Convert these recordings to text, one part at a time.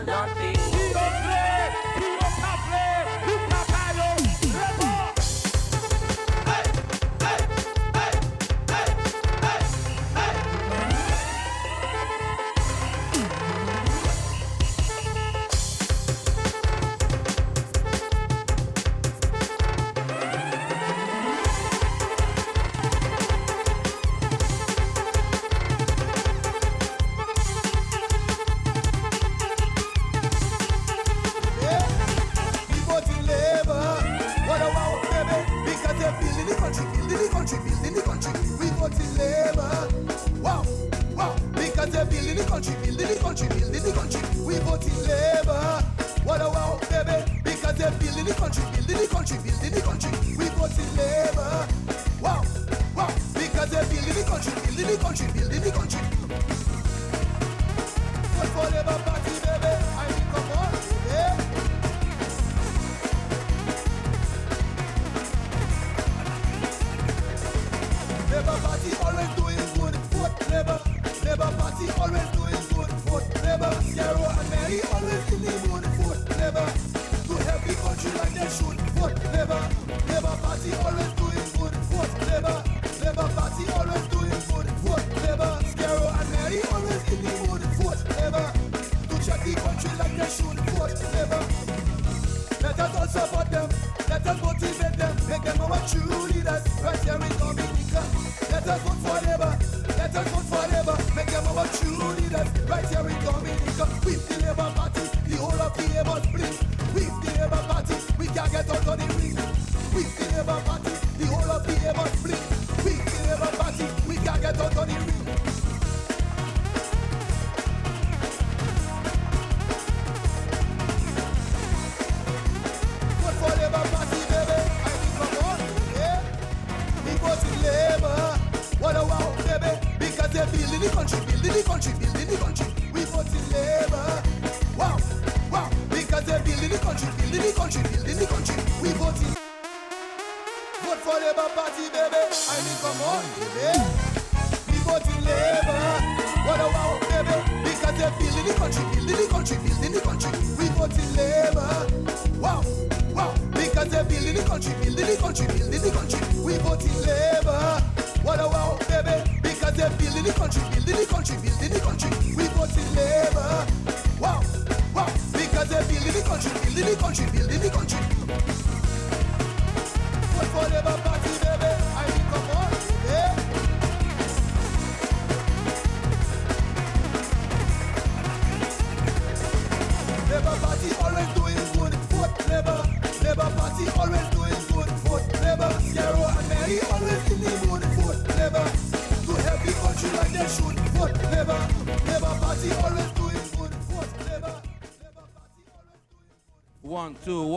not be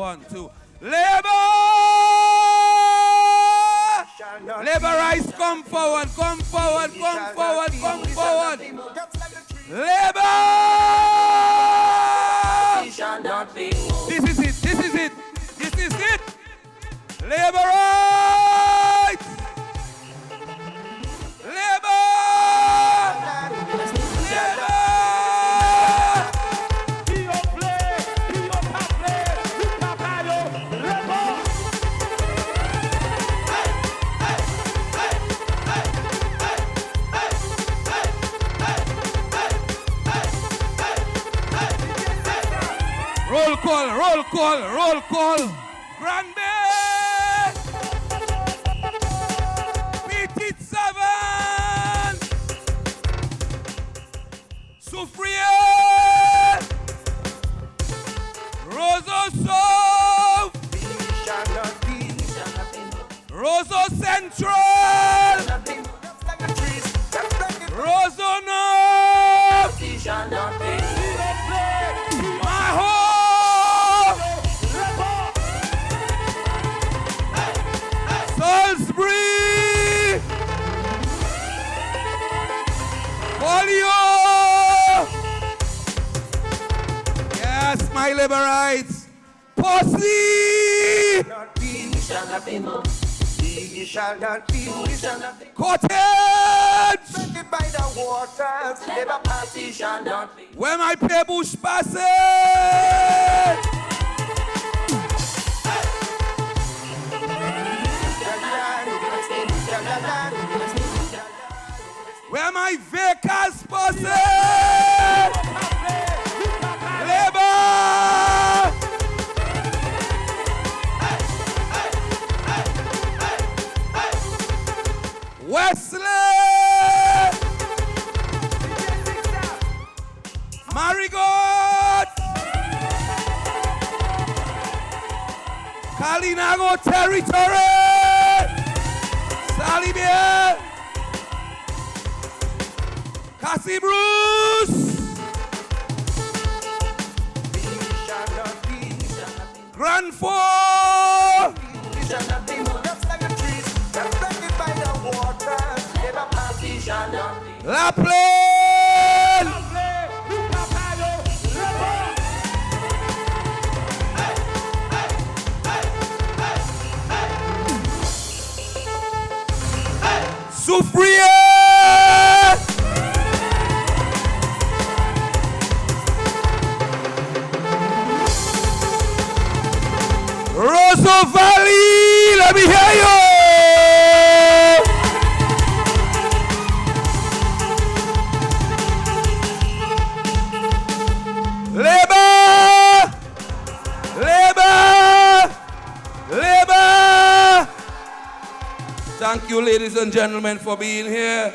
One, two. Labor! Laborites, come forward, come forward, come forward, come forward. Labor! This is it, this is it, this is it. Laborites! Labor! Roll call, roll call, roll call. Grande! Petit 7! Soufrier! Roseau Sauve! Roseau Central! Roseau Nord! Maho! Salisbury! Polio! Yes, my liberites! Posse! We shall not be, we shall not be Cottage! affected by the waters. Never pass, we shall not be. Where my pay bush passing? Where my vehicles passing? Labor! Wesley! Marigot! Kalinago territory! Salibia! Cassie Bruce! Grand Four! We shall not be moved up like the trees. Affected by the waters. Never pass, we shall not be. La Plaine! Soufrier! Rosso Valley, let me hear you! Labor! Labor! Labor! Thank you, ladies and gentlemen, for being here.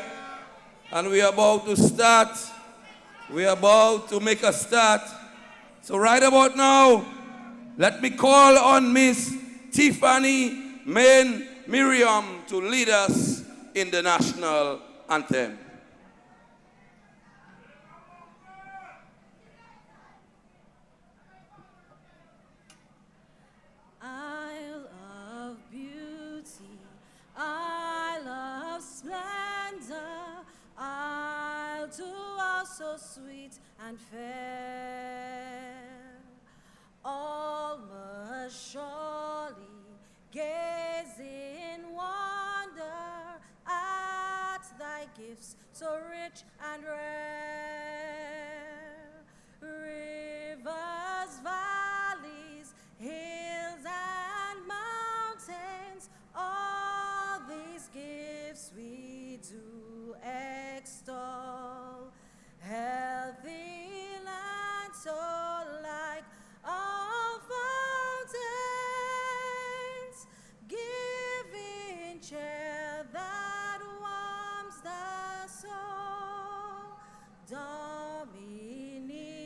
And we are about to start. We are about to make a start. So right about now, let me call on Miss Tiffany Main Miriam to lead us in the national anthem. Isle of beauty, Isle of splendor, Isle to all so sweet and fair. All must surely gaze in wonder at thy gifts so rich and rare. Rivers, valleys, hills and mountains, all these gifts we do extol. Healthy land so like all fountains, giving cheer that warms the soul. Dominica,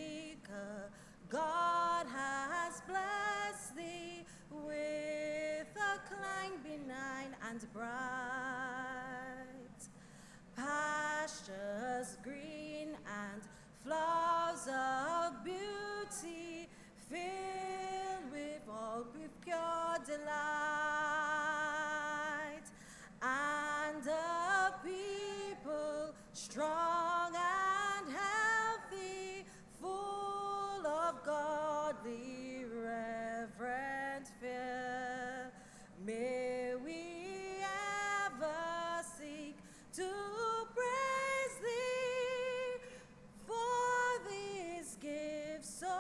God has blessed thee with a clang benign and bright, pastures green and flowers of beauty, filled with all with pure delight, and a people strong and healthy, full of godly reverent fear. May we ever seek to praise thee for these gifts so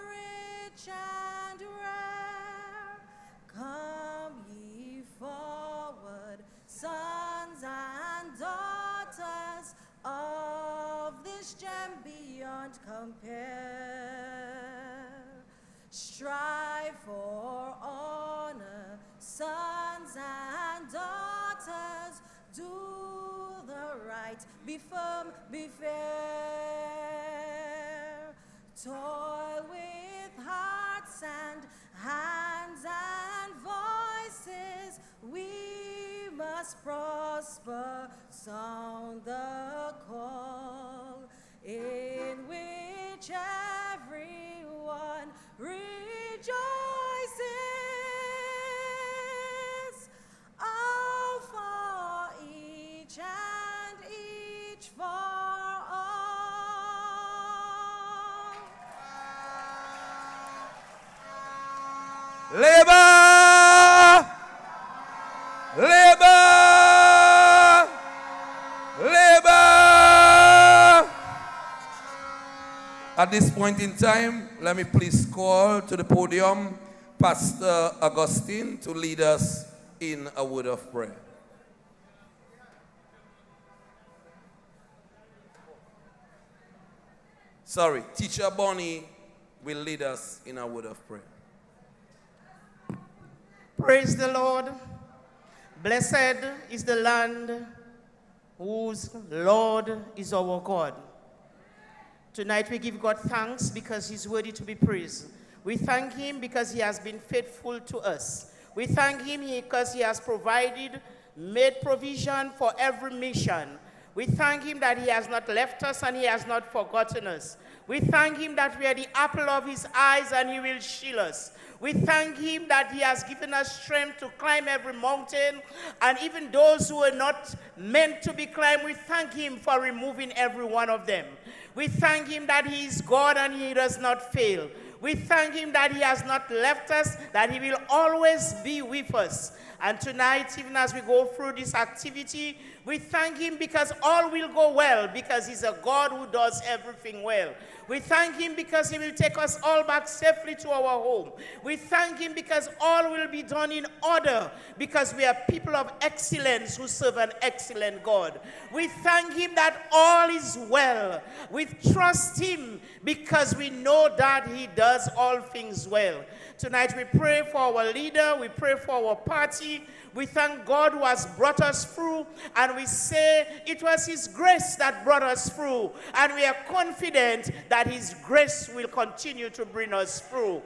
rich and rare. Come ye forward, sons and daughters of this gem beyond compare. Strive for honor, sons and daughters, do the right, be firm, be fair. Toil with hearts and hands and voices, we must prosper, sound the call, in which everyone rejoices. All for each and each for all. Labor! At this point in time, let me please call to the podium Pastor Augustine to lead us in a word of prayer. Sorry, Teacher Bonnie will lead us in a word of prayer. Praise the Lord. Blessed is the land whose Lord is our God. Tonight we give God thanks because he's worthy to be praised. We thank him because he has been faithful to us. We thank him because he has provided, made provision for every mission. We thank him that he has not left us and he has not forgotten us. We thank him that we are the apple of his eyes and he will shield us. We thank him that he has given us strength to climb every mountain, and even those who are not meant to be climbed, we thank him for removing every one of them. We thank him that he is God and he does not fail. We thank him that he has not left us, that he will always be with us. And tonight, even as we go through this activity, we thank him because all will go well, because he's a God who does everything well. We thank him because he will take us all back safely to our home. We thank him because all will be done in order, because we are people of excellence who serve an excellent God. We thank him that all is well. We trust him because we know that he does all things well. Tonight we pray for our leader, we pray for our party. We thank God who has brought us through, and we say it was his grace that brought us through, and we are confident that his grace will continue to bring us through.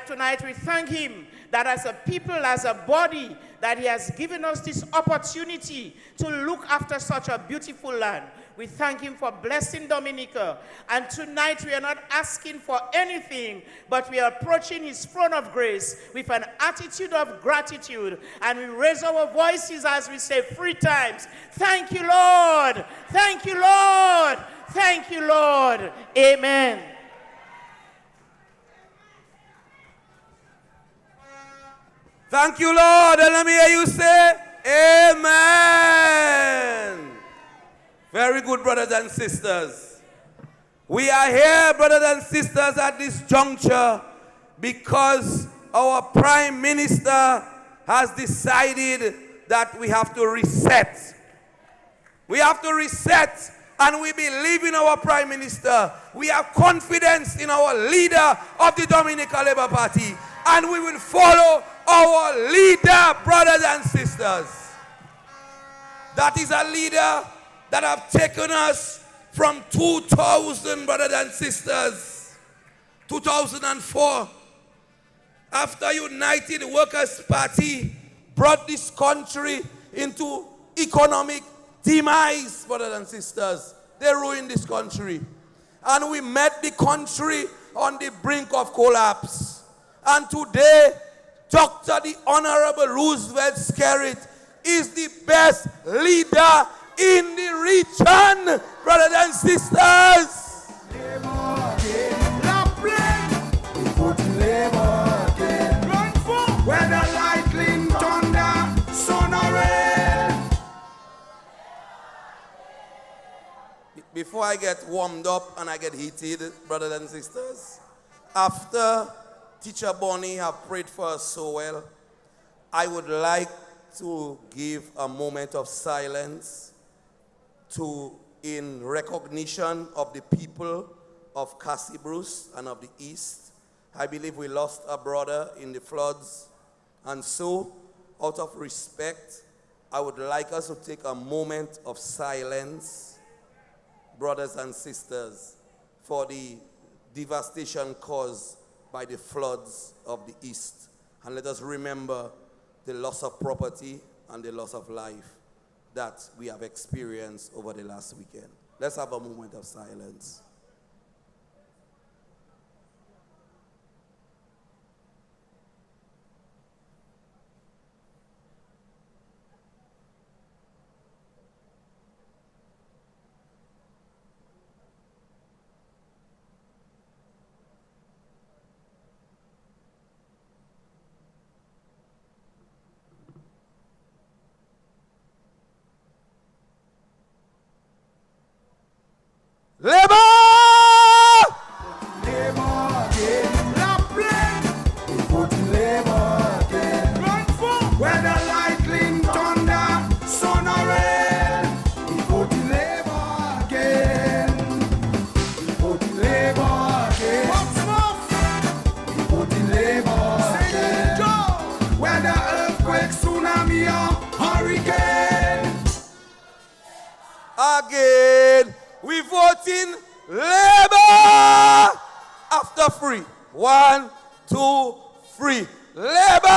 Tonight we thank him that as a people, as a body, that he has given us this opportunity to look after such a beautiful land. We thank him for blessing Dominica. And tonight we are not asking for anything, but we are approaching his throne of grace with an attitude of gratitude. And we raise our voices as we say 3 times, thank you, Lord. Thank you, Lord. Thank you, Lord. Amen. Thank you, Lord. And let me hear you say, amen. Very good, brothers and sisters. We are here, brothers and sisters, at this juncture because our Prime Minister has decided that we have to reset. We have to reset, and we believe in our Prime Minister. We have confidence in our leader of the Dominican Labour Party, and we will follow our leader, brothers and sisters. That is a leader that have taken us from 2000, brothers and sisters, 2004, after United Workers' Party brought this country into economic demise, brothers and sisters. They ruined this country. And we met the country on the brink of collapse. And today, Dr. the Honorable Roosevelt Skerrit is the best leader in the region, brothers and sisters. Whether lightning, thunder, sun or rain. Before I get warmed up and I get heated, brothers and sisters, after Teacher Bonnie have prayed for us so well, I would like to give a moment of silence in recognition of the people of Cassie Bruce and of the East. I believe we lost a brother in the floods. And so, out of respect, I would like us to take a moment of silence, brothers and sisters, for the devastation caused by the floods of the East. And let us remember the loss of property and the loss of life that we have experienced over the last weekend. Let's have a moment of silence. Labour! again. We voting Labour. After free. 1, 2, 3. Labour.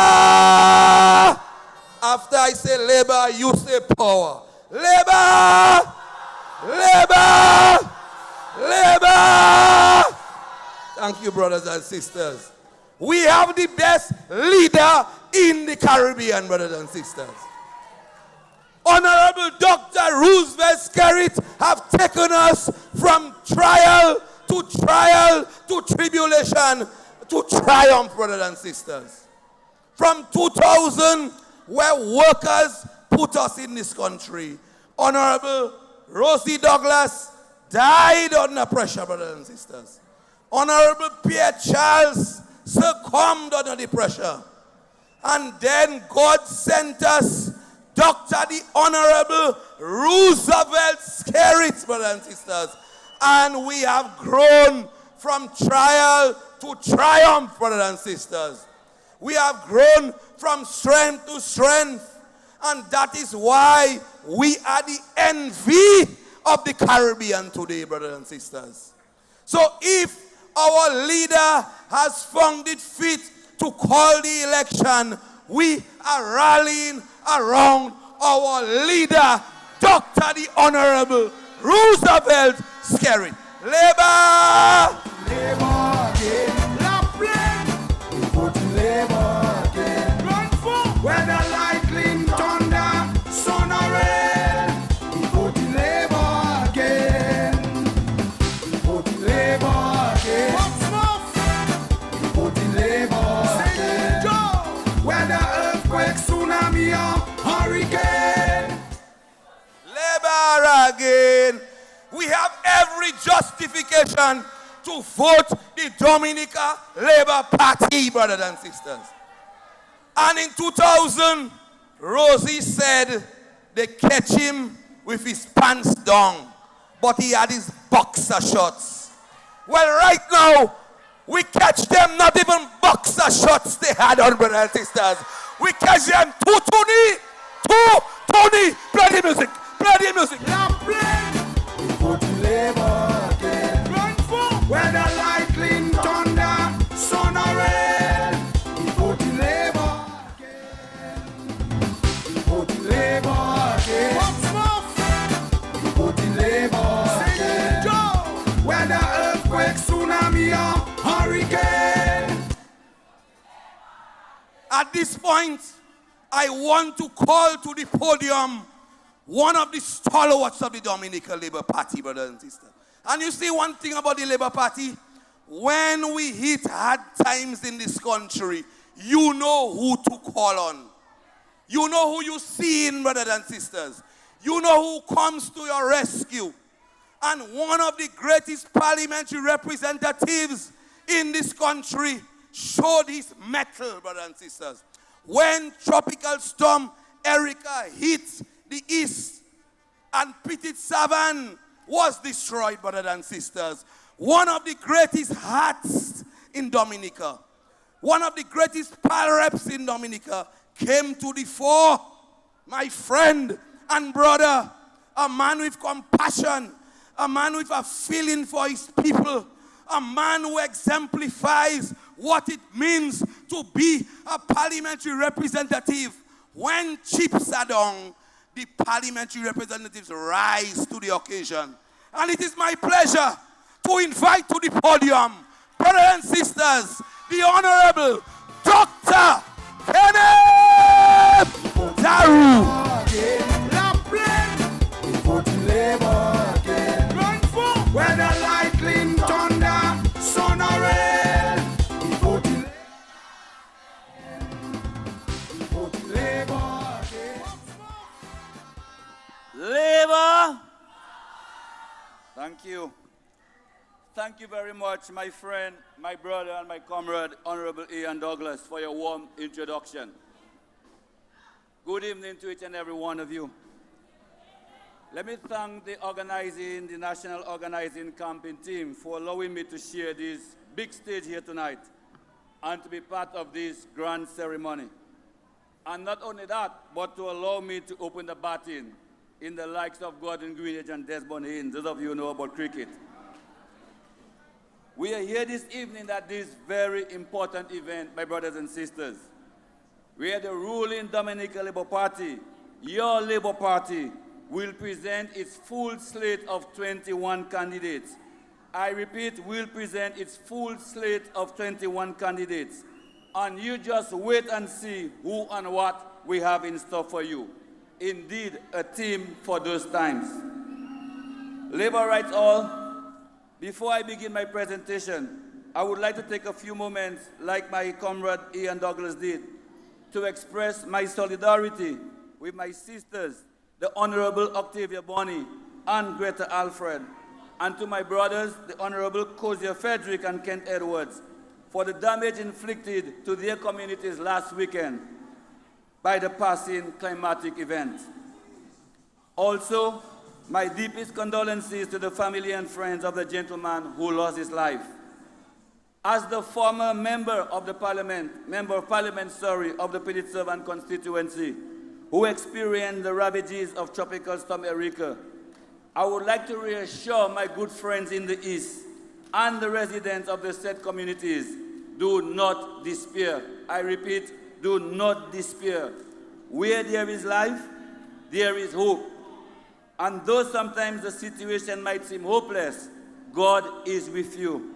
After I say Labour, you say power. Labour. Labour. Labour. Thank you, brothers and sisters. We have the best leader in the Caribbean, brothers and sisters. Honorable Dr. Roosevelt Skerrit have taken us from trial to tribulation to triumph, brothers and sisters. From 2000, where workers put us in this country, Honorable Rosie Douglas died under pressure, brothers and sisters. Honorable Pierre Charles succumbed under the pressure. And then God sent us Dr. the Honorable Roosevelt Skerrit, brothers and sisters. And we have grown from trial to triumph, brothers and sisters. We have grown from strength to strength. And that is why we are the envy of the Caribbean today, brothers and sisters. So if our leader has found it fit to call the election, we are rallying around our leader, Dr. the Honorable Roosevelt Skerrit. Labour! Labour again. La plague. We put Labour again. Run for. Whether lightning, thunder, sun or rain. We put Labour again. We put Labour again. What's more? We put Labour again. Whether earthquake, tsunami or hurricane. Labour again. We have every justification to vote the Dominica Labour Party, brothers and sisters. And in 2000, Rosie said they catch him with his pants down, but he had his boxer shorts. Well, right now, we catch them not even boxer shorts they had on, brothers and sisters. We catch them two Tony, play the music, play the music. La plague. We put Labour again. Run for. Whether lightning, thunder, sun or rain. We put Labour again. We put Labour again. What's more? We put Labour again. Whether earthquake, tsunami or hurricane. At this point, I want to call to the podium one of the stalwarts of the Dominican Labour Party, brothers and sisters. And you see one thing about the Labour Party, when we hit hard times in this country, you know who to call on. You know who you see in, brothers and sisters. You know who comes to your rescue. And one of the greatest parliamentary representatives in this country showed his mettle, brothers and sisters. When Tropical Storm Erica hit the east and Petit Savan was destroyed, brothers and sisters, one of the greatest hearts in Dominica, one of the greatest pal reps in Dominica came to the fore. My friend and brother, a man with compassion, a man with a feeling for his people, a man who exemplifies what it means to be a parliamentary representative. When chips are down, the parliamentary representatives rise to the occasion. And it is my pleasure to invite to the podium, brothers and sisters, the Honorable Dr. Kenneth Daru. Whether lightning, thunder, sun or rain, we put Labour again. Labour. Thank you. Thank you very much, my friend, my brother, and my comrade, Honorable Ian Douglas, for your warm introduction. Good evening to each and every one of you. Let me thank the national organizing campaign team for allowing me to share this big stage here tonight and to be part of this grand ceremony. And not only that, but to allow me to open the baton in the likes of Gordon Greenidge and Desmond Haynes. Those of you who know about cricket. We are here this evening at this very important event, my brothers and sisters, where the ruling Dominican Labour Party, your Labour Party, will present its full slate of 21 candidates. I repeat, will present its full slate of 21 candidates. And you just wait and see who and what we have in store for you. Indeed, a team for those times. Labour rights all. Before I begin my presentation, I would like to take a few moments, like my comrade Ian Douglas did, to express my solidarity with my sisters, the Honorable Octavia Bonney and Greta Alfred, and to my brothers, the Honorable Cozier Frederick and Kent Edwards, for the damage inflicted to their communities last weekend by the passing climatic event. Also, my deepest condolences to the family and friends of the gentleman who lost his life. As the former member of parliament of the Petite Servant constituency, who experienced the ravages of Tropical Storm Erika, I would like to reassure my good friends in the East and the residents of the said communities, do not despair. I repeat, do not despair. Where there is life, there is hope. And though sometimes the situation might seem hopeless, God is with you.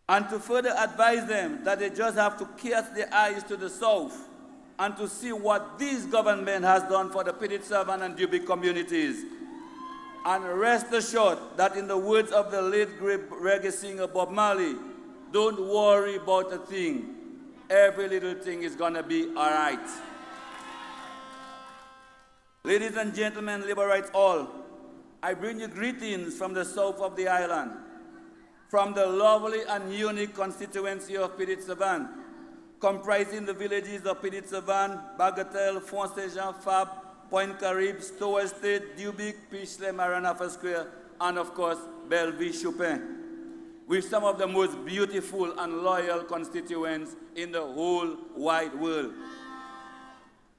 And to further advise them that they just have to cast their eyes to the south and to see what this government has done for the Petite Servant and Dubuque communities. And rest assured that in the words of the late great reggae singer Bob Marley, don't worry about a thing. Every little thing is gonna be all right. Ladies and gentlemen, Labour rights all, I bring you greetings from the south of the island, from the lovely and unique constituency of Petite Servant, comprising the villages of Petite Servant, Bagatelle, Font Saint-Jean, Fab, Point Caribe, Stowe Estate, Dubuque, Pichelay, Maranatha Square, and of course, Belleville, Chopin, with some of the most beautiful and loyal constituents in the whole wide world.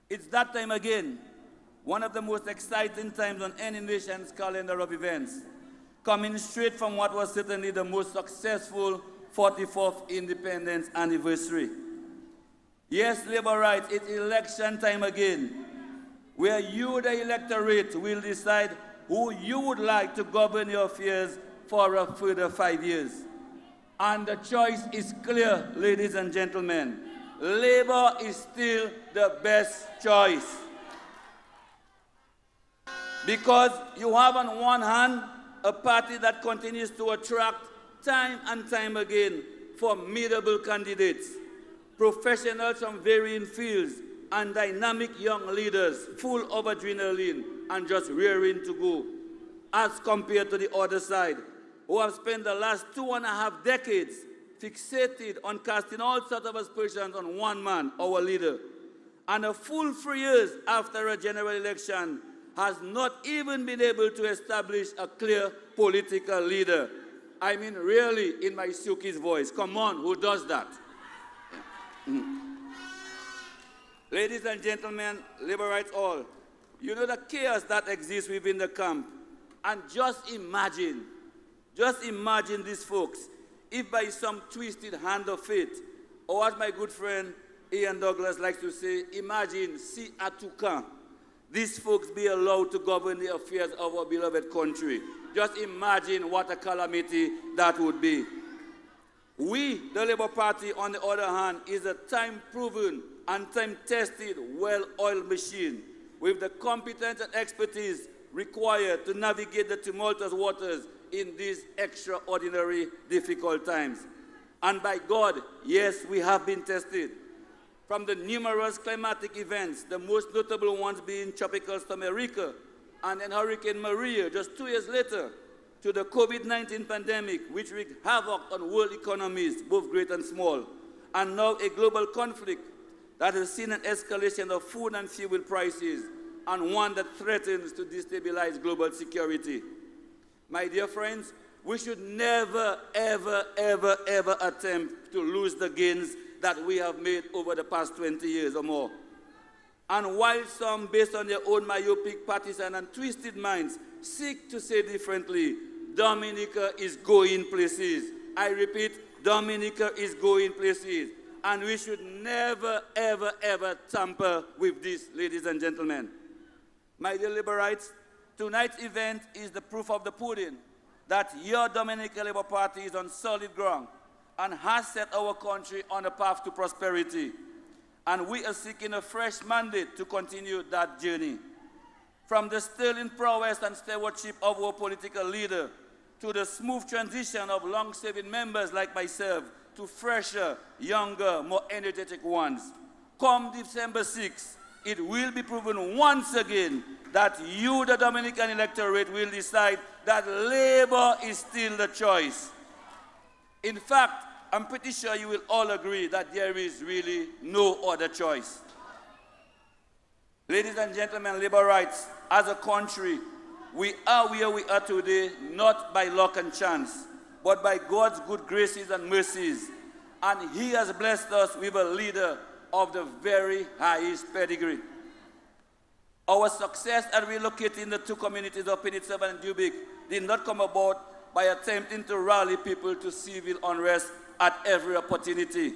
It's that time again. One of the most exciting times on any nation's calendar of events, coming straight from what was certainly the most successful 44th independence anniversary. Yes, Labour rights, it's election time again, where you, the electorate, will decide who you would like to govern your affairs for a further 5 years. And the choice is clear, ladies and gentlemen. Labour is still the best choice. Because you have on one hand a party that continues to attract time and time again formidable candidates, professionals from varying fields, and dynamic young leaders full of adrenaline and just rearing to go, as compared to the other side, who have spent the last 2.5 decades fixated on casting all sorts of aspersions on one man, our leader, and a full 3 years after a general election has not even been able to establish a clear political leader. I mean, really, in my Suki's voice. Come on, who does that? Ladies and gentlemen, Labour rights all, you know the chaos that exists within the camp. And just imagine these folks, if by some twisted hand of fate, or as my good friend Ian Douglas likes to say, imagine, si à tout camp, these folks be allowed to govern the affairs of our beloved country. Just imagine what a calamity that would be. We, the Labour Party, on the other hand, is a time-proven and time-tested, well-oiled machine with the competence and expertise required to navigate the tumultuous waters in these extraordinary, difficult times. And by God, yes, we have been tested. From the numerous climatic events, the most notable ones being Tropical Storm Erika and then Hurricane Maria just 2 years later, to the COVID-19 pandemic, which wreaked havoc on world economies, both great and small, and now a global conflict that has seen an escalation of food and fuel prices, and one that threatens to destabilize global security. My dear friends, we should never, ever, ever, ever attempt to lose the gains that we have made over the past 20 years or more. And while some, based on their own myopic, partisan, and twisted minds, seek to say differently, Dominica is going places. I repeat, Dominica is going places. And we should never, ever, ever tamper with this, ladies and gentlemen. My dear Liberites, tonight's event is the proof of the pudding that your Dominican Labour Party is on solid ground and has set our country on a path to prosperity. And we are seeking a fresh mandate to continue that journey. From the sterling prowess and stewardship of our political leader to the smooth transition of long-serving members like myself to fresher, younger, more energetic ones. Come December 6th, it will be proven once again that you, the Dominican electorate, will decide that Labour is still the choice. In fact, I'm pretty sure you will all agree that there is really no other choice. Ladies and gentlemen, Liberites, as a country, we are where we are today, not by luck and chance, but by God's good graces and mercies. And He has blessed us with a leader of the very highest pedigree. Our success at relocating the two communities of Penitentiary and Dubic did not come about by attempting to rally people to civil unrest at every opportunity.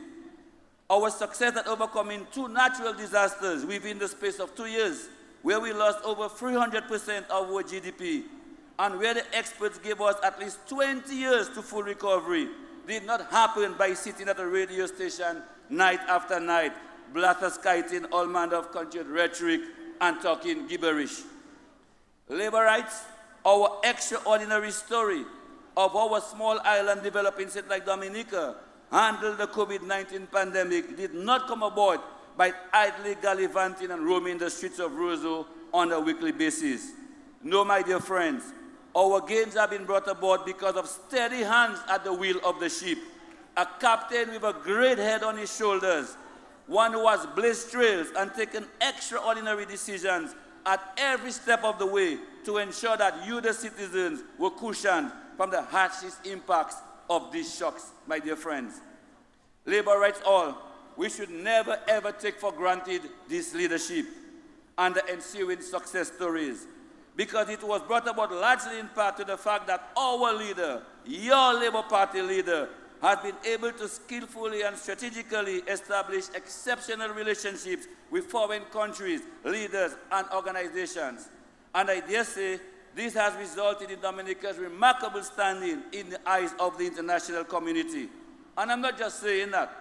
Our success at overcoming two natural disasters within the space of 2 years, where we lost over 300% of our GDP, and where the experts gave us at least 20 years to full recovery, did not happen by sitting at a radio station night after night, blatherskiting all manner of conjured rhetoric and talking gibberish. Liberites, our extraordinary story of our small island developing state like Dominica handled the COVID-19 pandemic did not come about by idly gallivanting and roaming the streets of Roseau on a weekly basis. No, my dear friends, our gains have been brought about because of steady hands at the wheel of the ship, a captain with a great head on his shoulders, one who has blazed trails and taken extraordinary decisions at every step of the way to ensure that you, the citizens, were cushioned from the harshest impacts of these shocks, my dear friends. Liberites all, we should never ever take for granted this leadership and the ensuing success stories, because it was brought about largely in part to the fact that our leader, your Labour Party leader, has been able to skillfully and strategically establish exceptional relationships with foreign countries, leaders, and organizations. And I dare say, this has resulted in Dominica's remarkable standing in the eyes of the international community. And I'm not just saying that.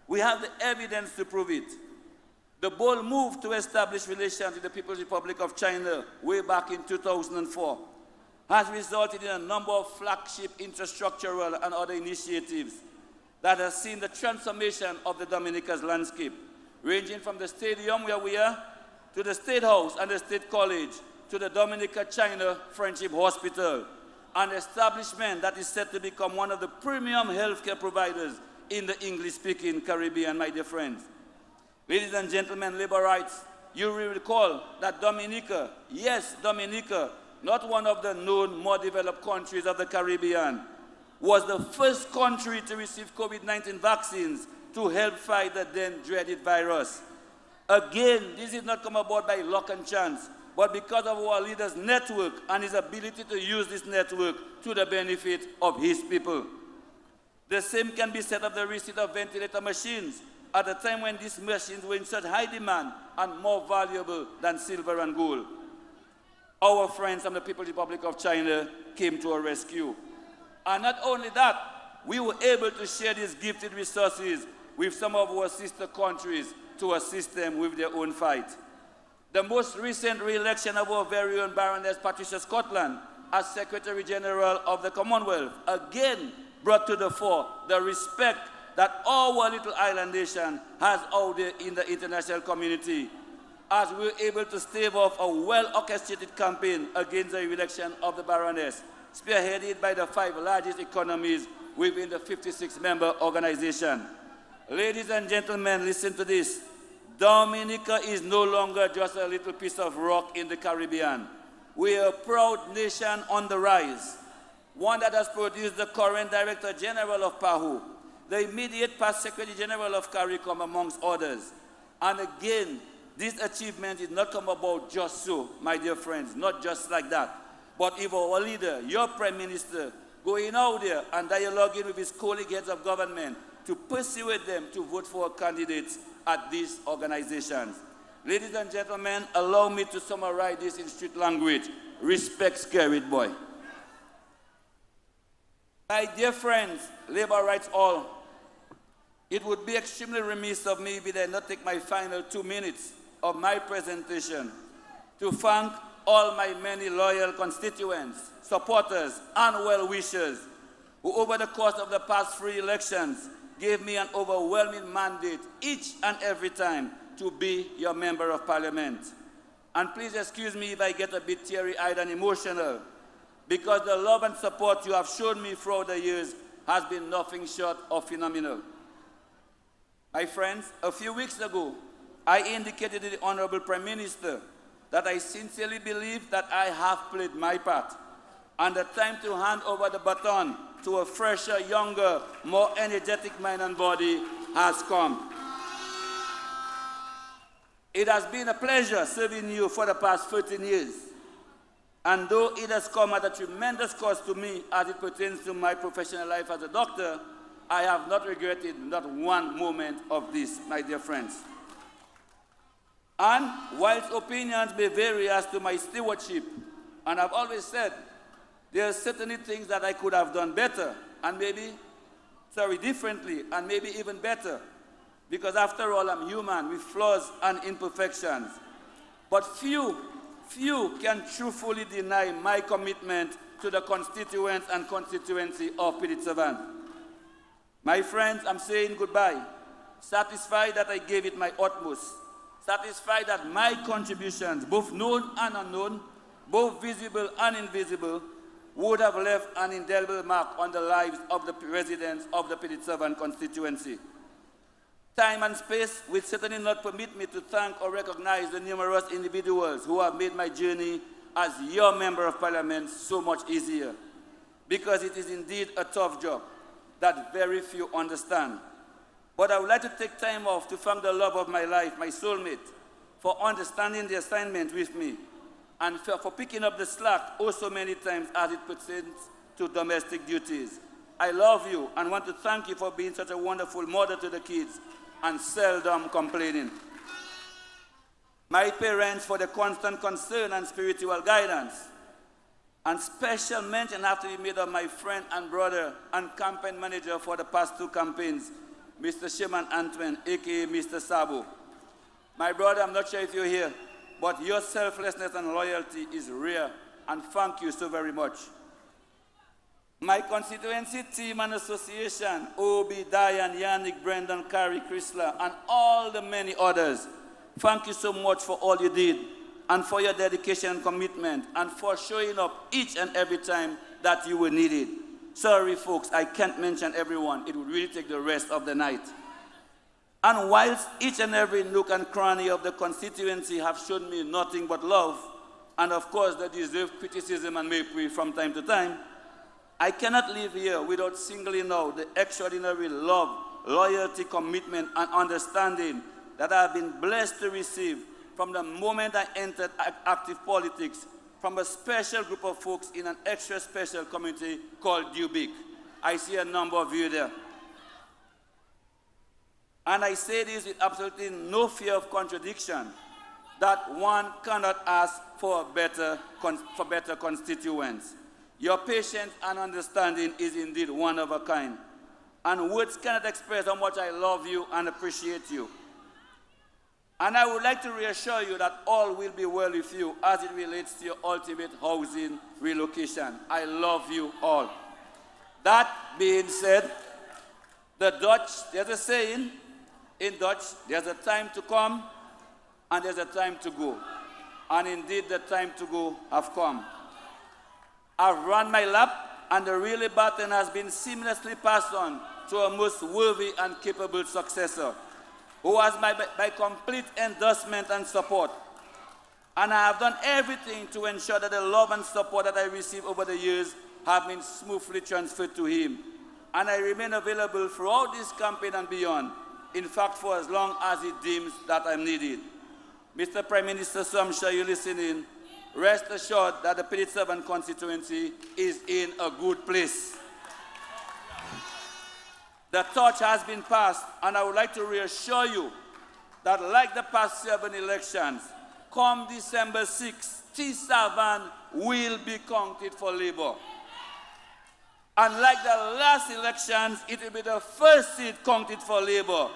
We have the evidence to prove it. The bold move to establish relations with the People's Republic of China way back in 2004 has resulted in a number of flagship infrastructural and other initiatives that have seen the transformation of the Dominica's landscape, ranging from the stadium where we are, to the State House and the State College, to the Dominica-China Friendship Hospital, an establishment that is set to become one of the premium healthcare providers in the English-speaking Caribbean, my dear friends. Ladies and gentlemen, Liberites, you will recall that Dominica, yes, Dominica, not one of the known, more developed countries of the Caribbean, was the first country to receive COVID-19 vaccines to help fight the then dreaded virus. Again, this did not come about by luck and chance, but because of our leader's network and his ability to use this network to the benefit of his people. The same can be said of the receipt of ventilator machines at a time when these machines were in such high demand and more valuable than silver and gold. Our friends from the People's Republic of China came to our rescue. And not only that, we were able to share these gifted resources with some of our sister countries to assist them with their own fight. The most recent re-election of our very own Baroness Patricia Scotland as Secretary General of the Commonwealth again brought to the fore the respect that our little island nation has out there in the international community, as we were able to stave off a well-orchestrated campaign against the re-election of the Baroness, spearheaded by the 5 largest economies within the 56-member organization. Ladies and gentlemen, listen to this. Dominica is no longer just a little piece of rock in the Caribbean. We are a proud nation on the rise, one that has produced the current Director General of PAHU, the immediate past Secretary General of CARICOM, amongst others. And again, This achievement did not come about just so, my dear friends, not just like that. But if our leader, your Prime Minister, going out there and dialoguing with his colleague heads of government to persuade them to vote for candidates at these organizations. Ladies and gentlemen, allow me to summarize this in street language. Respect scary boy. My dear friends, labor rights all, it would be extremely remiss of me if I did not take my final 2 minutes of my presentation to thank all my many loyal constituents, supporters, and well-wishers who over the course of the past 3 elections gave me an overwhelming mandate each and every time to be your member of parliament. And please excuse me if I get a bit teary-eyed and emotional, because the love and support you have shown me throughout the years has been nothing short of phenomenal. My friends, a few weeks ago, I indicated to the Honorable Prime Minister that I sincerely believe that I have played my part, and the time to hand over the baton to a fresher, younger, more energetic mind and body has come. It has been a pleasure serving you for the past 13 years. And though it has come at a tremendous cost to me as it pertains to my professional life as a doctor, I have not regretted not one moment of this, my dear friends. And whilst opinions may vary as to my stewardship, and I've always said there are certainly things that I could have done better, and differently, and maybe even better, because after all, I'm human with flaws and imperfections. But few can truthfully deny my commitment to the constituents and constituency of Pilit-Savannah. My friends, I'm saying goodbye, satisfied that I gave it my utmost, satisfied that my contributions, both known and unknown, both visible and invisible, would have left an indelible mark on the lives of the residents of the Pilit-Savannah constituency. Time and space will certainly not permit me to thank or recognize the numerous individuals who have made my journey as your member of parliament so much easier, because it is indeed a tough job that very few understand. But I would like to take time off to thank the love of my life, my soulmate, for understanding the assignment with me, and for picking up the slack oh so many times as it pertains to domestic duties. I love you and want to thank you for being such a wonderful mother to the kids and seldom complaining. My parents for the constant concern and spiritual guidance. And special mention have to be made of my friend and brother and campaign manager for the past 2 campaigns, Mr. Sherman Antwen, aka Mr. Sabo. My brother, I'm not sure if you're here, but your selflessness and loyalty is rare, and thank you so very much. My constituency team and association, Obi, Diane, Yannick, Brendan, Carrie, Chrysler, and all the many others, thank you so much for all you did, and for your dedication and commitment, and for showing up each and every time that you were needed. Sorry, folks, I can't mention everyone. It would really take the rest of the night. And whilst each and every nook and cranny of the constituency have shown me nothing but love, and of course they deserve criticism and maybe from time to time, I cannot leave here without singling out the extraordinary love, loyalty, commitment, and understanding that I have been blessed to receive from the moment I entered active politics from a special group of folks in an extra special community called Dubic. I see a number of you there. And I say this with absolutely no fear of contradiction, that one cannot ask for better constituents. Your patience and understanding is indeed one of a kind. And words cannot express how much I love you and appreciate you. And I would like to reassure you that all will be well with you as it relates to your ultimate housing relocation. I love you all. That being said, the Dutch, there's a saying in Dutch, there's a time to come and there's a time to go. And indeed the time to go have come. I've run my lap, and the relay baton has been seamlessly passed on to a most worthy and capable successor, who has my complete endorsement and support. And I have done everything to ensure that the love and support that I received over the years have been smoothly transferred to him. And I remain available throughout this campaign and beyond, in fact, for as long as he deems that I'm needed. Mr. Prime Minister, so I'm sure you're listening. Rest assured that the P7 constituency is in a good place. The torch has been passed, and I would like to reassure you that like the past 7 elections, come December 6th, T7 will be counted for Labour. And like the last elections, it will be the first seat counted for Labour.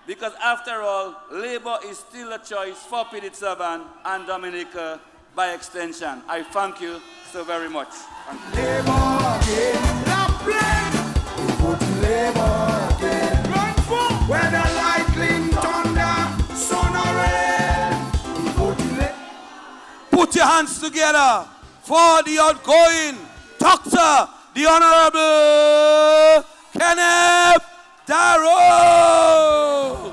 Because after all, Labour is still a choice for P7 and Dominica by extension. I thank you so very much. Thank you. Labour again, la plague. We go to Labour again. Run for whether lightning, thunder, sun or rain. We go to Labour. Put your hands together for the outgoing Doctor, the Honorable Kenneth Darrow.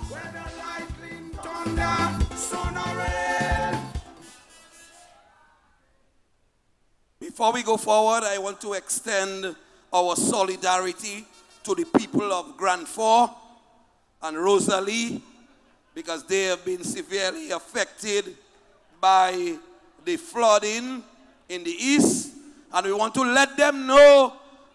Whether lightning, thunder, sun or rain. Before we go forward, I want to extend our solidarity to the people of Grand Forks and Rosalie, because they have been severely affected by the flooding in the east, and we want to let them know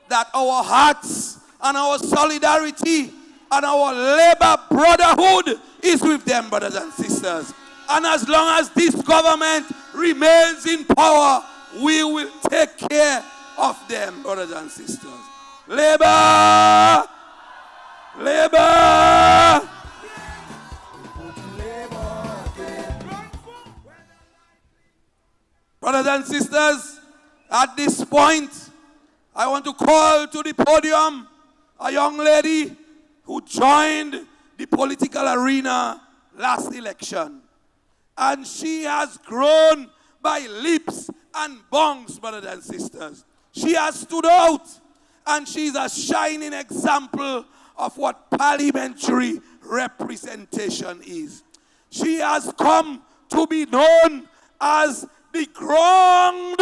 that our hearts and our solidarity and our labor brotherhood is with them, brothers and sisters. And as long as this government remains in power, we will take care of them, brothers and sisters. Labor! Labor! Brothers and sisters, at this point, I want to call to the podium a young lady who joined the political arena last election. And she has grown by leaps and bounds, brothers and sisters. She has stood out, and she's a shining example of what parliamentary representation is. She has come to be known as the ground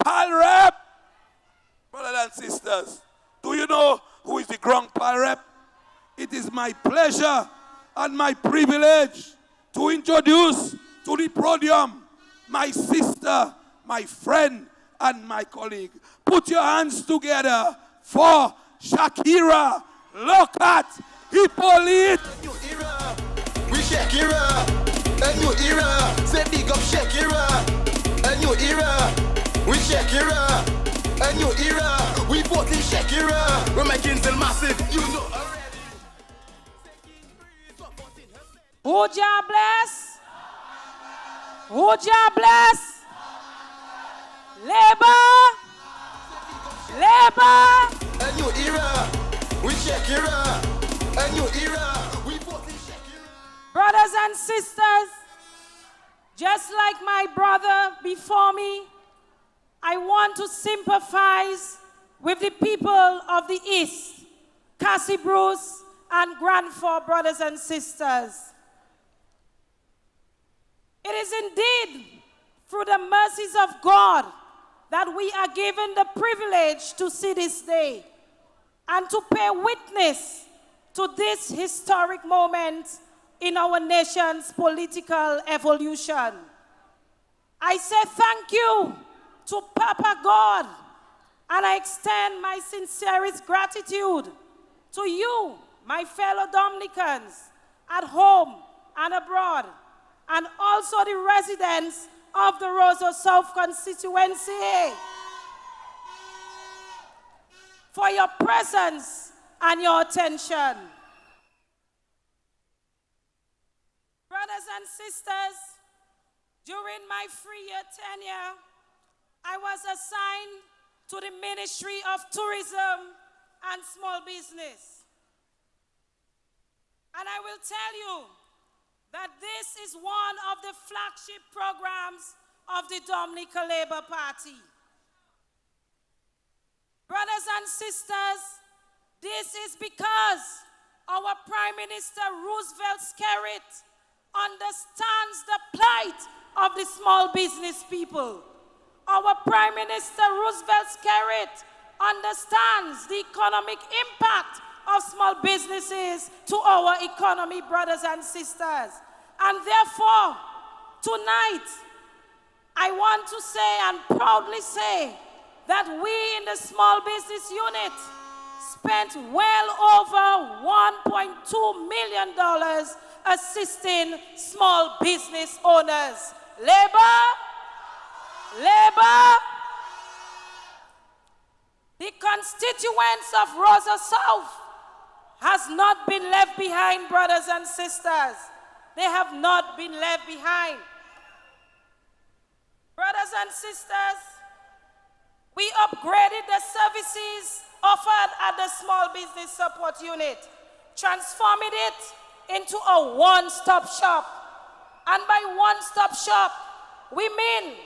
pal rep. Brothers and sisters, do you know who is the ground pal rep? It is my pleasure and my privilege to introduce to the podium my sister, my friend, and my colleague. Put your hands together for Shakira Lokat Hippolyte. New era, we Shakira. A new era, say big up Shakira. A new era, we Shakira. A new era, we voting Shakira. We're making still massive, you know already. Who Jah bless? Who Jah bless? Labor! Labor! A new era, we Shakira. A new era, we voting Shakira. Brothers and sisters, just like my brother before me, I want to sympathize with the people of the East, Cassie Bruce and Grand Forks, brothers and sisters. It is indeed through the mercies of God that we are given the privilege to see this day and to bear witness to this historic moment in our nation's political evolution. I say thank you to Papa God, and I extend my sincerest gratitude to you, my fellow Dominicans, at home and abroad, and also the residents of the Roseau South Constituency, for your presence and your attention. Brothers and sisters, during my 3-year tenure, I was assigned to the Ministry of Tourism and Small Business. And I will tell you that this is one of the flagship programs of the Dominica Labour Party. Brothers and sisters, this is because our Prime Minister Roosevelt Skerritt understands the plight of the small business people. Our Prime Minister Roosevelt Skerritt understands the economic impact of small businesses to our economy, brothers and sisters. And therefore, tonight, I want to say and proudly say that we in the small business unit spent well over $1.2 million assisting small business owners. Labor. The constituents of Rosa South has not been left behind, brothers and sisters. They have not been left behind. Brothers and sisters, we upgraded the services offered at the Small Business Support Unit, transforming it into a one-stop shop. And by one-stop shop, we mean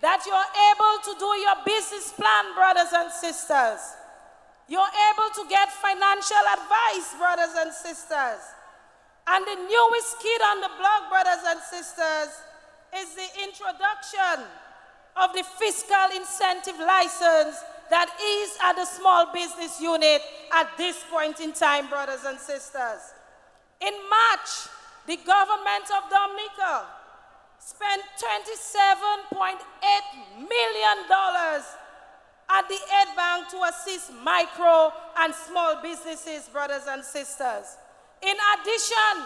that you're able to do your business plan, brothers and sisters. You're able to get financial advice, brothers and sisters. And the newest kid on the block, brothers and sisters, is the introduction of the fiscal incentive license that is at the small business unit at this point in time, brothers and sisters. In March, the government of Dominica spent $27.8 million at the Aid Bank to assist micro and small businesses, brothers and sisters. In addition,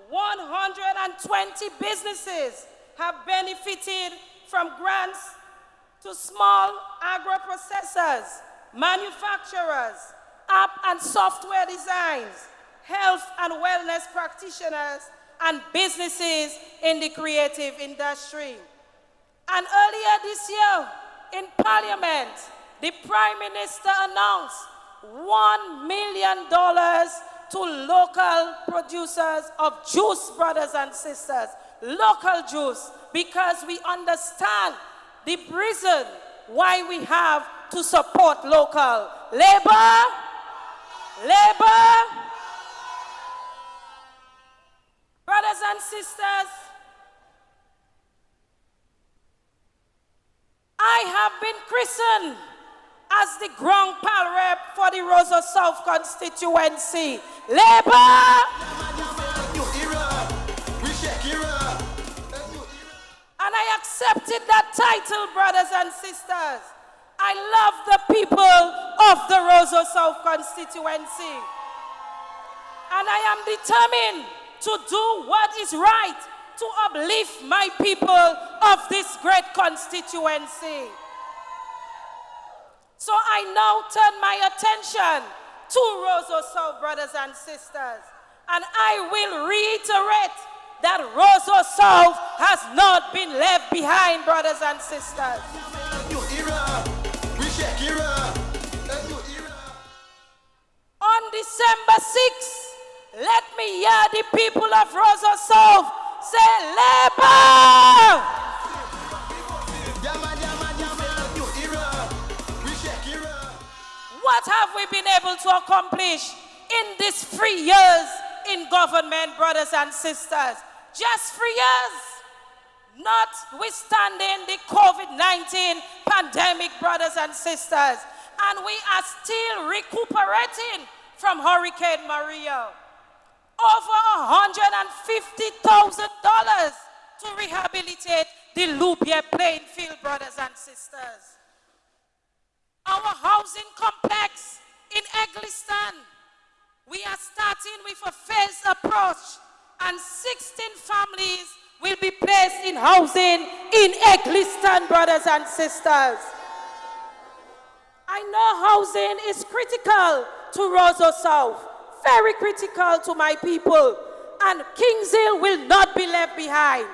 120 businesses have benefited from grants to small agro-processors, manufacturers, app and software designs, health and wellness practitioners, and businesses in the creative industry. And earlier this year, in Parliament, the Prime Minister announced $1 million to local producers of juice, brothers and sisters. Local juice, because we understand the reason why we have to support local. Labor. Brothers and sisters, I have been christened as the Grand Pal Rep for the Rosa South constituency. Labor! And I accepted that title, brothers and sisters. I love the people of the Rosa South constituency. And I am determined to do what is right to uplift my people of this great constituency. So I now turn my attention to Rosa South, brothers and sisters. And I will reiterate that Rosa South has not been left behind, brothers and sisters. On December 6th, let me hear the people of Rosa South say, Labor! What have we been able to accomplish in these 3 years in government, brothers and sisters? Just 3 years, notwithstanding the COVID-19 pandemic, brothers and sisters. And we are still recuperating from Hurricane Maria. Over $150,000 to rehabilitate the Loubier playing field, brothers and sisters. Our housing complex in Egliston, we are starting with a phased approach, and 16 families will be placed in housing in Egliston, brothers and sisters. I know housing is critical to Rosa South, very critical to my people, and Kings Hill will not be left behind.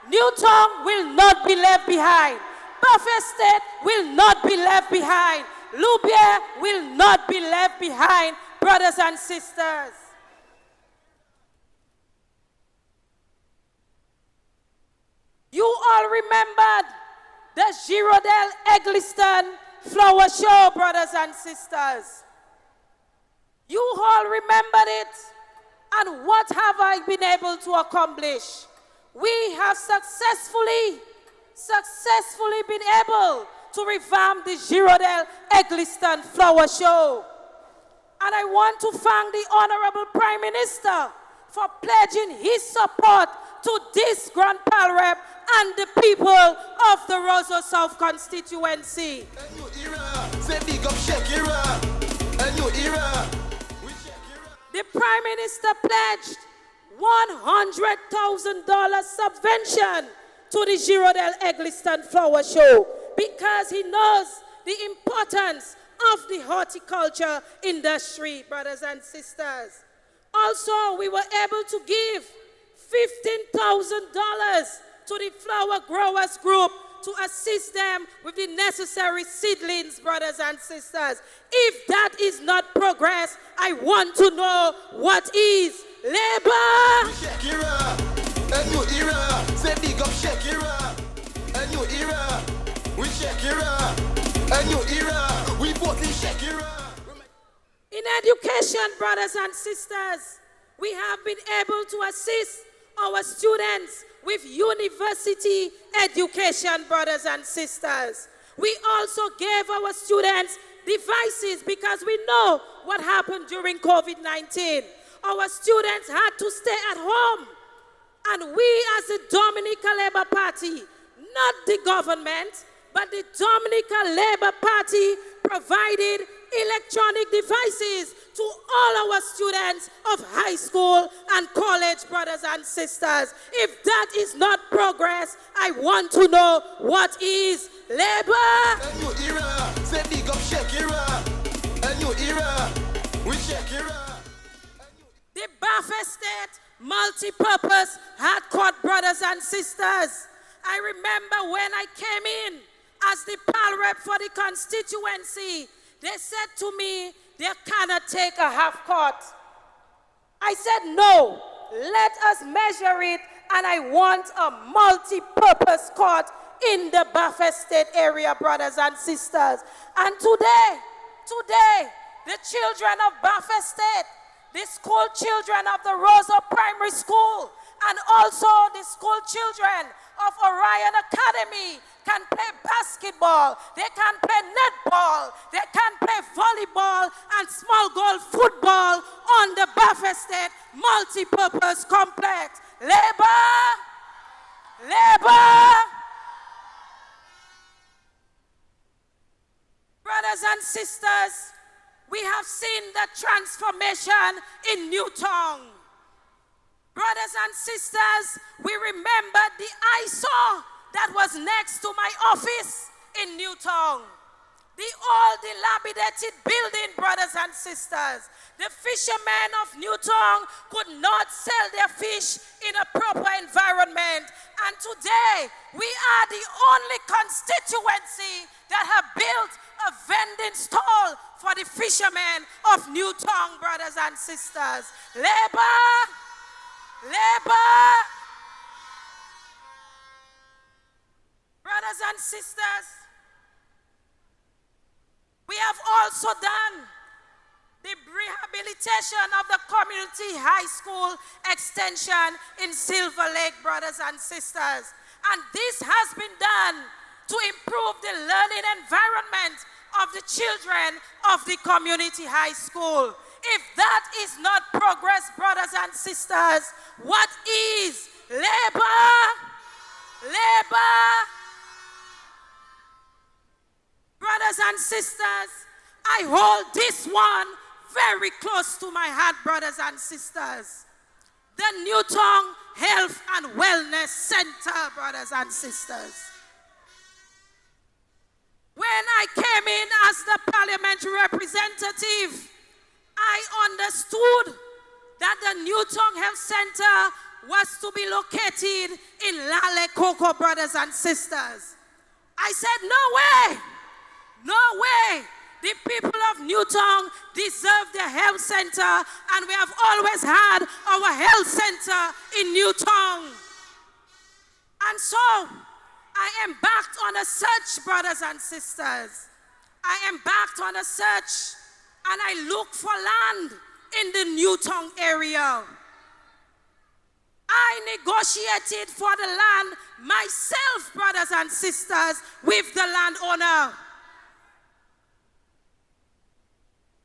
Newtown will not be left behind. Buffett State will not be left behind. Loubier will not be left behind, brothers and sisters. You all remembered the Girodel Egliston Flower Show, brothers and sisters. You all remembered it, and what have I been able to accomplish? We have successfully been able to revamp the Girodel Egliston Flower Show. And I want to thank the Honorable Prime Minister for pledging his support to this Grand Pal Rep and the people of the Roseau South constituency. A new era. Say big up Shakira. A new era. We Shakira. The Prime Minister pledged $100,000 subvention to the Girodel Eggleston Flower Show because he knows the importance of the horticulture industry, brothers and sisters. Also, we were able to give $15,000 to the flower growers group to assist them with the necessary seedlings, brothers and sisters. If that is not progress, I want to know what is. Labor! Shakira, a new era. Say big up Shakira. A new era. We Shakira. A new era. We both in Shakira. In education, brothers and sisters, we have been able to assist our students with university education, brothers and sisters. We also gave our students devices because we know what happened during COVID-19. Our students had to stay at home. And we as the Dominica Labour Party, not the government, but the Dominica Labour Party provided electronic devices to all our students of high school and college, brothers and sisters. If that is not progress, I want to know what is labor. A new era. Say big up Shakira. A new era. We Shakira. The Bafa State multi-purpose hardcore, brothers and sisters. I remember when I came in as the PAL rep for the constituency, they said to me, they cannot take a half court. I said, no, let us measure it, and I want a multi-purpose court in the Bafa State area, brothers and sisters. And today, the children of Bafa State, the school children of the Roseau Primary School, and also the school children of Orion Academy can play basketball, they can play netball, they can play volleyball and small goal football on the Bafa State multi-purpose complex. Labor! Labor! Brothers and sisters, we have seen the transformation in Newtown. Brothers and sisters, we remember the eyesore that was next to my office in Newtown. The old dilapidated building, brothers and sisters. The fishermen of Newtown could not sell their fish in a proper environment. And today, we are the only constituency that have built a vending stall for the fishermen of Newtown, brothers and sisters. Labor! Labor! Brothers and sisters, we have also done the rehabilitation of the community high school extension in Silver Lake, brothers and sisters. And this has been done to improve the learning environment of the children of the community high school. If that is not progress, brothers and sisters, what is labor? Labor? Brothers and sisters, I hold this one very close to my heart, brothers and sisters. The Newtown Health and Wellness Center, brothers and sisters. When I came in as the parliamentary representative, I understood that the Newtown Health Center was to be located in Lale Coco, brothers and sisters. I said, no way, no way. The people of Newtown deserve their health center, and we have always had our health center in Newtown. And so, I embarked on a search, brothers and sisters. I embarked on a search, and I looked for land in the Newtown area. I negotiated for the land myself, brothers and sisters, with the landowner.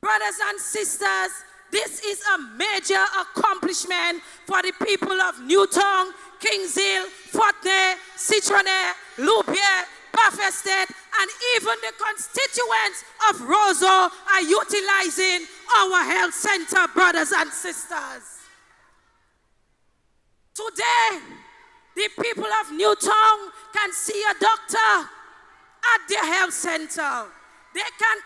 Brothers and sisters, this is a major accomplishment for the people of Newtown, Kings Hill, Fortney, Citronay, Louvier, Buffested, and even the constituents of Roseau are utilizing our health center, brothers and sisters. Today, the people of Newtown can see a doctor at their health center. They can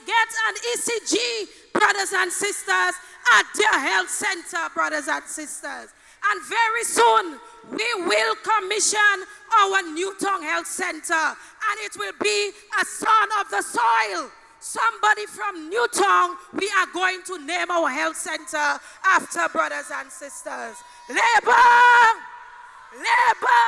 get an ECG, brothers and sisters, at their health center, brothers and sisters. And very soon, we will commission our Newtown Health Center, and it will be a son of the soil. Somebody from Newtown, we are going to name our health center after, brothers and sisters. Labor! Labor!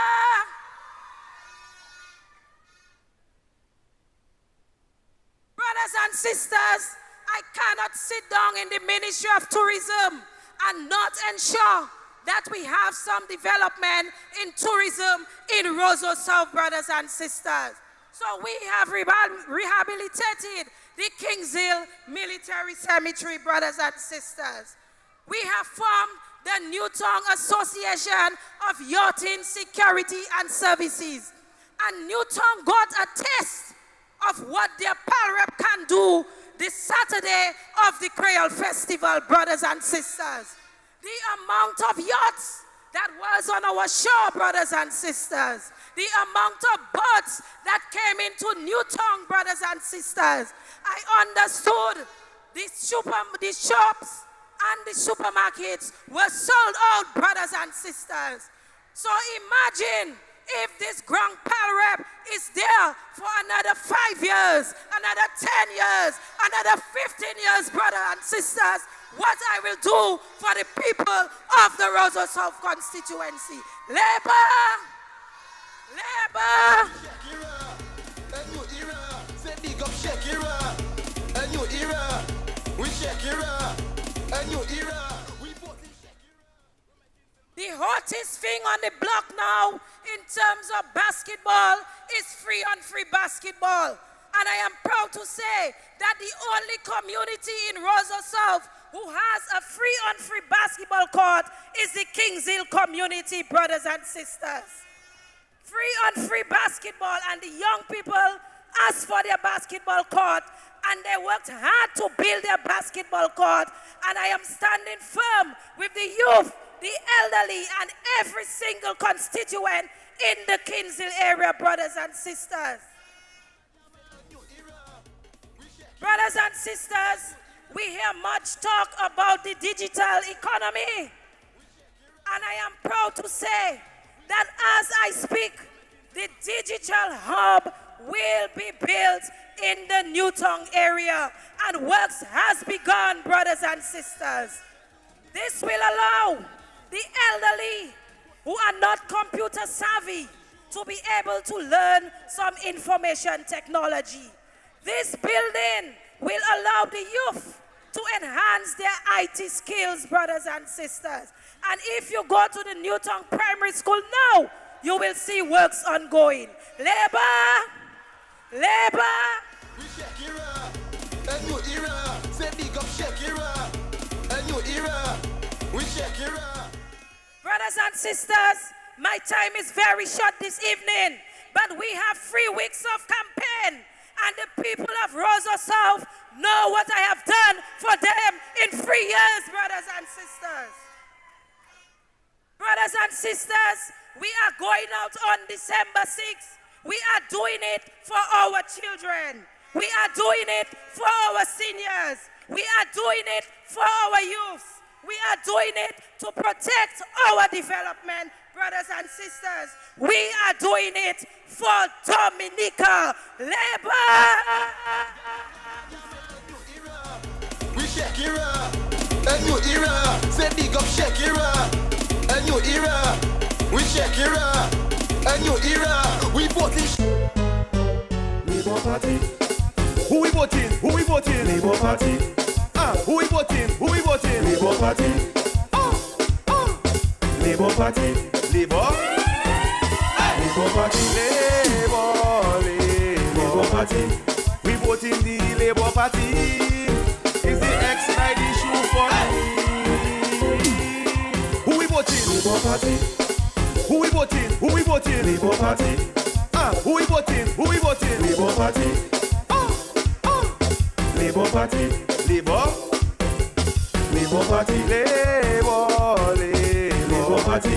Brothers and sisters, I cannot sit down in the Ministry of Tourism and not ensure that we have some development in tourism in Roseau South, brothers and sisters. So we have rehabilitated the Kings Hill Military Cemetery, brothers and sisters. We have formed the Newtown Association of Yachting Security and Services. And Newtown got a taste of what their Palrep can do this Saturday of the Creole Festival, brothers and sisters. The amount of yachts that was on our shore, brothers and sisters. The amount of boats that came into Newtown, brothers and sisters. I understood the shops and the supermarkets were sold out, brothers and sisters. So imagine if this Grand Palrep is there for another 5 years, another 10 years, another 15 years, brothers and sisters, what I will do for the people of the Roseau South constituency. Labor! Labor! A new era, say big up Shakira. A new era, we Shakira. A new era, we vote in Shakira. The hottest thing on the block now in terms of basketball is free on free basketball. And I am proud to say that the only community in Roseau South who has a free on free basketball court is the Kings Hill community, brothers and sisters. Free on free basketball, and the young people asked for their basketball court, and they worked hard to build their basketball court, and I am standing firm with the youth, the elderly, and every single constituent in the Kings Hill area, brothers and sisters. Brothers and sisters, we hear much talk about the digital economy, and I am proud to say that as I speak, the digital hub will be built in the Newtown area, and works has begun, brothers and sisters. This will allow the elderly who are not computer savvy to be able to learn some information technology. This building will allow the youth to enhance their IT skills, brothers and sisters. And if you go to the Newtown Primary School now, you will see works ongoing. Labor! Labor! We Shakira. A new era, say big up Shakira. A new era, we Shakira. Brothers and sisters, my time is very short this evening, but we have 3 weeks of campaign, and the people of Roseau South know what I have done for them in 3 years, brothers and sisters. Brothers and sisters, we are going out on December 6th. We are doing it for our children. We are doing it for our seniors. We are doing it for our youth. We are doing it to protect our development, brothers and sisters. We are doing it for Dominica. Labor! We Shakira. A new era, say big up Shakira. A new era, we Shakira. A new era, we vote in Labour Party. Who we voting? Who we voting? Labour Party. Who we voting? Who we voting? Labour Party. Labour Party. Labour. Labour Party. Labour Party. We voting the Labour Party. Is the X-Ride issue for Labour Party. Who we voting? Who we voting? Labour Party. Who we voting? Who we voting? Labour Party. Labour Party. Labour. Labour Party. Labour Party.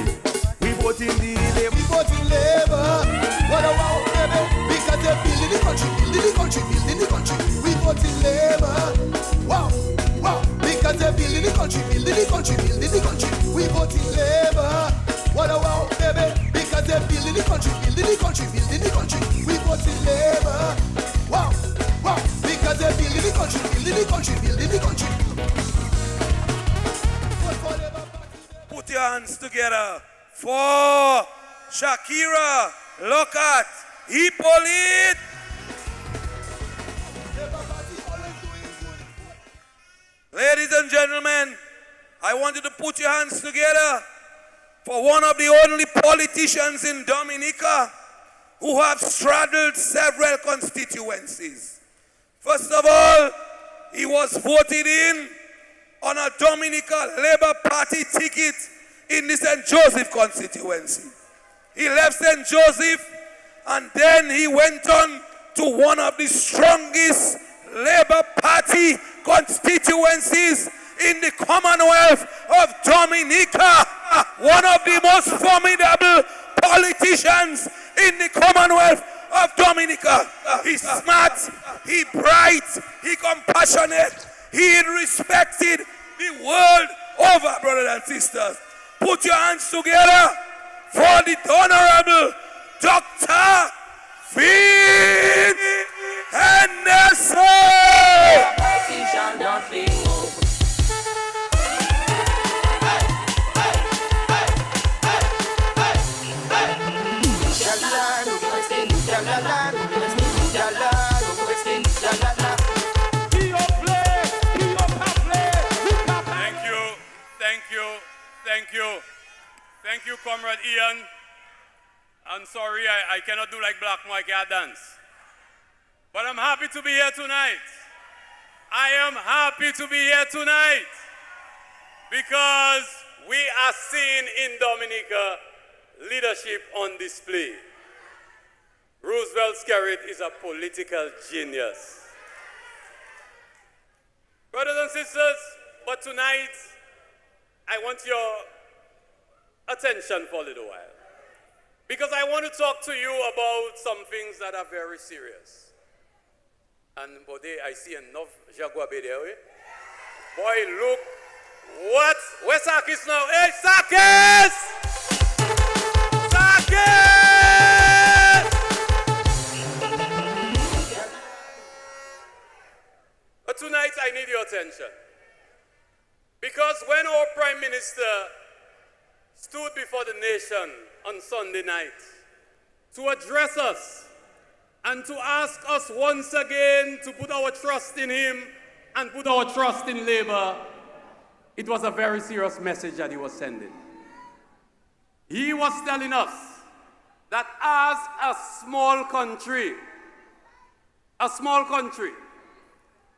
We voting the Labour. We voting Labour. What a wow, baby. Because they're building the country, building the country, building the country. We voting Labour. Wow, wow. Because they're building the country, building the country, building the country. We voting Labour. What a wow, baby. Because they're building the country, building the country, building the country. We voting Labour. Wow, wow. Because they're building the country, building the country, building the country. Put your hands together for Shakira. Look at Hippolyte. Ladies and gentlemen, I want you to put your hands together for one of the only politicians in Dominica who have straddled several constituencies. First of all, he was voted in on a Dominica Labour Party ticket in the St. Joseph constituency. He left St. Joseph and then he went on to one of the strongest Labour Party constituencies in the Commonwealth of Dominica. One of the most formidable politicians in the Commonwealth of Dominica. He's smart, he's bright, he's compassionate, he is respected the world over, brothers and sisters. Put your hands together for the Honorable Dr. Finn Henderson. Thank you, Comrade Ian. I'm sorry, I cannot do like Black Mike and dance. But I'm happy to be here tonight. I am happy to be here tonight because we are seeing in Dominica leadership on display. Roosevelt Skerrit is a political genius. Brothers and sisters, but tonight, I want your attention for a little while. Because I want to talk to you about some things that are very serious. And Bode, I see enough Jaguar there. Boy, look what? Where's Sakis now? Hey, Sakis! Sakis! But tonight I need your attention. Because when our Prime Minister stood before the nation on Sunday night to address us and to ask us once again to put our trust in him and put our trust in Labour, it was a very serious message that he was sending. He was telling us that as a small country,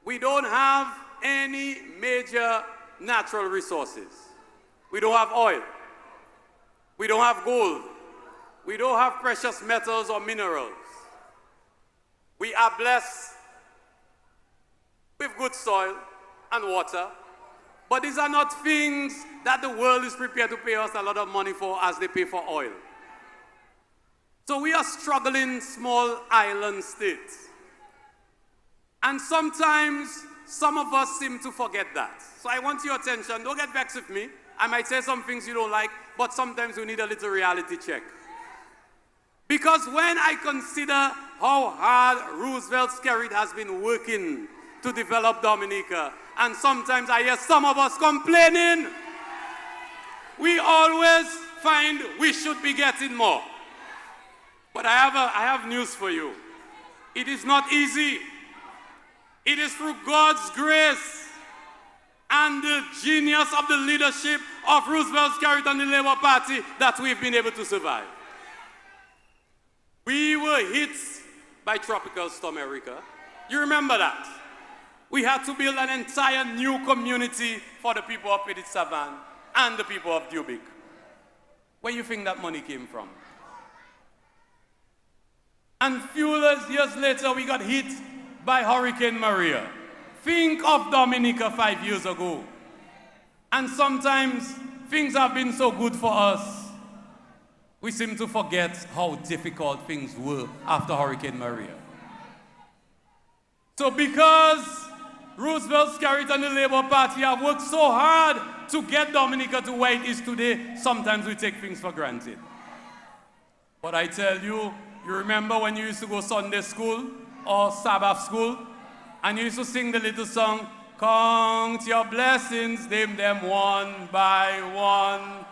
we don't have any major natural resources. We don't have oil. We don't have gold. We don't have precious metals or minerals. We are blessed with good soil and water, but these are not things that the world is prepared to pay us a lot of money for as they pay for oil. So we are struggling small island states. And sometimes some of us seem to forget that. So I want your attention. Don't get vexed with me. I might say some things you don't like, but sometimes we need a little reality check. Because when I consider how hard Roosevelt Skerrit has been working to develop Dominica, and sometimes I hear some of us complaining, we always find we should be getting more. But I have news for you. It is not easy. It is through God's grace and the genius of the leadership of Roosevelt Skerrit and the Labour Party that we've been able to survive. We were hit by Tropical Storm Erika. You remember that? We had to build an entire new community for the people of Petit Savan and the people of Dubic. Where you think that money came from? And few years later, we got hit by Hurricane Maria. Think of Dominica 5 years ago. And sometimes things have been so good for us, we seem to forget how difficult things were after Hurricane Maria. So because Roosevelt, Skerritt, and the Labour Party have worked so hard to get Dominica to where it is today, sometimes we take things for granted. But I tell you, you remember when you used to go Sunday school or Sabbath school, and you used to sing the little song, count your blessings, name them one by one.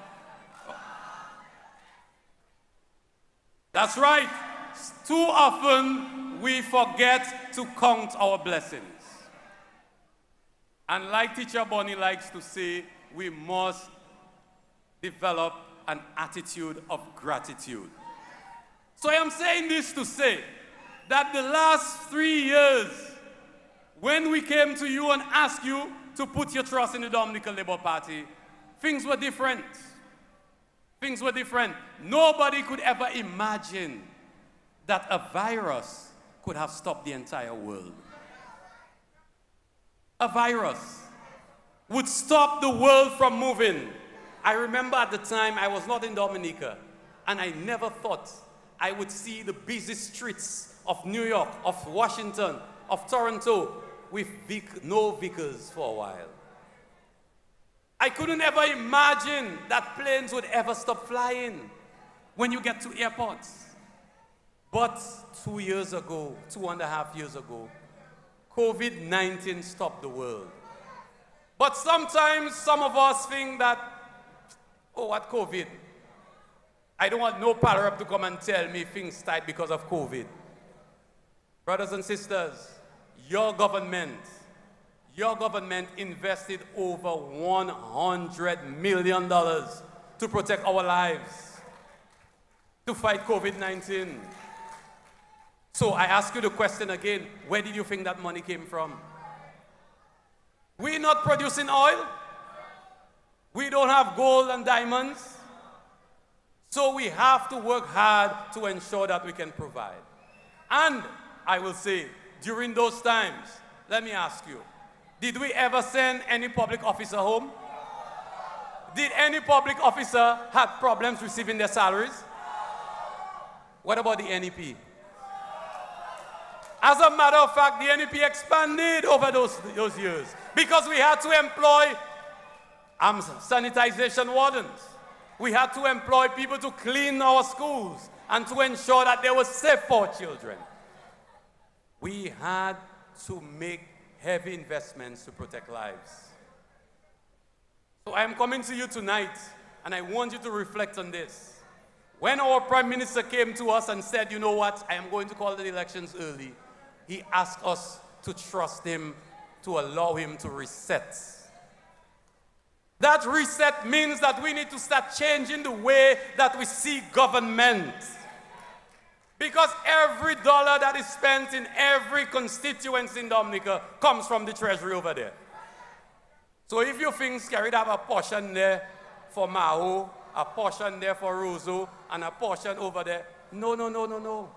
That's right. Too often we forget to count our blessings. And like Teacher Bonnie likes to say, we must develop an attitude of gratitude. So I am saying this to say that the last 3 years, when we came to you and asked you to put your trust in the Dominican Labour Party, things were different. Things were different. Nobody could ever imagine that a virus could have stopped the entire world. A virus would stop the world from moving. I remember at the time I was not in Dominica, and I never thought I would see the busy streets of New York, of Washington, of Toronto with no vehicles for a while. I couldn't ever imagine that planes would ever stop flying when you get to airports. But 2 years ago, 2.5 years ago, COVID-19 stopped the world. But sometimes some of us think that, oh, what COVID? I don't want no power up to come and tell me things tight because of COVID. Brothers and sisters, your government invested over $100 million to protect our lives, to fight COVID-19. So I ask you the question again, where did you think that money came from? We're not producing oil. We don't have gold and diamonds. So we have to work hard to ensure that we can provide. And I will say, during those times, let me ask you, did we ever send any public officer home? Did any public officer have problems receiving their salaries? What about the NEP? As a matter of fact, the NEP expanded over those years because we had to employ sanitization wardens. We had to employ people to clean our schools and to ensure that they were safe for children. We had to make heavy investments to protect lives. So I am coming to you tonight, and I want you to reflect on this. When our Prime Minister came to us and said, you know what, I am going to call the elections early, he asked us to trust him, to allow him to reset. That reset means that we need to start changing the way that we see government. Because every dollar that is spent in every constituency in Dominica comes from the treasury over there. So if you think Skerritt have a portion there for Maho, a portion there for Roseau, and a portion over there, no.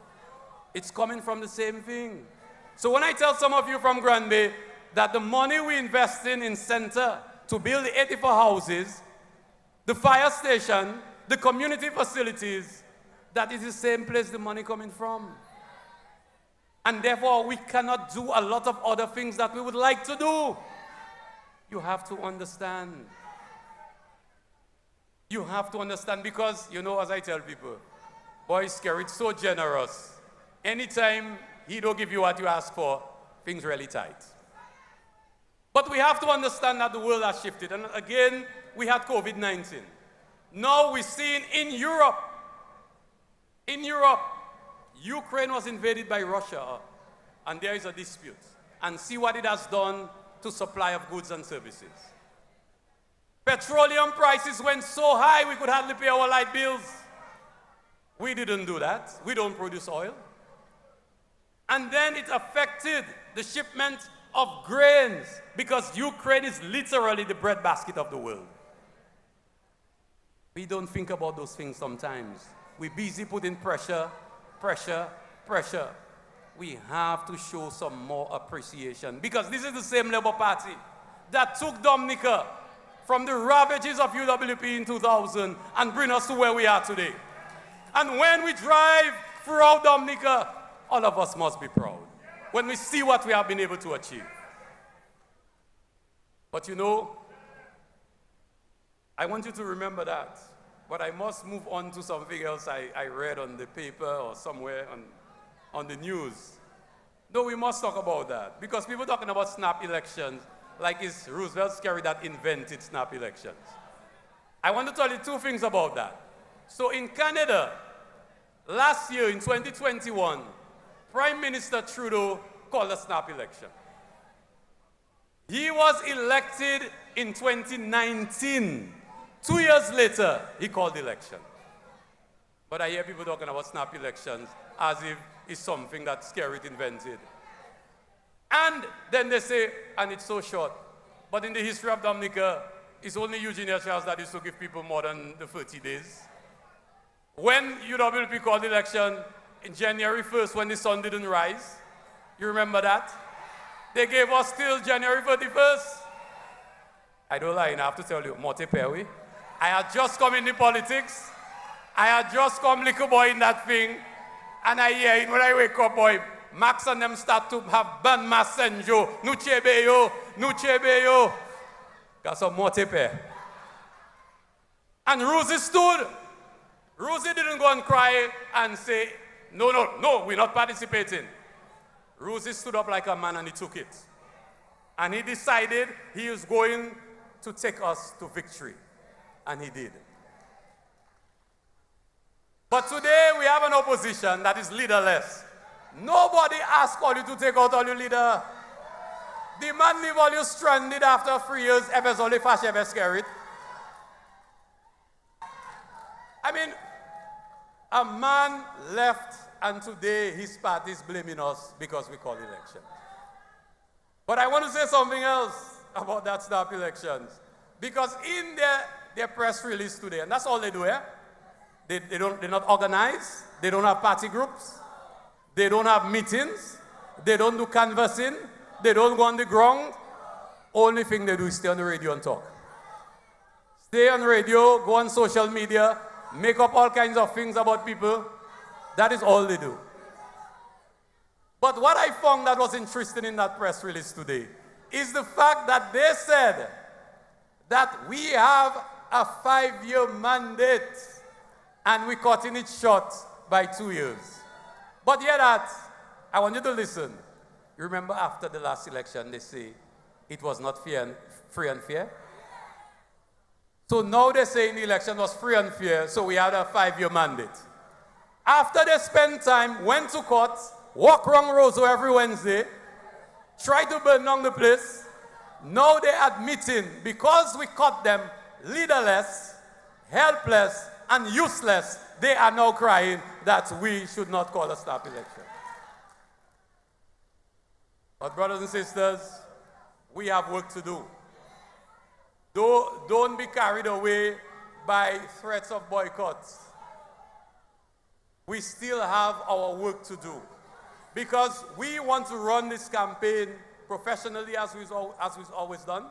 It's coming from the same thing. So when I tell some of you from Grand Bay that the money we invest in center to build the 84 houses, the fire station, the community facilities, that is the same place the money coming from. And therefore, we cannot do a lot of other things that we would like to do. You have to understand. You have to understand because, you know, as I tell people, boy, Skerritt's so generous. Anytime he don't give you what you ask for, things really tight. But we have to understand that the world has shifted. And again, we had COVID-19. Now we're seeing in Europe, Ukraine was invaded by Russia, and there is a dispute. And see what it has done to supply of goods and services. Petroleum prices went so high we could hardly pay our light bills. We didn't do that. We don't produce oil. And then it affected the shipment of grains because Ukraine is literally the breadbasket of the world. We don't think about those things sometimes. We're busy putting pressure. We have to show some more appreciation, because this is the same Labour Party that took Dominica from the ravages of UWP in 2000 and bring us to where we are today. And when we drive throughout Dominica, all of us must be proud when we see what we have been able to achieve. But you know, I want you to remember that. But I must move on to something else I read on the paper or somewhere on the news. No, we must talk about that, because people talking about snap elections like it's Roosevelt Scary that invented snap elections. I want to tell you two things about that. So in Canada, last year in 2021, Prime Minister Trudeau called a snap election. He was elected in 2019. 2 years later, he called the election. But I hear people talking about snap elections as if it's something that Skerrit invented. And then they say, and it's so short, but in the history of Dominica, it's only Eugenia Charles that used to give people more than the 30 days. When UWP called the election in January 1st, when the sun didn't rise, you remember that? They gave us till January 31st. I don't lie, I have to tell you, Morte Perry. I had just come in the politics. I had just come liquor boy in that thing. And I hear it when I wake up, boy, Max and them start to have ban masenjo, nuchebeyo. Got some Morte Perry. And Rosie stood. Rosie didn't go and cry and say, no, we're not participating. Rosie stood up like a man and he took it. And he decided he is going to take us to victory. And he did. But today we have an opposition that is leaderless. Nobody asked all you to take out all your leader. The man leave all you stranded after 3 years, ever only fast, ever scared. I mean, a man left and today his party is blaming us because we call elections. But I want to say something else about that snap elections. Because in their press release today, and that's all they do, eh? They're not organized, they don't have party groups, they don't have meetings, they don't do canvassing, they don't go on the ground. Only thing they do is stay on the radio and talk. Stay on radio, go on social media, make up all kinds of things about people. That is all they do. But what I found that was interesting in that press release today is the fact that they said that we have a 5-year mandate and we're cutting it short by 2 years. But yet that, I want you to listen. You remember after the last election, they say it was not free and fair? So now they say the election was free and fair, so we had a 5-year mandate. After they spent time, went to court, walk around Roseau every Wednesday, tried to burn down the place, now they're admitting, because we cut them leaderless, helpless, and useless, they are now crying that we should not call a snap election. But brothers and sisters, we have work to do. Don't be carried away by threats of boycotts. We still have our work to do. Because we want to run this campaign professionally as we've always done.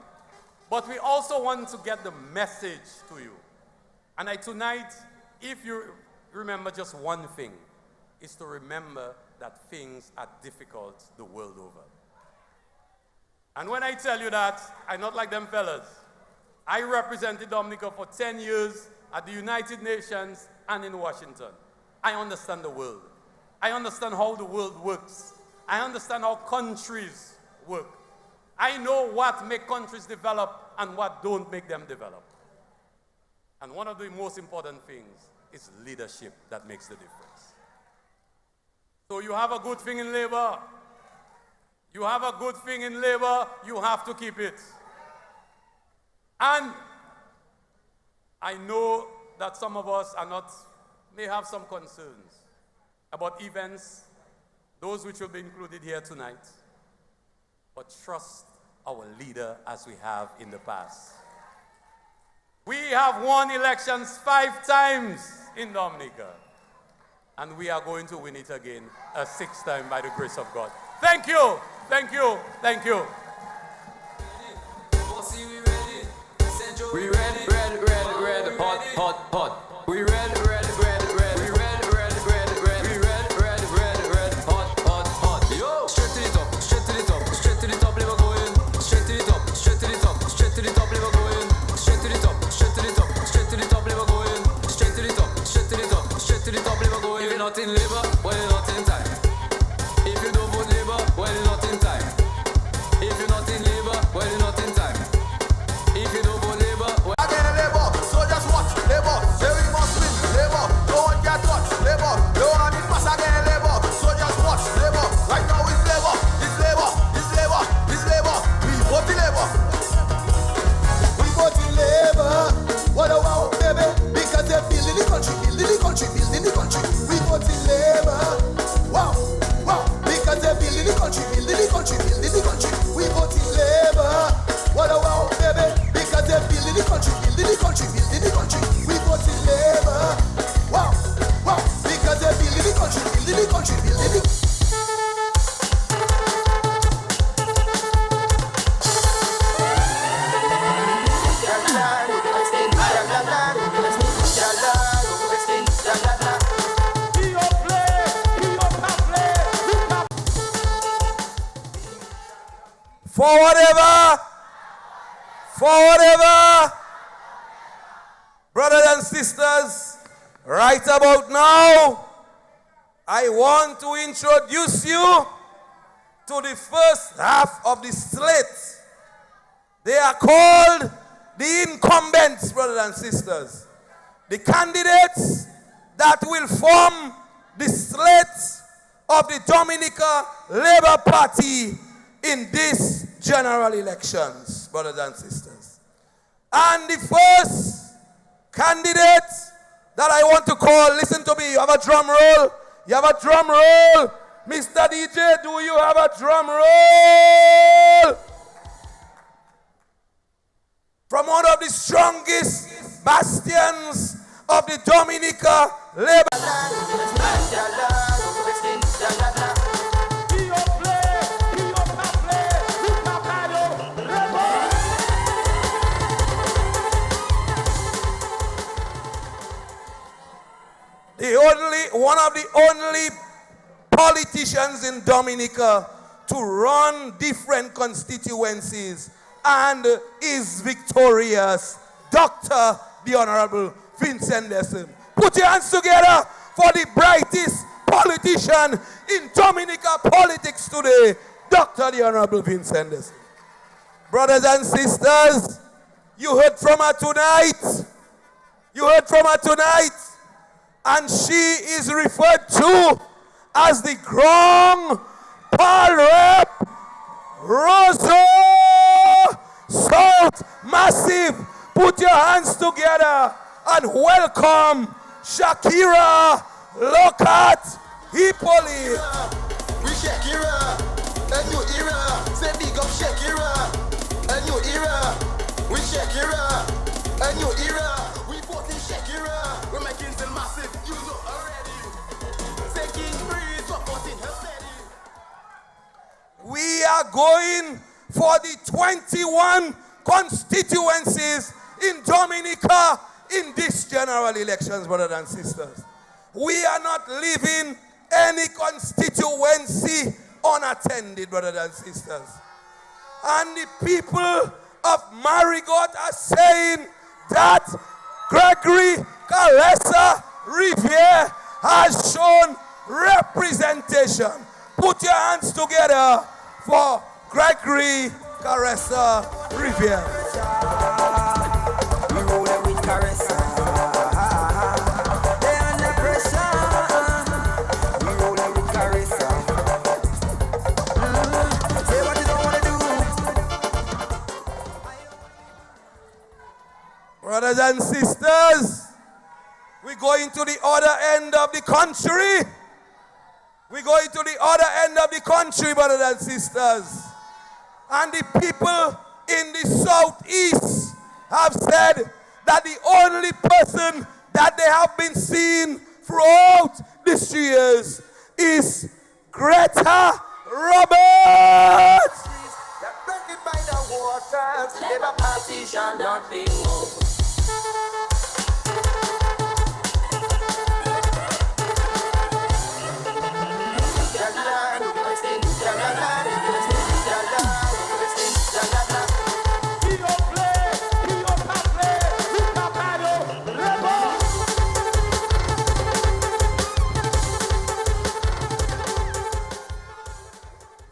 But we also want to get the message to you. And tonight, if you remember just one thing, is to remember that things are difficult the world over. And when I tell you that, I'm not like them fellas. I represented Dominica for 10 years at the United Nations and in Washington. I understand the world. I understand how the world works. I understand how countries work. I know what makes countries develop and what don't make them develop. And one of the most important things is leadership that makes the difference. So you have a good thing in labor. You have a good thing in labor, you have to keep it. And I know that some of us may have some concerns about events, those which will be included here tonight. But trust our leader as we have in the past. We We have won elections 5 times in Dominica. And we are going to win it again a 6th time by the grace of God. Thank you. Thank you. Thank you. We ready, hot. We ready, we ready, hot. Yo, straight to the top, straight to the top, straight to the top, never going. Straight to the top, straight to the top, straight to the top, never going. Straight to the top, straight to the top, straight to the top, never going. Straight to the top, straight to the top, straight to the top, never going. If you're not in labor, well, you're not in time. If you don't vote labor, well, you're not in time. If you're not in labor, well, you're not in time. If you don't vote labor, well, Again, labor, so just watch, labor, say we must win, labor, no one can touch, labor, no one is pass again, labor, so just watch, labor, right now it's labor, it's labor, it's labor, it's labor, we vote in labor. We vote in labor, what a wow, baby, because they're building the country, building the country, building the country. We vote in labor, wow, because they're building the country, building the country, building the country. We vote in labor, what a wow, baby, because they're building the country, building the country, building the country. We vote in labor, wow, because they're building the country, building the country, building the. For whatever, brothers and sisters, right about now, I want to introduce you to the first half of the slate. They are called the incumbents, brothers and sisters. The candidates that will form the slate of the Dominica Labour Party in this general elections, brothers and sisters. And the first candidate that I want to call, listen to me, you have a drum roll? You have a drum roll? Mr. DJ, do you have a drum roll? From one of the strongest bastions of the Dominica Labour. One of the only politicians in Dominica to run different constituencies and is victorious, Dr. the Honorable Vincent Desson. Put your hands together for the brightest politician in Dominica politics today, Dr. the Honorable Vincent Desson. Brothers and sisters, you heard from her tonight. You heard from her tonight. And she is referred to as the Grand Pal Rep Rosa South Massive. Put your hands together and welcome Shakira Lokat Hippolyte. We Shakira, a new era. Say big up Shakira, a new era. We Shakira, a new era. We vote in Shakira. We're making the massive, you know already. Taking breeze, supporting her steady. We are going for the 21 constituencies in Dominica in this general elections, brothers and sisters. We are not leaving any constituency unattended, brothers and sisters. And the people of Marigot are saying that Gregory Caressa Riviere has shown representation. Put your hands together for Gregory Caressa Riviere. We rollin' with Caressa. They under pressure. We rollin' with Caressa. Say what you don't wanna do. Brothers and sisters, we're going to the other end of the country. We're going to the other end of the country, brothers and sisters. And the people in the southeast have said that the only person that they have been seeing throughout these 3 years is Greta Roberts. Affected by the waters, Labour Party shall not be moved.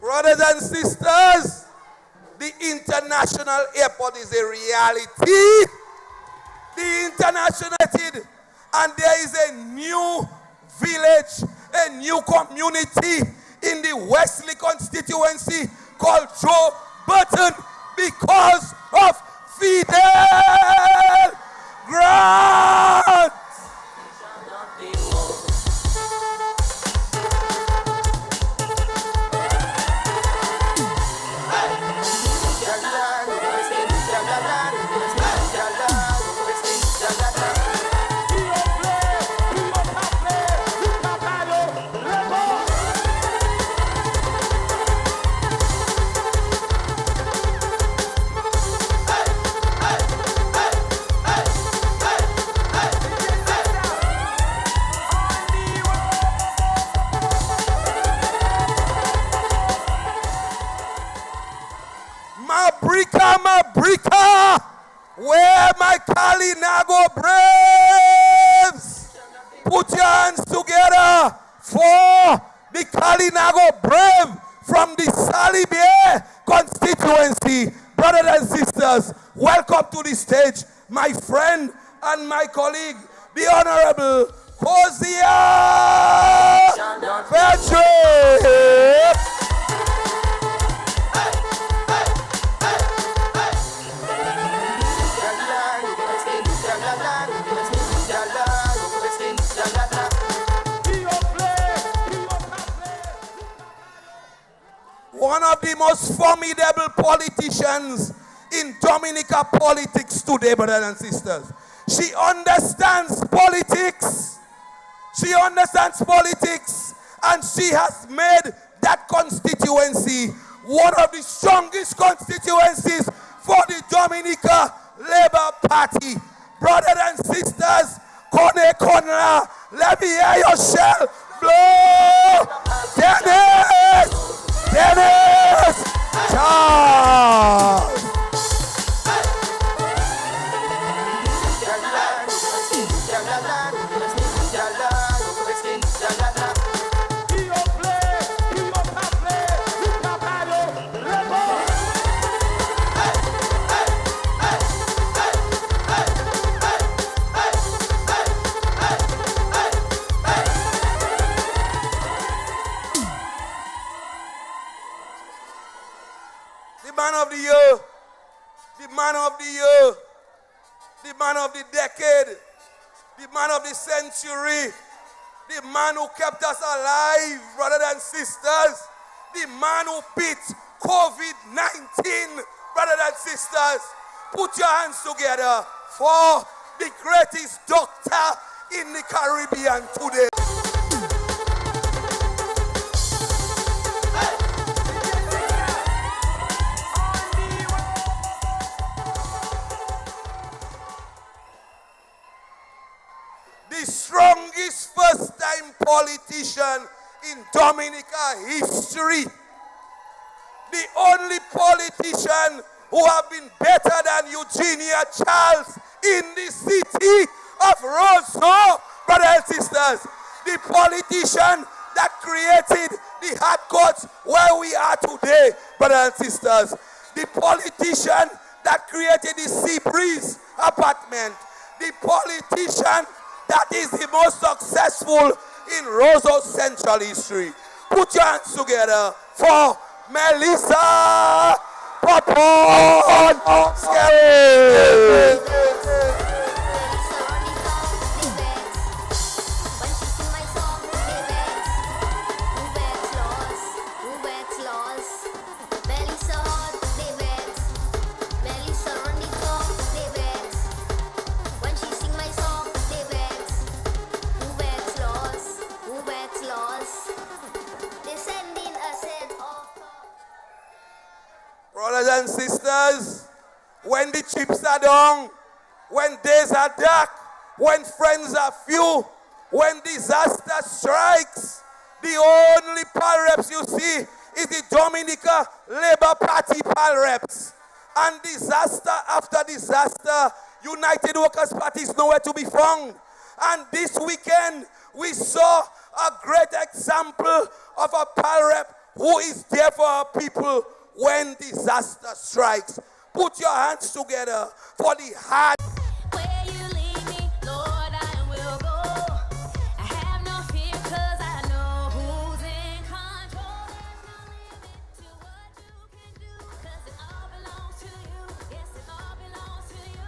Brothers and sisters, the international airport is a reality. The international, and there is a new village, a new community in the Wesley constituency called Joe Burton because of Fidel Grant. Mabrika, where my Kalinago Braves? Put your hands together for the Kalinago Brave from the Salibier constituency. Brothers and sisters, welcome to the stage, my friend and my colleague, the Honorable Hosea Patrick. One of the most formidable politicians in Dominica politics today, brothers and sisters. She understands politics. She understands politics, and she has made that constituency one of the strongest constituencies for the Dominica Labour Party. Brothers and sisters, Kone Konra, let me hear your shell blow. Dennis Charles. Man of the year, the man of the year, the man of the decade, the man of the century, the man who kept us alive, brothers and sisters, the man who beat COVID-19, brothers and sisters. Put your hands together for the greatest doctor in the Caribbean today. The strongest first-time politician in Dominica history. The only politician who have been better than Eugenia Charles in the city of Roseau, brothers and sisters. The politician that created the hard courts where we are today, brothers and sisters. The politician that created the Sea Breeze apartment. The politician that is the most successful in Roseau Central history. Put your hands together for Melissa Popon-Scary. Brothers and sisters, when the chips are down, when days are dark, when friends are few, when disaster strikes, the only pal reps you see is the Dominica Labour Party pal reps. And disaster after disaster, United Workers' Party is nowhere to be found. And this weekend, we saw a great example of a pal rep who is there for our people when disaster strikes. Put your hands together for the hard. Where you lead me, Lord, I will go. I have no fear 'cause I know who's in control. There's no limit to what you can do 'cause it all belongs to you. Yes, it all belongs to you.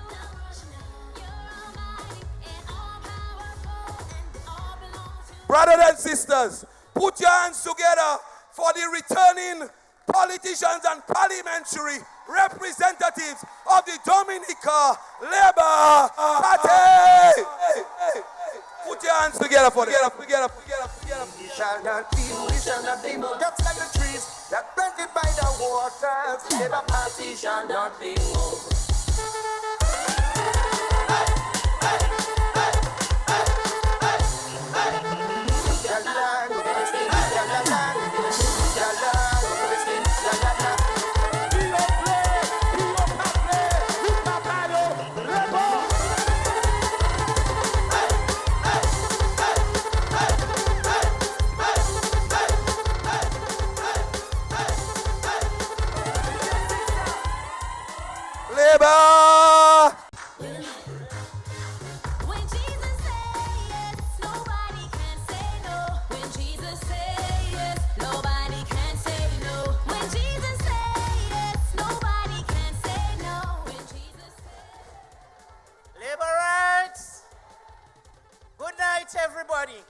You're almighty and all powerful and it all belongs to you. Brothers and sisters, put your hands together for the returning politicians and parliamentary representatives of the Dominica Labour Party. Put your hands together for them. We shall not be moved. Just like the trees that planted by the waters. Labour Party shall not be moved. Labour! When Jesus says yes, nobody can say no. When Jesus says yes, nobody can say no. When Jesus says yes, nobody can say no. When Jesus says Laborers, good night, everybody.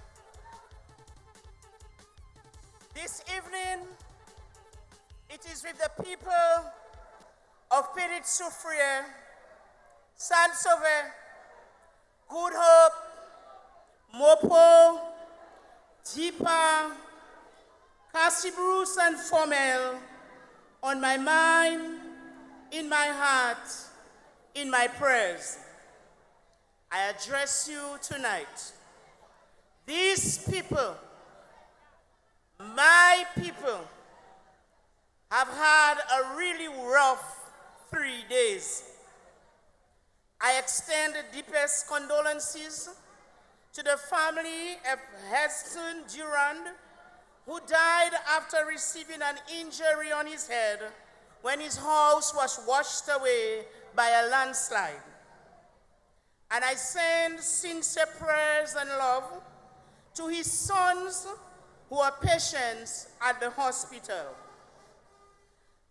This evening, it is with the people of Petit Soufrière, Saint-Sauveur, Good Hope, Mopo, Jipa, Cassibrousse, and Formel on my mind, in my heart, in my prayers. I address you tonight. These people, my people, have had a really rough 3 days. I extend the deepest condolences to the family of Heston Durand, who died after receiving an injury on his head when his house was washed away by a landslide. And I send sincere prayers and love to his sons who are patients at the hospital.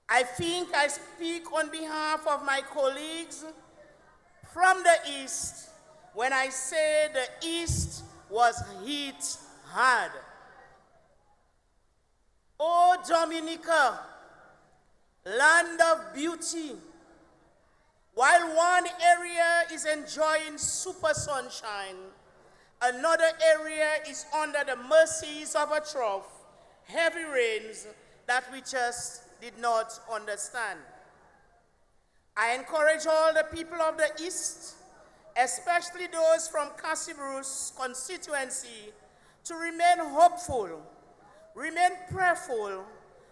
I think I speak on behalf of my colleagues from the East when I say the East was hit hard. Oh, Dominica, land of beauty. While one area is enjoying super sunshine, another area is under the mercies of a trough, heavy rains that we just did not understand. I encourage all the people of the East, especially those from Cassibrousse constituency, to remain hopeful, remain prayerful,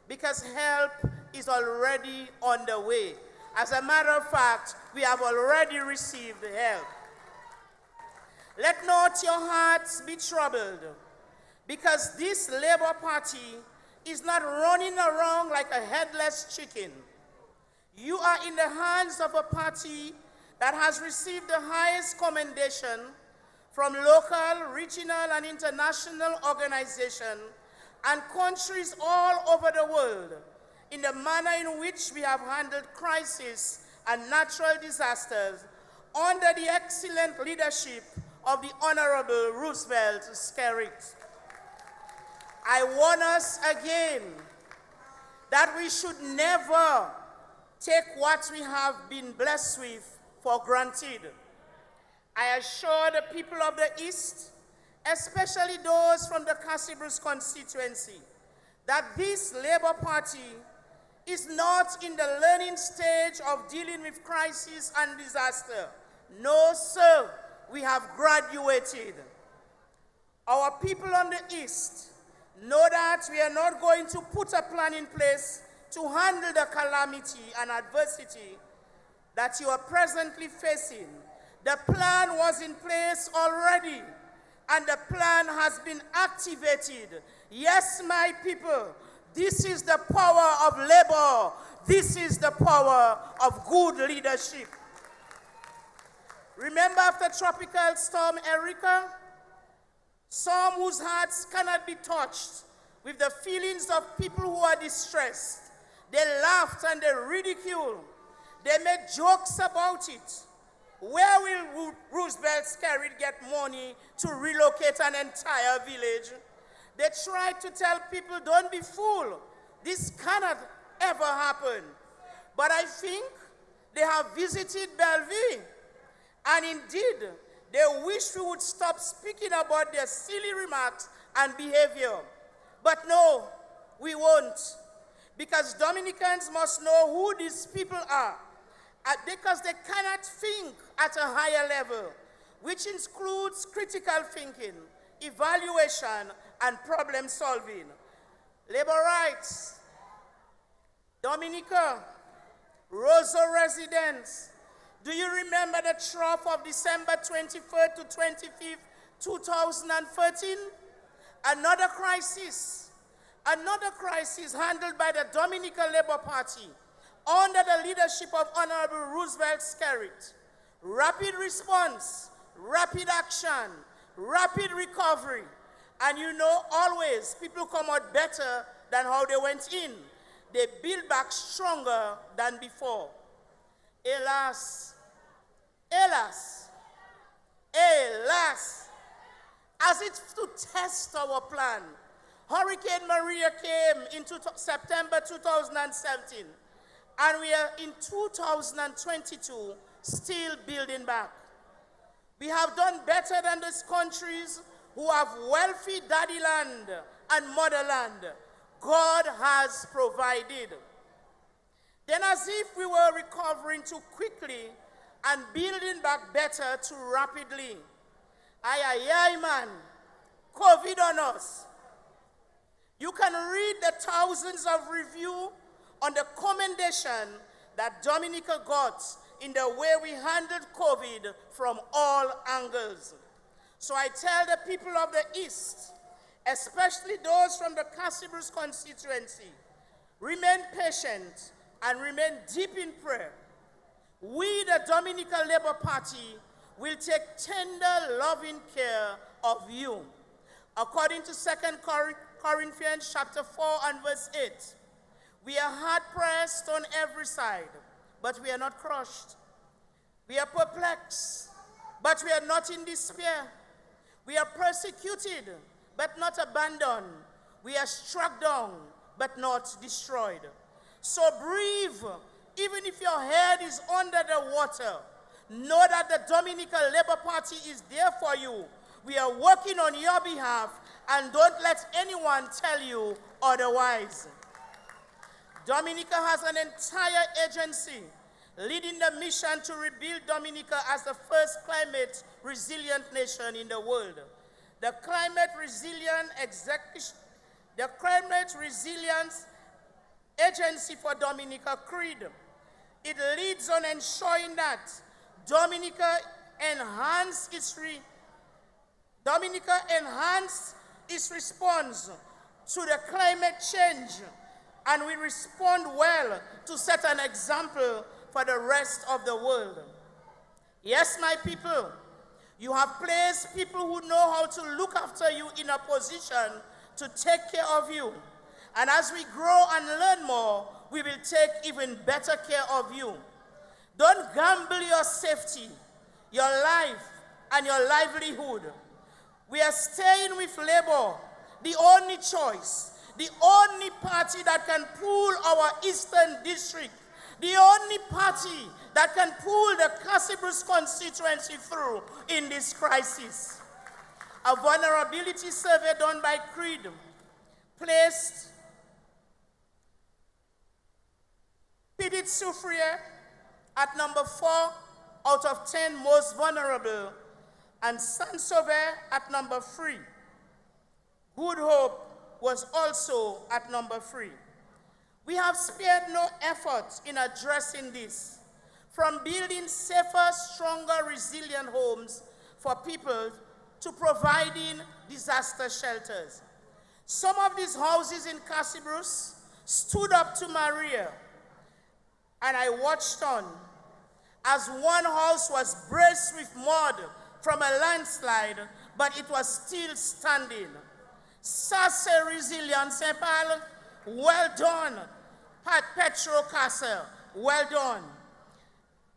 because help is already on the way. As a matter of fact, we have already received help. Let not your hearts be troubled, because this Labour Party is not running around like a headless chicken. You are in the hands of a party that has received the highest commendation from local, regional, and international organizations and countries all over the world in the manner in which we have handled crises and natural disasters under the excellent leadership of the Honorable Roosevelt Skerrit. I warn us again that we should never take what we have been blessed with for granted. I assure the people of the East, especially those from the Cassibrousse constituency, that this Labour Party is not in the learning stage of dealing with crisis and disaster. No, sir, we have graduated. Our people on the East know that we are not going to put a plan in place to handle the calamity and adversity that you are presently facing. The plan was in place already, and the plan has been activated. Yes, my people, this is the power of labor. This is the power of good leadership. Remember after Tropical Storm Erika? Some whose hearts cannot be touched with the feelings of people who are distressed. They laughed and they ridiculed. They made jokes about it. Where will Roosevelt Skerrit get money to relocate an entire village? They tried to tell people, don't be fooled. This cannot ever happen. But I think they have visited Bellevue. And indeed, they wish we would stop speaking about their silly remarks and behavior. But no, we won't. Because Dominicans must know who these people are. Because they cannot think at a higher level, which includes critical thinking, evaluation, and problem solving. Labor rights, Dominica, Rosso residents. Do you remember the trough of December 23rd to 25th, 2013? Another crisis handled by the Dominican Labour Party under the leadership of Honorable Roosevelt Skerrit. Rapid response, rapid action, rapid recovery. And you know, always people come out better than how they went in. They build back stronger than before. Alas, as if to test our plan, Hurricane Maria came in September 2017, and we are in 2022 still building back. We have done better than those countries who have wealthy daddy land and motherland. God has provided. Then, as if we were recovering too quickly and building back better too rapidly, aye, man, COVID on us. You can read the thousands of reviews on the commendation that Dominica got in the way we handled COVID from all angles. So I tell the people of the East, especially those from the Cassibus constituency, remain patient and remain deep in prayer. We, the Dominican Labour Party, will take tender, loving care of you. According to 2 Corinthians chapter 4 and verse 8, we are hard-pressed on every side, but we are not crushed. We are perplexed, but we are not in despair. We are persecuted, but not abandoned. We are struck down, but not destroyed. So breathe, even if your head is under the water. Know that the Dominican Labour Party is there for you. We are working on your behalf, and don't let anyone tell you otherwise. Dominica has an entire agency leading the mission to rebuild Dominica as the first climate resilient nation in the world. The Climate Resilience Agency for Dominica CREED. It leads on ensuring that Dominica enhance its response to the climate change, and we respond well to set an example for the rest of the world. Yes, my people, you have placed people who know how to look after you in a position to take care of you. And as we grow and learn more, we will take even better care of you. Don't gamble your safety, your life, and your livelihood. We are staying with Labour, the only choice, the only party that can pull our Eastern District, the only party that can pull the Cassibus constituency through in this crisis. A vulnerability survey done by CREED placed Petit Soufriere at number 4 out of 10 most vulnerable, and Saint-Sauveur at number 3. Good Hope was also at number 3. We have spared no effort in addressing this, from building safer, stronger, resilient homes for people to providing disaster shelters. Some of these houses in Cassibrus stood up to Maria, and I watched on as one house was braced with mud from a landslide, but it was still standing. Sasse resilience, Paul, well done. Petro Castle, well done.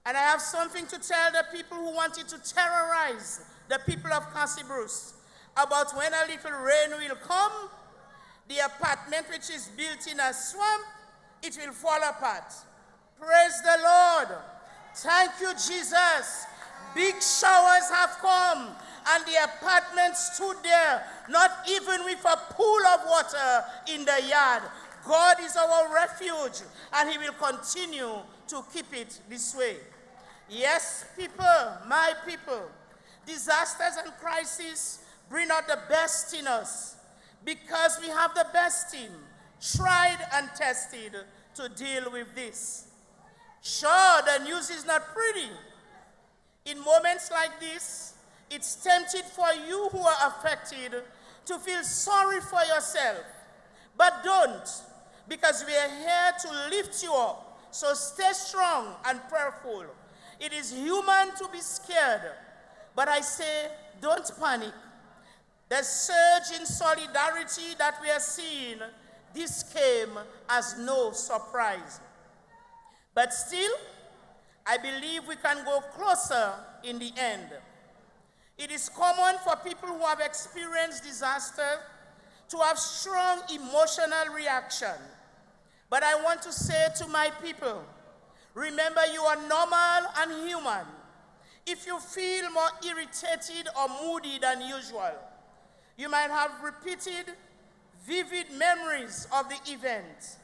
And I have something to tell the people who wanted to terrorize the people of Cassibrus about when a little rain will come, the apartment which is built in a swamp, it will fall apart. Praise the Lord. Thank you, Jesus. Big showers have come, and the apartment stood there, not even with a pool of water in the yard. God is our refuge, and he will continue to keep it this way. Yes, people, my people, disasters and crises bring out the best in us because we have the best team, tried and tested to deal with this. Sure, the news is not pretty. In moments like this, it's tempting for you who are affected to feel sorry for yourself. But don't, because we are here to lift you up. So stay strong and prayerful. It is human to be scared, but I say, don't panic. The surge in solidarity that we are seeing, this came as no surprise. But still, I believe we can go closer in the end. It is common for people who have experienced disaster to have strong emotional reaction. But I want to say to my people, remember you are normal and human. If you feel more irritated or moody than usual, you might have repeated vivid memories of the event.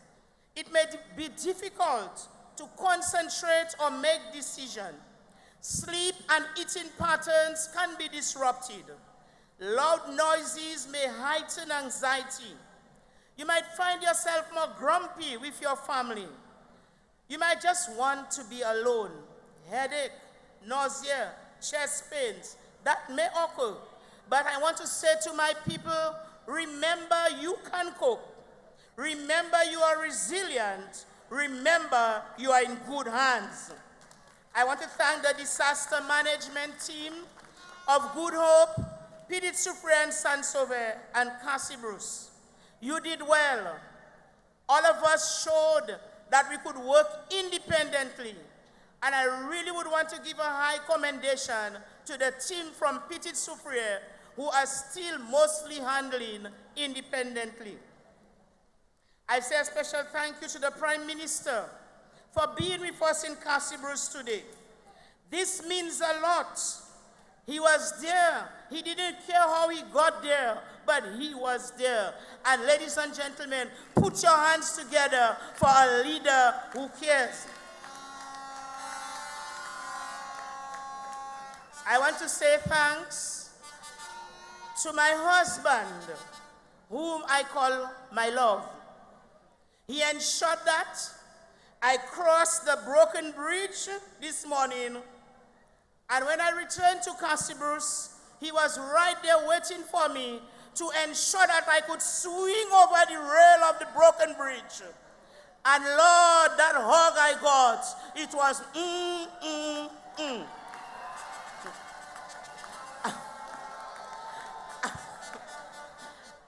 It may be difficult to concentrate or make decisions. Sleep and eating patterns can be disrupted. Loud noises may heighten anxiety. You might find yourself more grumpy with your family. You might just want to be alone. Headache, nausea, chest pains, that may occur. But I want to say to my people, remember you can cope. Remember you are resilient. Remember you are in good hands. I want to thank the disaster management team of Good Hope, Petit Soufriere and Saint-Sauveur, and Cassibrus. You did well. All of us showed that we could work independently. And I really would want to give a high commendation to the team from Petit Soufriere who are still mostly handling independently. I say a special thank you to the Prime Minister for being with us in Cassibrus today. This means a lot. He was there. He didn't care how he got there, but he was there. And ladies and gentlemen, put your hands together for a leader who cares. I want to say thanks to my husband, whom I call my love. He ensured that I crossed the broken bridge this morning, and when I returned to Cassibrus, he was right there waiting for me to ensure that I could swing over the rail of the broken bridge. And Lord, that hug I got, it was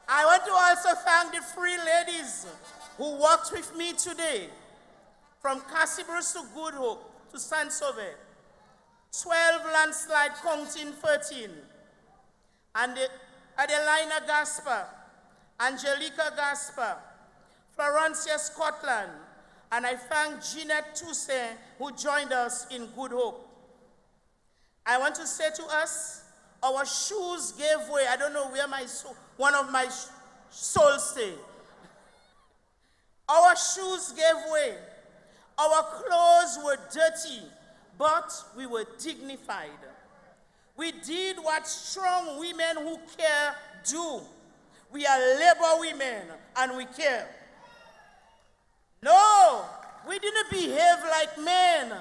I want to also thank the three ladies who worked with me today, from Cassibrus to Good Hope to Saint-Sauveur. 12 landslide counting 13. And Adelina Gaspar, Angelica Gaspar, Florencia Scotland, and I thank Jeanette Toussaint who joined us in Good Hope. I want to say to us, our shoes gave way. I don't know where one of my souls stay. Our shoes gave way. Our clothes were dirty, but we were dignified. We did what strong women who care do. We are labor women and we care. No, we didn't behave like men.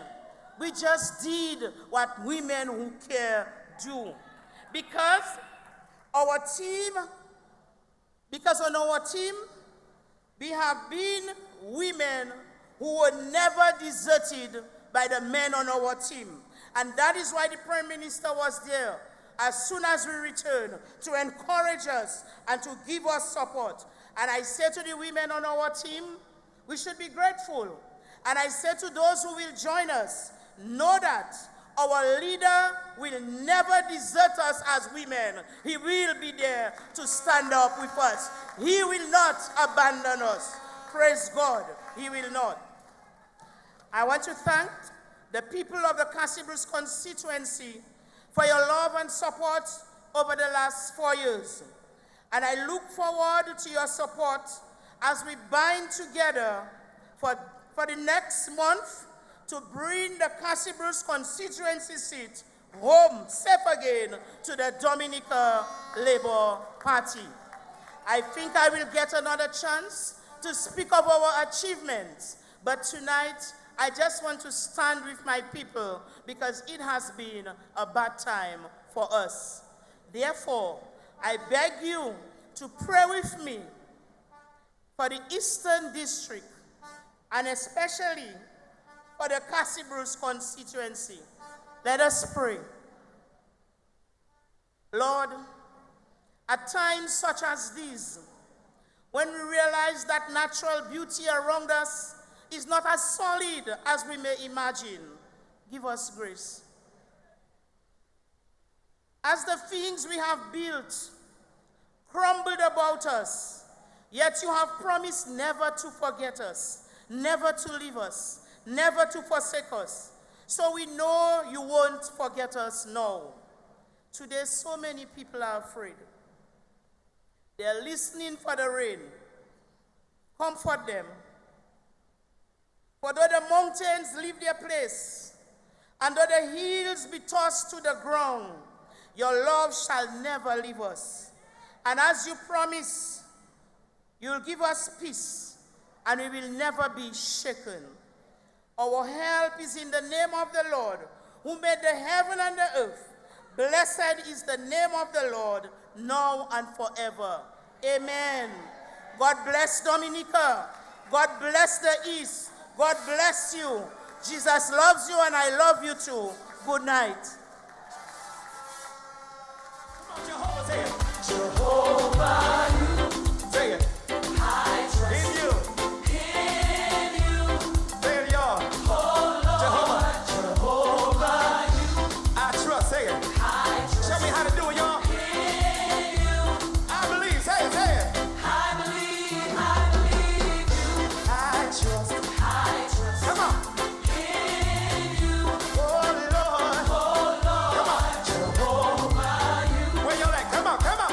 We just did what women who care do. Because on our team, we have been women who were never deserted by the men on our team. And that is why the Prime Minister was there as soon as we returned to encourage us and to give us support. And I said to the women on our team, we should be grateful. And I said to those who will join us, know that our leader will never desert us as women. He will be there to stand up with us. He will not abandon us. Praise God, he will not. I want to thank the people of the Cassibus constituency for your love and support over the last 4 years. And I look forward to your support as we bind together for the next month to bring the Cassibus constituency seat home safe again to the Dominica Labour Party. I think I will get another chance to speak of our achievements, but tonight I just want to stand with my people because it has been a bad time for us. Therefore, I beg you to pray with me for the Eastern District and especially for the Cassibus constituency. Let us pray. Lord, at times such as these, when we realize that natural beauty around us is not as solid as we may imagine, give us grace. As the things we have built crumbled about us, yet you have promised never to forget us, never to leave us, never to forsake us. So we know you won't forget us now. Today, so many people are afraid. They're listening for the rain. Comfort them. For though the mountains leave their place, and though the hills be tossed to the ground, your love shall never leave us. And as you promise, you'll give us peace, and we will never be shaken. Our help is in the name of the Lord, who made the heaven and the earth. Blessed is the name of the Lord, now and forever. Amen. God bless Dominica. God bless the East. God bless you. Jesus loves you and I love you too. Good night. Jehovah, say it. Jehovah, you. Say it. I trust in you. In you. Say it, y'all. Oh, Lord. Jehovah, you. I trust. Say it. I trust. Show me how to do it, y'all. In you. I believe. Say it. Say it. I believe you. I trust. Come on. In you. Oh, Lord. Oh, Lord. Come on. Jehovah, you. Where y'all at? Come on. Come on.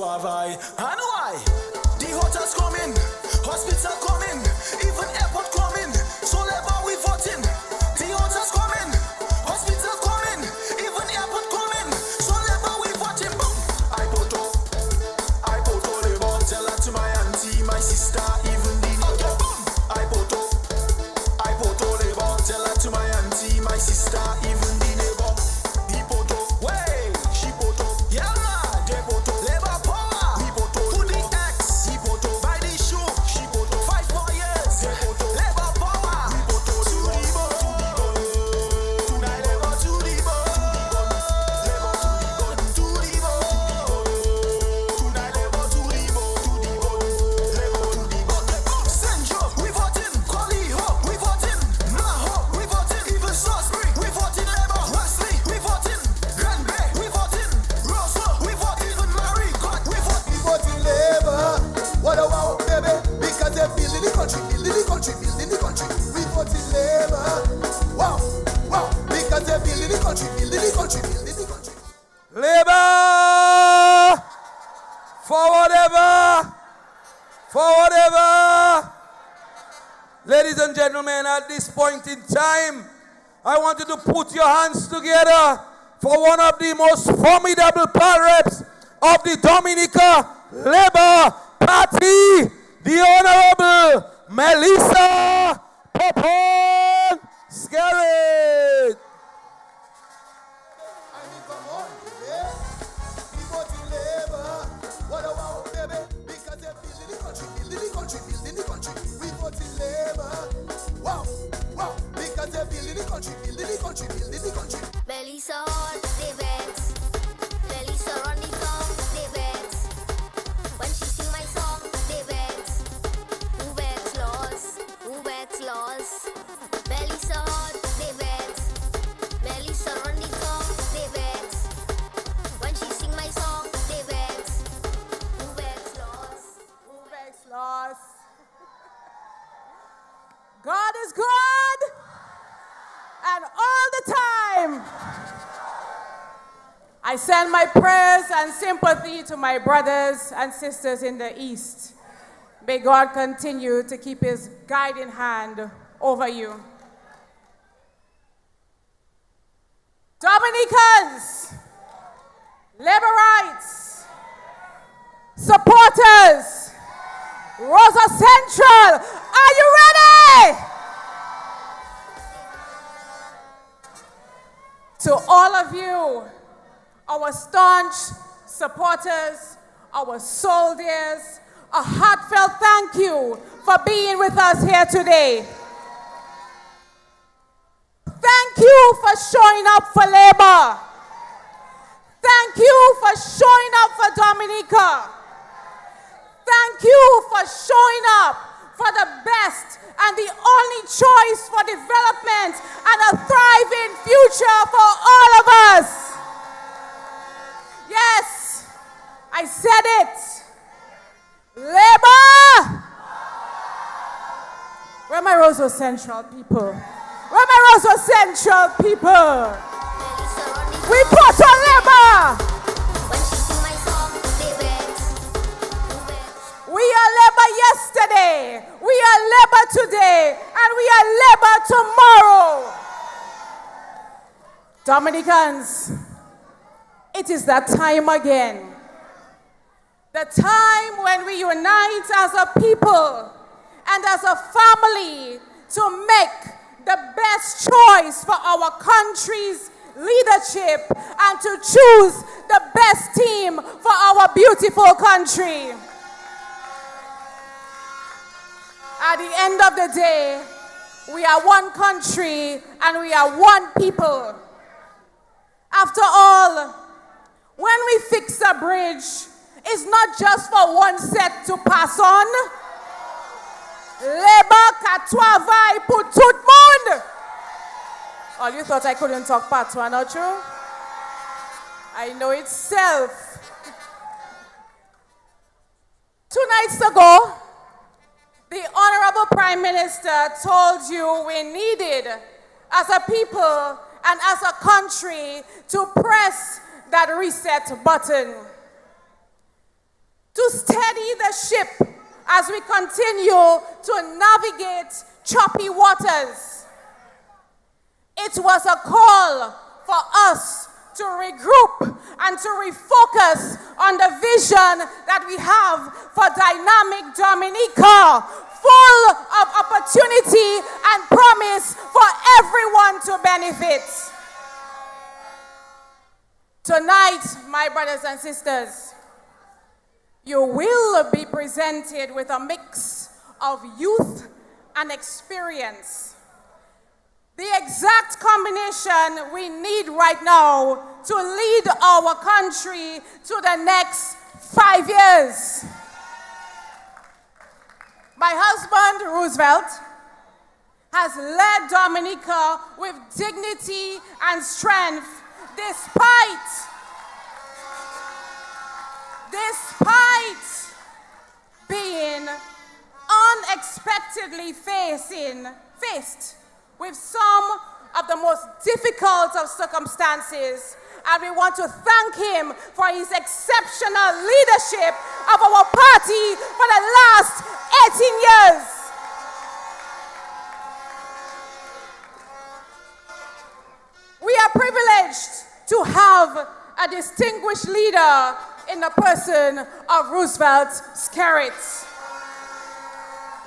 travail. And why? The hotels coming, hospital coming, even airport coming. So labor we voting. The hotels coming, hospital coming, even airport coming. So labor we voting. Boom. I photo labor. Tell that to my auntie, my sister, even the neighbor. I photo labor. Tell that to my auntie, my sister, even the neighbor. He photo, way, she photo, yeah man, they photo, labor power. He photo, to the X, he photo, buy the shoe, she photo, 5 more years, they photo, labor power. He photo, to the bone, tonight labor to the bone, labor to the bone, tonight labor to the bone, labor to the bone. Senjo, we voting, Koliho, we voting, Naho, we voting, even Salisbury, we voting labor, Wesley, we voting, Grand Bay, we voting, Roseau, we voting, even Mary, God, we voting. We voting labor. What about baby? Because they're building the country, building the country, building the country. We voting labor. Wow, wow. Because they're building the country, building the country, building the country. Labor for whatever, for whatever. Ladies and gentlemen, at this point in time, I want you to put your hands together for one of the most formidable power reps of the Dominica Labour Party, the Honorable Melissa Popon Skerrit. I mean, come on, yeah. We voting labor. What about baby? Because they're building the country, building the country, building the country. We voting labor. Wow, wow. Because they're building the country, building the country, building the country. Belly so hot, they vex. Belly so on the tongue, they vex. When she sing my song, they vex. Who vex laws? Who vex laws? Belly so hot, they vex. Belly so on the tongue, they vex. When she sing my song, they vex. Who vex laws? Who vex laws? God is good and all the time. I send my prayers and sympathy to my brothers and sisters in the East. May God continue to keep his guiding hand over you. Dominicans, Laborites, supporters, Rosa Central, are you ready? To all of you, our staunch supporters, our soldiers, a heartfelt thank you for being with us here today. Thank you for showing up for Labour. Thank you for showing up for Dominica. Thank you for showing up for the best and the only choice for development and a thriving future for all of us. Yes, I said it. Labour! Where are my Roseau Central people? Where are my Roseau Central people? We put on Labour! When she sing my song, they vex. Who vex? We are Labour yesterday, we are Labour today, and we are Labour tomorrow. Dominicans, it is that time again. The time when we unite as a people and as a family to make the best choice for our country's leadership and to choose the best team for our beautiful country. At the end of the day, we are one country and we are one people. After all, when we fix a bridge, it's not just for one set to pass on. Labour katwa vai pour tout le monde. Oh, you thought I couldn't talk patois, not true? I know itself. 2 nights ago, the Honorable Prime Minister told you we needed, as a people and as a country, to press that reset button. to steady the ship as we continue to navigate choppy waters. It was a call for us to regroup and to refocus on the vision that we have for dynamic Dominica, full of opportunity and promise for everyone to benefit. Tonight, my brothers and sisters, you will be presented with a mix of youth and experience. The exact combination we need right now to lead our country to the next 5 years. My husband, Roosevelt, has led Dominica with dignity and strength despite being unexpectedly faced with some of the most difficult of circumstances. And we want to thank him for his exceptional leadership of our party for the last 18 years. We are privileged to have a distinguished leader in the person of Roosevelt Skerrit,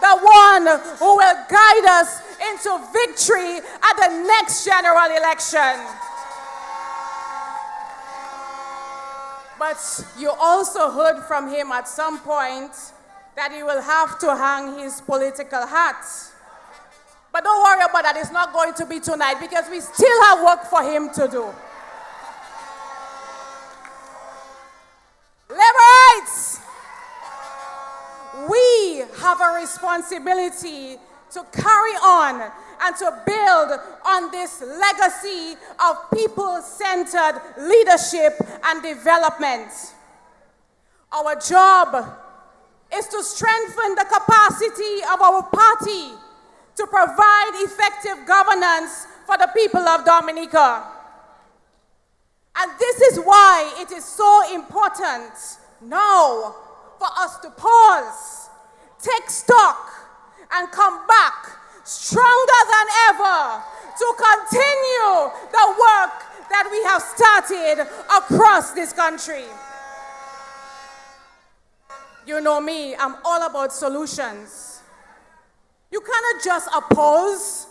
the one who will guide us into victory at the next general election. But you also heard from him at some point that he will have to hang his political hat. But don't worry about that, it's not going to be tonight because we still have work for him to do. Liberates! We have a responsibility to carry on and to build on this legacy of people-centered leadership and development. Our job is to strengthen the capacity of our party to provide effective governance for the people of Dominica. And this is why it is so important now for us to pause, take stock, and come back stronger than ever to continue the work that we have started across this country. You know me, I'm all about solutions. You cannot just oppose,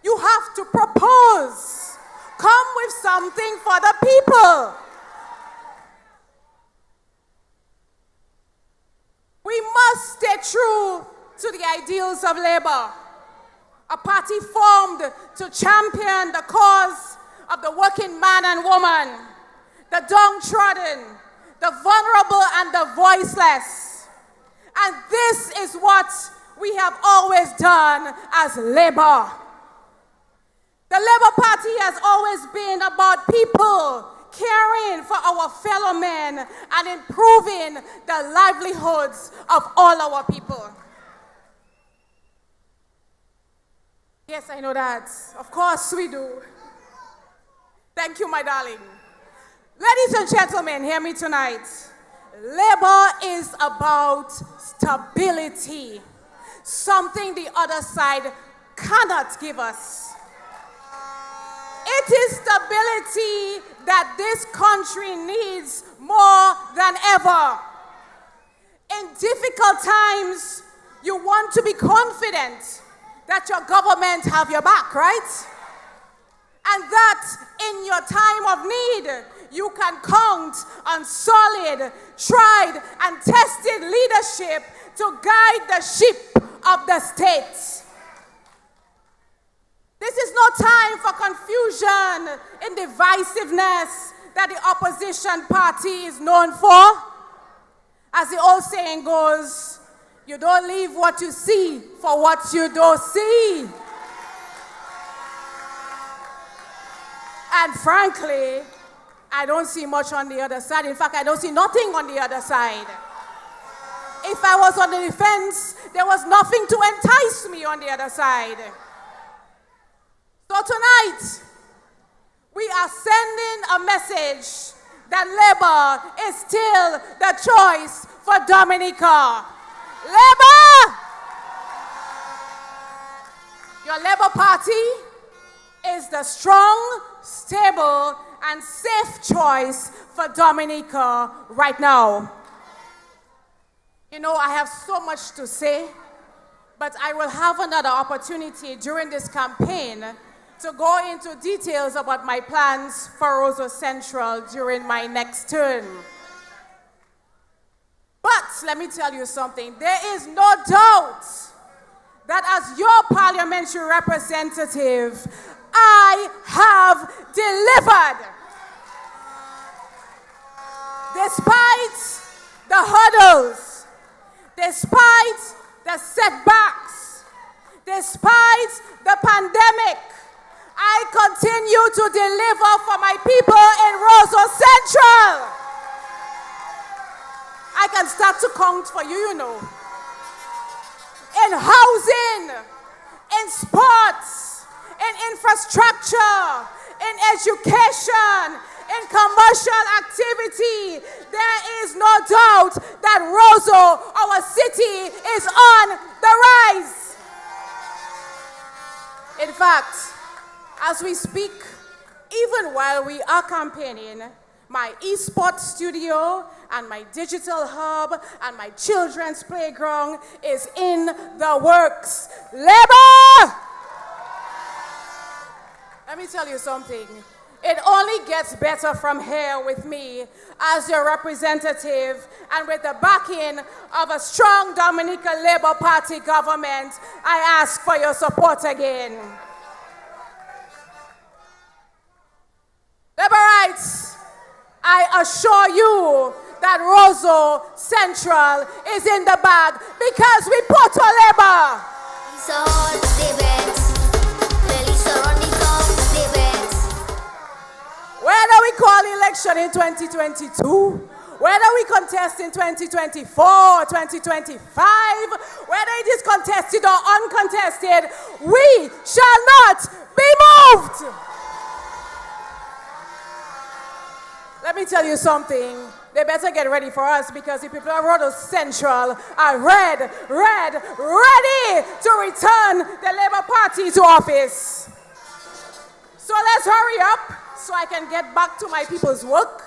you have to propose. Come with something for the people. We must stay true to the ideals of labor, a party formed to champion the cause of the working man and woman, the downtrodden, the vulnerable and the voiceless. And this is what we have always done as labor. The Labour Party has always been about people caring for our fellow men and improving the livelihoods of all our people. Yes, I know that. Of course we do. Thank you, my darling. Ladies and gentlemen, hear me tonight. Labor is about stability, something the other side cannot give us. It is stability that this country needs more than ever. In difficult times, you want to be confident that your government have your back, right? And that in your time of need, you can count on solid, tried, and tested leadership to guide the ship of the state. This is no time for confusion and divisiveness that the opposition party is known for. As the old saying goes, you don't leave what you see for what you don't see. And frankly, I don't see much on the other side. In fact, I don't see nothing on the other side. If I was on the defense, there was nothing to entice me on the other side. So tonight, we are sending a message that Labour is still the choice for Dominica. Labour! Your Labour Party is the strong, stable, and safe choice for Dominica right now. You know, I have so much to say, but I will have another opportunity during this campaign to go into details about my plans for Roseau Central during my next term. But let me tell you something, there is no doubt that as your parliamentary representative, I have delivered. Despite the hurdles, despite the setbacks, despite the pandemic, I continue to deliver for my people in Roseau Central. I can start to count for you, you know. In housing, in sports, in infrastructure, in education, in commercial activity, there is no doubt that Roseau, our city, is on the rise. In fact, as we speak, even while we are campaigning, my esports studio and my digital hub and my children's playground is in the works. Labour! Let me tell you something. It only gets better from here with me as your representative and with the backing of a strong Dominica Labour Party government. I ask for your support again. Laborites, I assure you that Roseau Central is in the bag because we put our labor. Whether we call election in 2022, whether we contest in 2024, 2025, whether it is contested or uncontested, we shall not be moved. Let me tell you something. They better get ready for us because the people of Roseau Central are ready to return the Labour Party to office. So let's hurry up so I can get back to my people's work.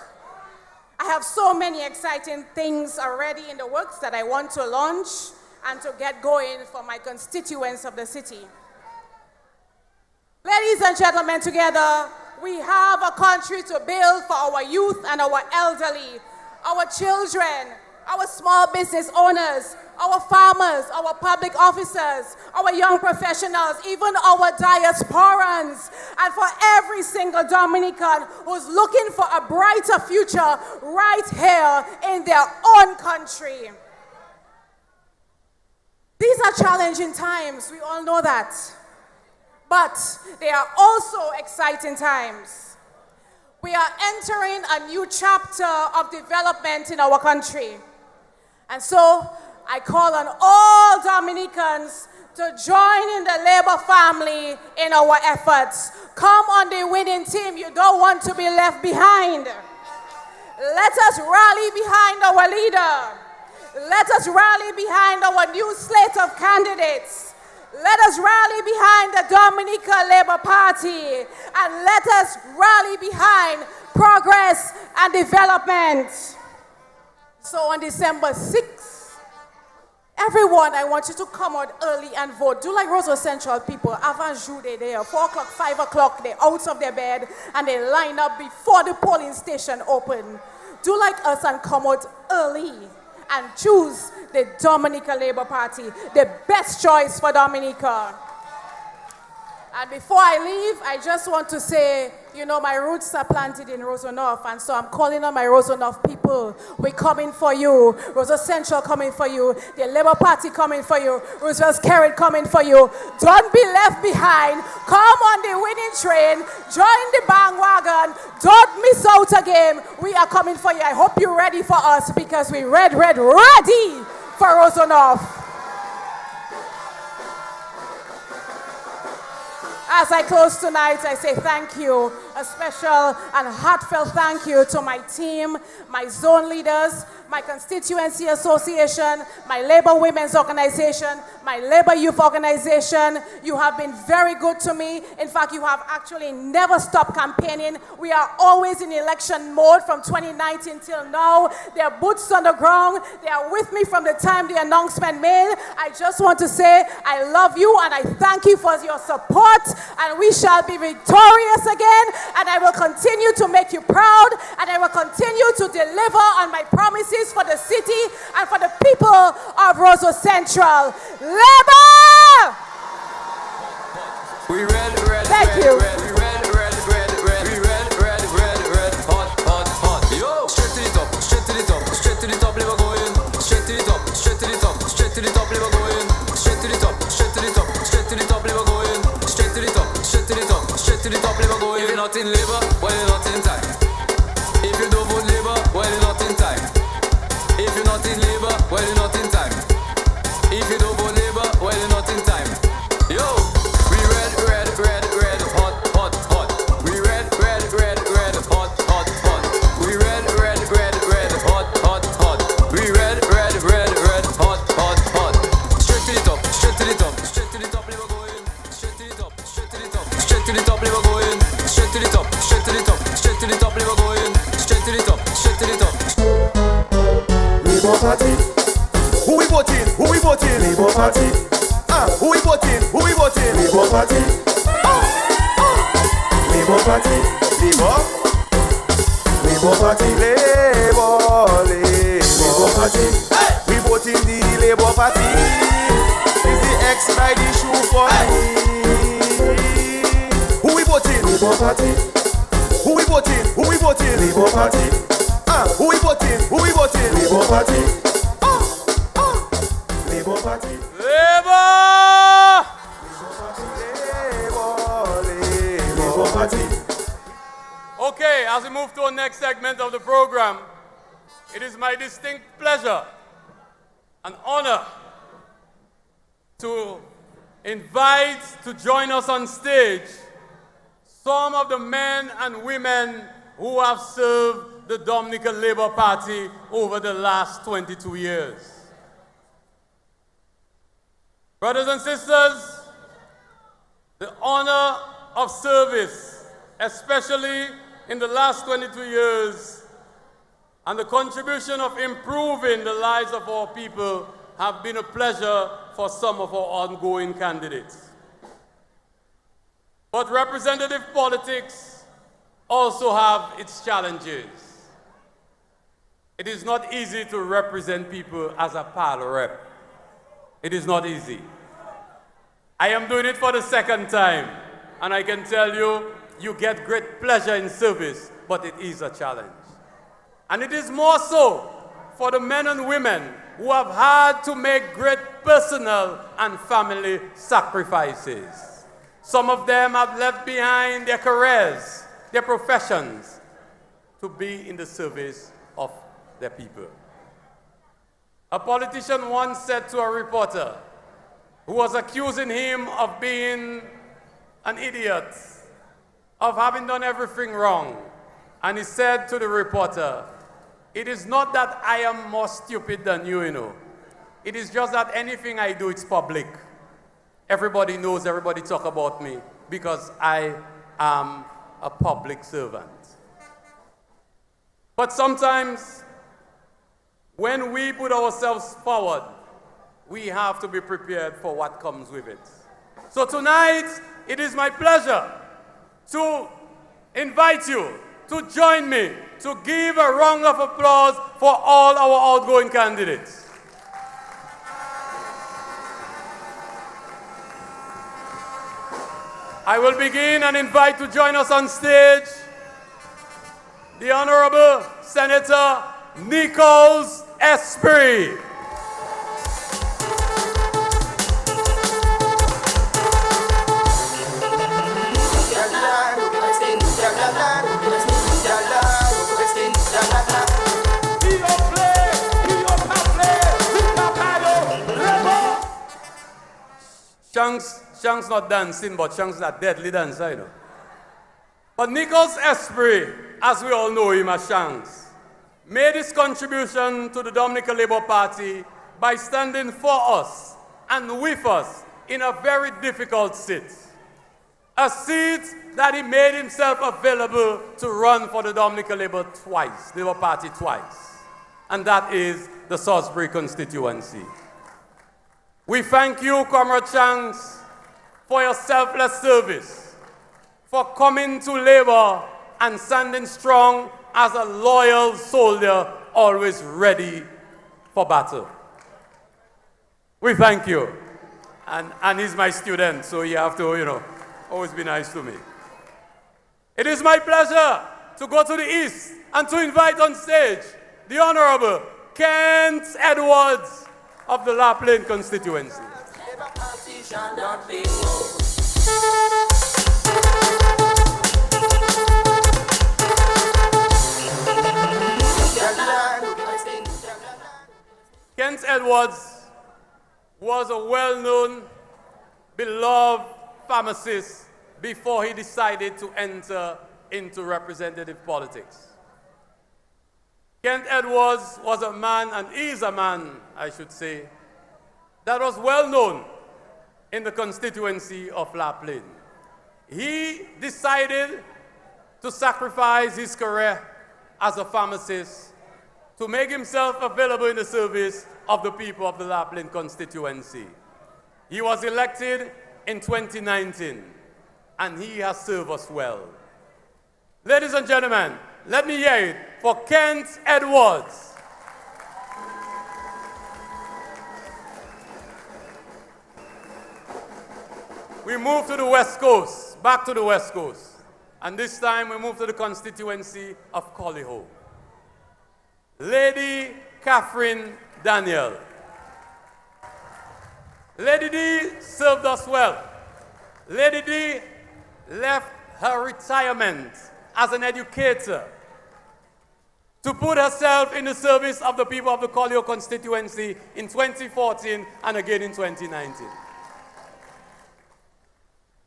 I have so many exciting things already in the works that I want to launch and to get going for my constituents of the city. Ladies and gentlemen, together, we have a country to build for our youth and our elderly, our children, our small business owners, our farmers, our public officers, our young professionals, even our diasporans, and for every single Dominican who's looking for a brighter future right here in their own country. These are challenging times, we all know that. But they are also exciting times. We are entering a new chapter of development in our country. And so I call on all Dominicans to join in the Labour family in our efforts. Come on the winning team. You don't want to be left behind. Let us rally behind our leader. Let us rally behind our new slate of candidates. Let us rally behind the Dominica Labour Party and let us rally behind progress and development. So on December 6th, everyone, I want you to come out early and vote. Do like Roseau Central people. Avant jour, they're there. 4 o'clock, 5 o'clock, they're out of their bed and they line up before the polling station open. Do like us and come out early and choose the Dominica Labour Party, the best choice for Dominica. And before I leave, I just want to say, you know, my roots are planted in Roseau North, and so I'm calling on my Roseau North people. We're coming for you. Roseau Central coming for you. The Labour Party coming for you. Roosevelt's Carrot coming for you. Don't be left behind. Come on the winning train. Join the bandwagon. Don't miss out again. We are coming for you. I hope you're ready for us because we're ready for Roseau North. As I close tonight, I say thank you. a special and heartfelt thank you to my team, my zone leaders, my constituency association, my labor women's organization, my labor youth organization. You have been very good to me. In fact, you have actually never stopped campaigning. We are always in election mode from 2019 till now. They are boots on the ground. They are with me from the time the announcement made. I just want to say I love you and I thank you for your support, and we shall be victorious again, and I will continue to make you proud, and I will continue to deliver on my promises for the city and for the people of Roseau Central. Labor! We ready, Thank you. ready, hot. Yo, straight to the top, straight to the top, straight to the top, live going. Straight to the top, straight to the top, straight to the top, live going. Straight to the top, straight to the top, straight to the top, live going. Straight to the top, straight to the top, straight to the top, live going. If you're not in labor, well you're not in time. If you don't vote labor, well you're not in time. If you're not in labor, well you're not in time. If you don't vote labor, well you're not in time. Yo, we red, hot. We red, hot. We red, hot. We red, hot. Straight to the top, straight to the top, straight to the top, live going. Straight to the top, straight to the top, straight to the top, live going. Straight to the top, straight to the top, straight to the top, live going. Straight to the top, straight to the top. Labour Party, Who we voting? Who we voting? Labour Party, Who we voting? Who we voting? Labour Party, Labour Party, Labour, Labour Party, Labour Party. We voting the Labour Party. Is the X by the shoe for me? Who we voting? Labour Party, Who we voting? Who we voting? Labour Party, Who we voting? Who we voting? Labour Party, Labour Party. Labor! Labour Party. Okay, as we move to our next segment of the program, it is my distinct pleasure and honor to invite to join us on stage some of the men and women who have served the Dominican Labour Party over the last 22 years. Brothers and sisters, the honor of service, especially in the last 22 years, and the contribution of improving the lives of our people have been a pleasure for some of our ongoing candidates. But representative politics also have its challenges. It is not easy to represent people as a parlor rep. It is not easy. I am doing it for the second time, and I can tell you, you get great pleasure in service, but it is a challenge. And it is more so for the men and women who have had to make great personal and family sacrifices. Some of them have left behind their careers, their professions, to be in the service of their people. A politician once said to a reporter who was accusing him of being an idiot, of having done everything wrong, and he said to the reporter, "It is not that I am more stupid than you, you know. It is just that anything I do, it's public. Everybody knows, everybody talk about me because I am a public servant." But sometimes, when we put ourselves forward, we have to be prepared for what comes with it. So tonight, it is my pleasure to invite you to join me to give a round of applause for all our outgoing candidates. I will begin and invite to join us on stage the Honorable Senator Nichols Esprit. Shanks not dancing, but Shanks not deadly dancer, you know. But Nicholas Esprit, as we all know him as Shanks, made his contribution to the Dominican Labour Party by standing for us and with us in a very difficult seat. A seat that he made himself available to run for the Dominican Labour Party twice. And that is the Salisbury constituency. We thank you, Comrade Shanks, for your selfless service, for coming to Labour and standing strong as a loyal soldier, always ready for battle. We thank you. And he's my student, so you have to, always be nice to me. It is my pleasure to go to the east and to invite on stage the Honorable Kent Edwards of the La Plaine constituency. Kent Edwards was a well-known, beloved pharmacist before he decided to enter into representative politics. Kent Edwards was a man, and is a man, I should say, that was well known in the constituency of La Plaine. He decided to sacrifice his career as a pharmacist to make himself available in the service of the people of the La Plaine constituency. He was elected in 2019, and he has served us well. Ladies and gentlemen, let me hear it for Kent Edwards. We move to the West Coast, back to the West Coast. And this time we move to the constituency of Collyho. Lady Catherine Daniel. Lady D served us well. Lady D left her retirement as an educator to put herself in the service of the people of the Collyho constituency in 2014 and again in 2019.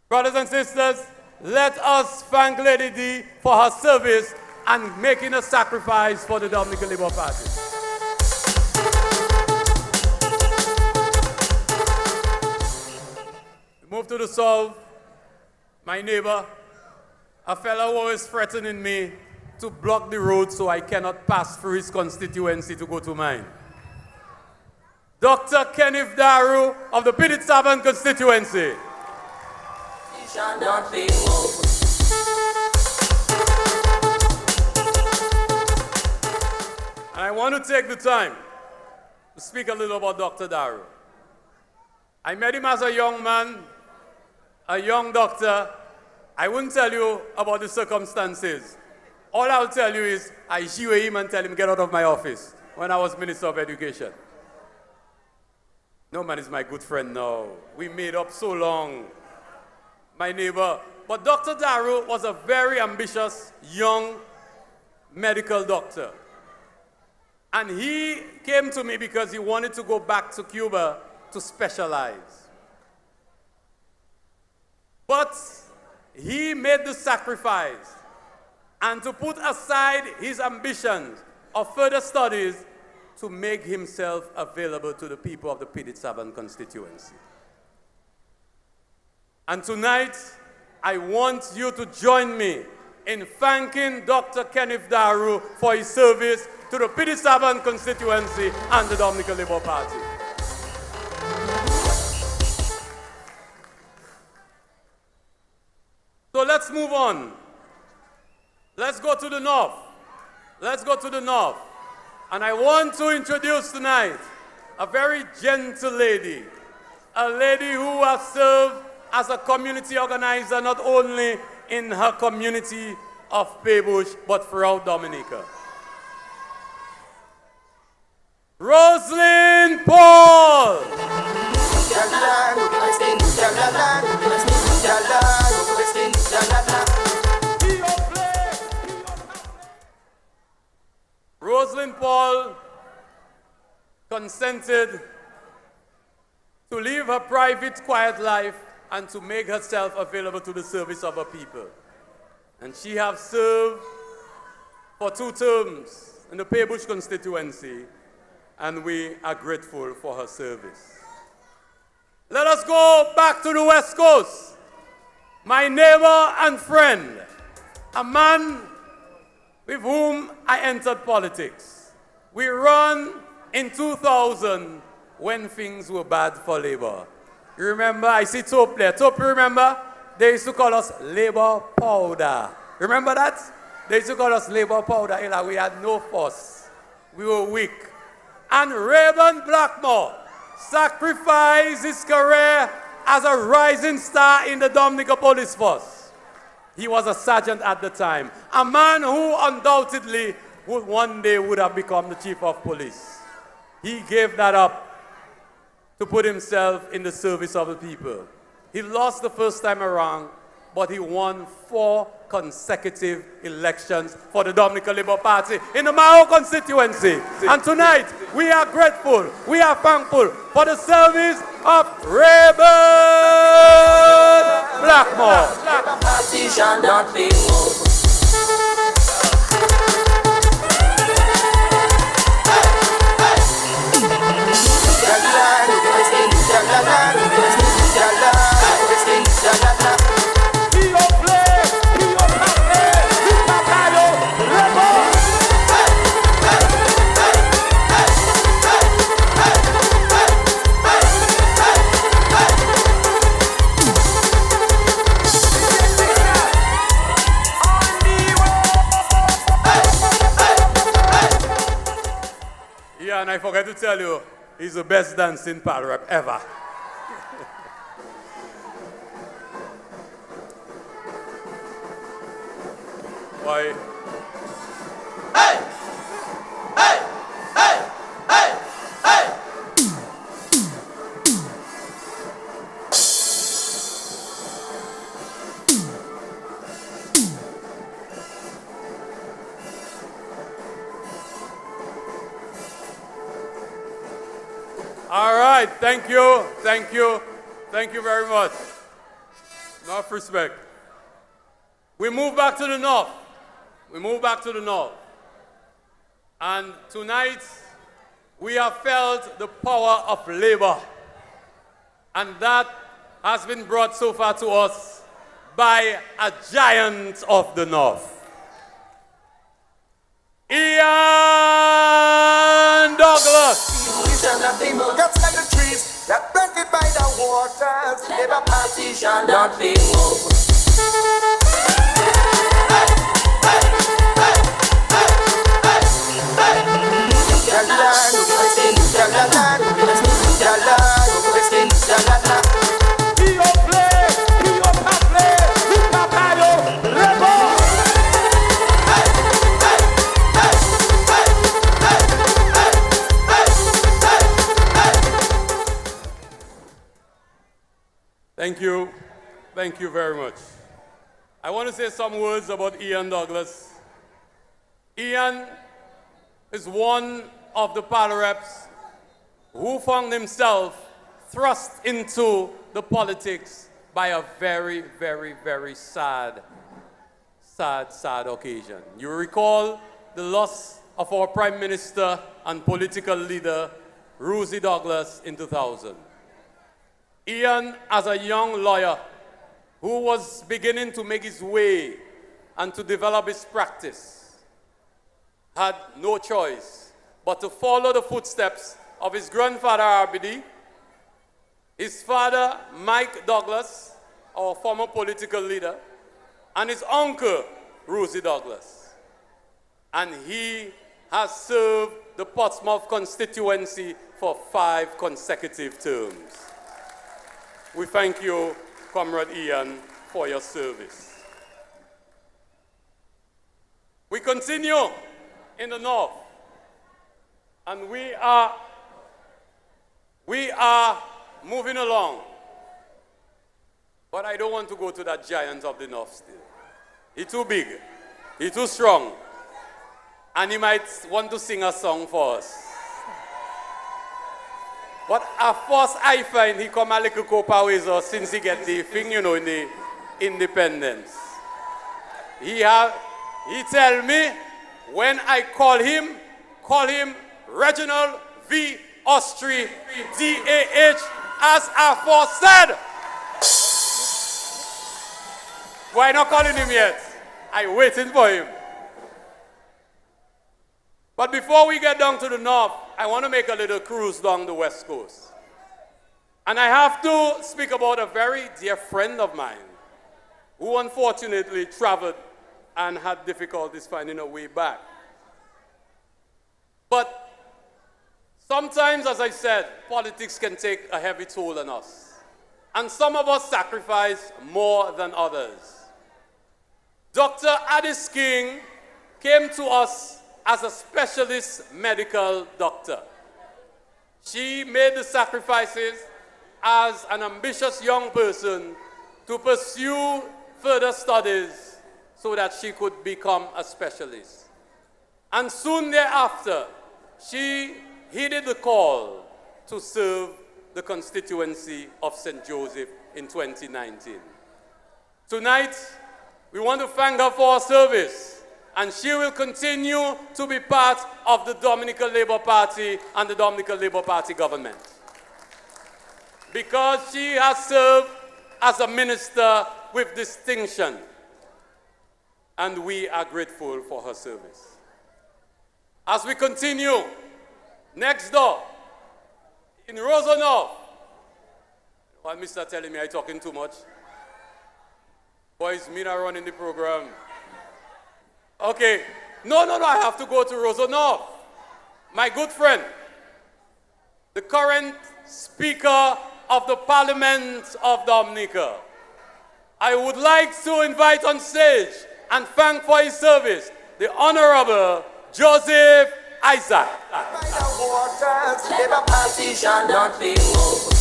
Brothers and sisters, let us thank Lady D for her service and making a sacrifice for the Dominican Labour Party. Move to the south, my neighbor, a fellow who is threatening me to block the road so I cannot pass through his constituency to go to mine. Dr. Kenneth Daru of the Piditsaban constituency. Not be And I want to take the time to speak a little about Dr. Daru. I met him as a young man, a young doctor. I wouldn't tell you about the circumstances. All I'll tell you is I shew him and tell him get out of my office when I was Minister of Education. No man is my good friend now. We made up so long, my neighbor. But Dr. Daru was a very ambitious young medical doctor. And he came to me because he wanted to go back to Cuba to specialize. But he made the sacrifice and to put aside his ambitions of further studies to make himself available to the people of the Piditsaban constituency. And tonight, I want you to join me in thanking Dr. Kenneth Daru for his service to the Piditsaban constituency and the Dominican Labour Party. So let's move on. Let's go to the north. Let's go to the north. And I want to introduce tonight a very gentle lady, a lady who has served as a community organizer not only in her community of Paybush, but throughout Dominica. Rosalind Paul! Rosalind Paul consented to leave her private, quiet life and to make herself available to the service of her people. And she has served for 2 terms in the Paybush constituency, and we are grateful for her service. Let us go back to the West Coast. My neighbor and friend, a man with whom I entered politics. We ran in 2000 when things were bad for Labour. You remember, I see Tope there. Tope, remember? They used to call us Labour powder. Remember that? They used to call us Labour powder. We had no force. We were weak. And Rayburn Blackmore sacrificed his career as a rising star in the Dominica Police Force. He was a sergeant at the time. A man who undoubtedly one day would have become the chief of police. He gave that up to put himself in the service of the people. He lost the first time around, but he won 4 consecutive elections for the Dominica Labour Party in the Mao constituency. And tonight, we are grateful, we are thankful for the service of Rayburn Blackmore. Labour Party shall not be moved. Yeah, and I forgot to tell you, he's the best dancing paddle rap ever. Why? Hey! Hey! Hey! Hey! Hey! All right, thank you, thank you, thank you very much. Enough respect. We move back to the north. We move back to the north. And tonight, we have felt the power of labor. And that has been brought so far to us by a giant of the north. Ian Douglas. We shall not be moved. Just like the trees that planted by the waters. Labour Party shall not be moved. Thank you. Thank you very much. I want to say some words about Ian Douglas. Ian is one of the paddle reps who found himself thrust into the politics by a very, very, very sad occasion. You recall the loss of our Prime Minister and political leader, Rosie Douglas, in 2000. Ian, as a young lawyer who was beginning to make his way and to develop his practice, had no choice but to follow the footsteps of his grandfather, RBD, his father, Mike Douglas, our former political leader, and his uncle, Rosie Douglas. And he has served the Portsmouth constituency for 5 consecutive terms. We thank you, Comrade Ian, for your service. We continue in the north, and we are moving along. But I don't want to go to that giant of the north still. He's too big, he's too strong, and he might want to sing a song for us. But at first I find he come a little copa with us since he get the thing, you know, in the independence. He tell me when I call him Reginald V. Austri, DAH, as aforesaid. Why not calling him yet? I'm waiting for him. But before we get down to the north, I want to make a little cruise down the west coast. And I have to speak about a very dear friend of mine who unfortunately traveled and had difficulties finding a way back. But sometimes, as I said, politics can take a heavy toll on us. And some of us sacrifice more than others. Dr. Addis King came to us as a specialist medical doctor. She made the sacrifices as an ambitious young person to pursue further studies so that she could become a specialist. And soon thereafter, she heeded the call to serve the constituency of St. Joseph in 2019. Tonight, we want to thank her for her service, and she will continue to be part of the Dominican Labour Party and the Dominican Labour Party government, because she has served as a minister with distinction, and we are grateful for her service. As we continue, next door, in Rosanov, while Mr. telling me I'm talking too much, boys, me not running the program. Okay, no, I have to go to Rosanov. My good friend, the current Speaker of the Parliament of Dominica. I would like to invite on stage and thank for his service the Honorable Joseph Isaac. Labour Party shall not be moved.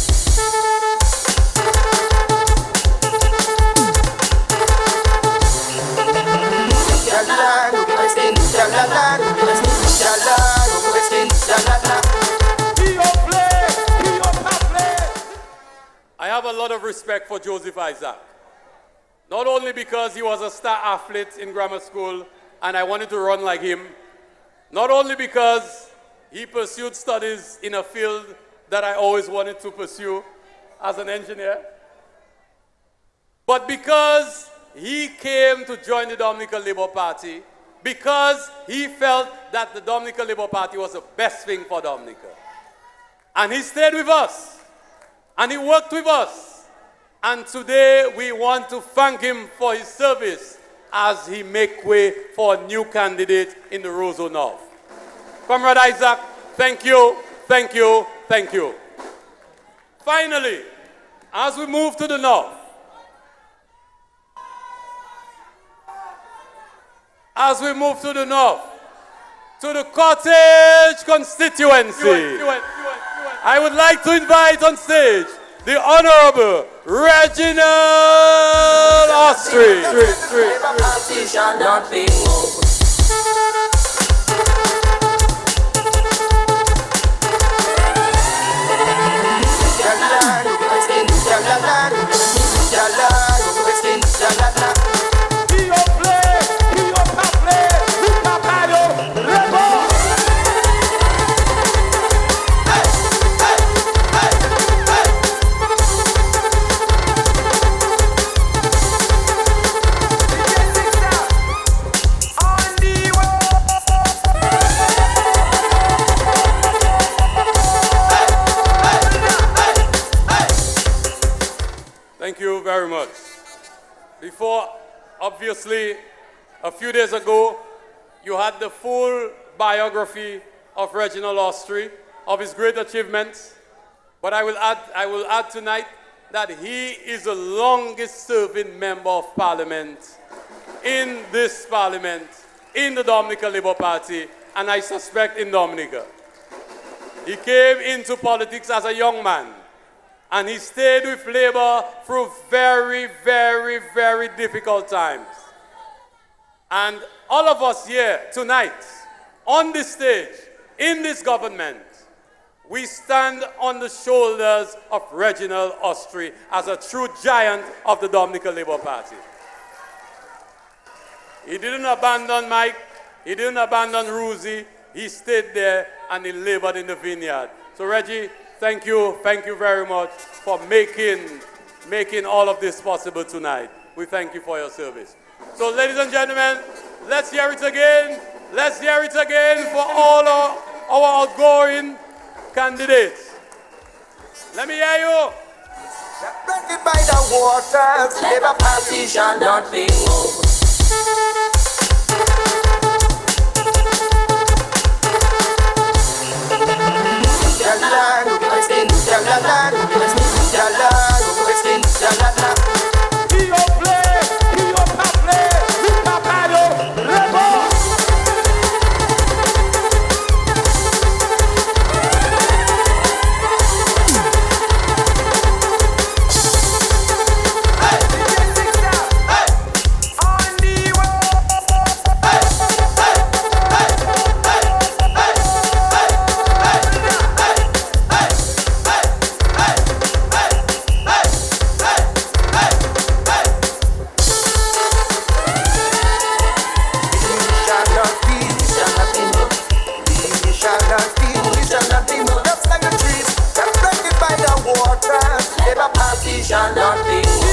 I have a lot of respect for Joseph Isaac. Not only because he was a star athlete in grammar school and I wanted to run like him, not only because he pursued studies in a field that I always wanted to pursue as an engineer, but because he came to join the Dominican Labour Party because he felt that the Dominican Labour Party was the best thing for Dominica. And he stayed with us, and he worked with us. And today we want to thank him for his service as he make way for a new candidate in the Roseau North. Comrade Isaac, thank you, thank you, thank you. Finally, as we move to the north, to the Cottage Constituency, I would like to invite on stage the Honorable Reginald Austri. Labour Party shall not be moved. Thank you very much. Before, obviously, a few days ago, you had the full biography of Reginald Austri, of his great achievements. But I will add tonight that he is the longest serving member of parliament in this parliament, in the Dominican Labour Party, and I suspect in Dominica. He came into politics as a young man, and he stayed with Labour through very, very, very difficult times. And all of us here tonight, on this stage, in this government, we stand on the shoulders of Reginald Austri as a true giant of the Dominican Labour Party. He didn't abandon Mike. He didn't abandon Ruzi. He stayed there and he labored in the vineyard. So Reggie, thank you very much for making all of this possible tonight. We thank you for your service. So ladies and gentlemen, let's hear it again. Let's hear it again for all our outgoing candidates. Let me hear you. Blinded by the water, Labour Party shall not be moved. Labour Party shall not be moved.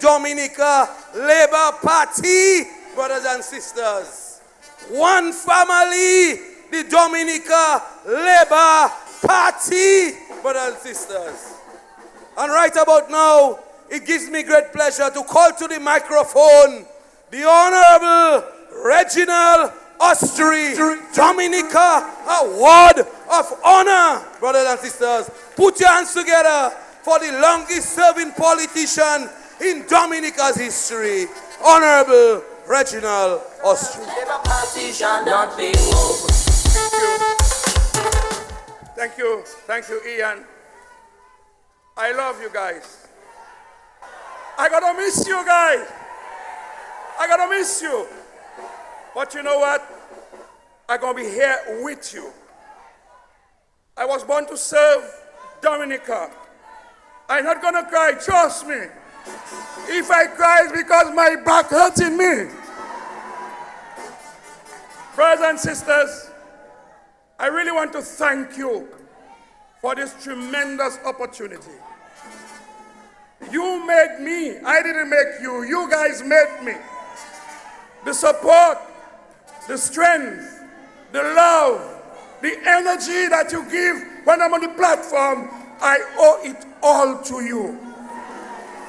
Dominica Labour Party, brothers and sisters. One family, the Dominica Labour Party, brothers and sisters. And right about now, it gives me great pleasure to call to the microphone the Honorable Reginald Ostry Dominica Award of Honor, brothers and sisters. Put your hands together for the longest serving politician in Dominica's history, Honorable Reginald Ostry. Labour Party shall not be moved. Thank you, Ian. I love you guys. I gotta miss you guys. I gotta miss you. But you know what? I'm gonna be here with you. I was born to serve Dominica. I'm not gonna cry, trust me. If I cry, it's because my back hurting me. Brothers and sisters, I really want to thank you for this tremendous opportunity. You made me, I didn't make you, you guys made me. The support the strength, the love, the energy that you give when I'm on the platform. I owe it all to you.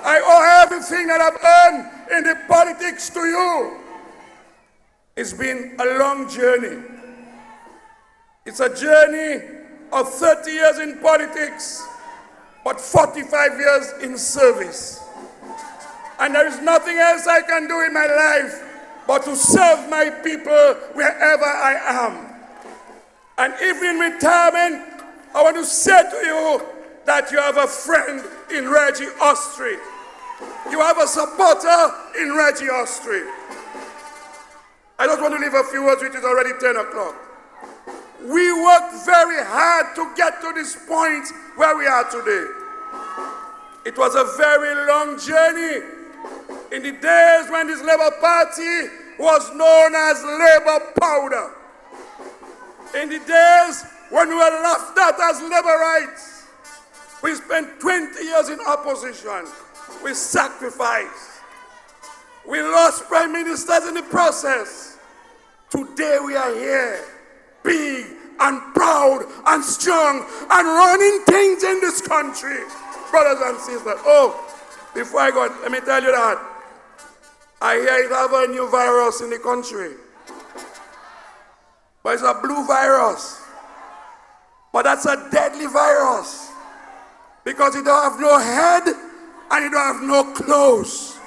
I owe everything that I've earned in the politics to you. It's been a long journey. It's a journey of 30 years in politics, but 45 years in service. And there is nothing else I can do in my life but to serve my people wherever I am. And even in retirement, I want to say to you that you have a friend in Reggie Ostry. You have a supporter in Reggie Ostry. I just want to leave a few words, which is already 10 o'clock. We worked very hard to get to this point where we are today. It was a very long journey. In the days when this Labour Party was known as Labour Powder. In the days when we were laughed at as Labourites. We spent 20 years in opposition. We sacrificed. We lost prime ministers in the process. Today we are here, big and proud and strong and running things in this country. Brothers and sisters, before I go, let me tell you that I hear it have a new virus in the country. But it's a blue virus. But that's a deadly virus. Because it don't have no head and it don't have no clothes.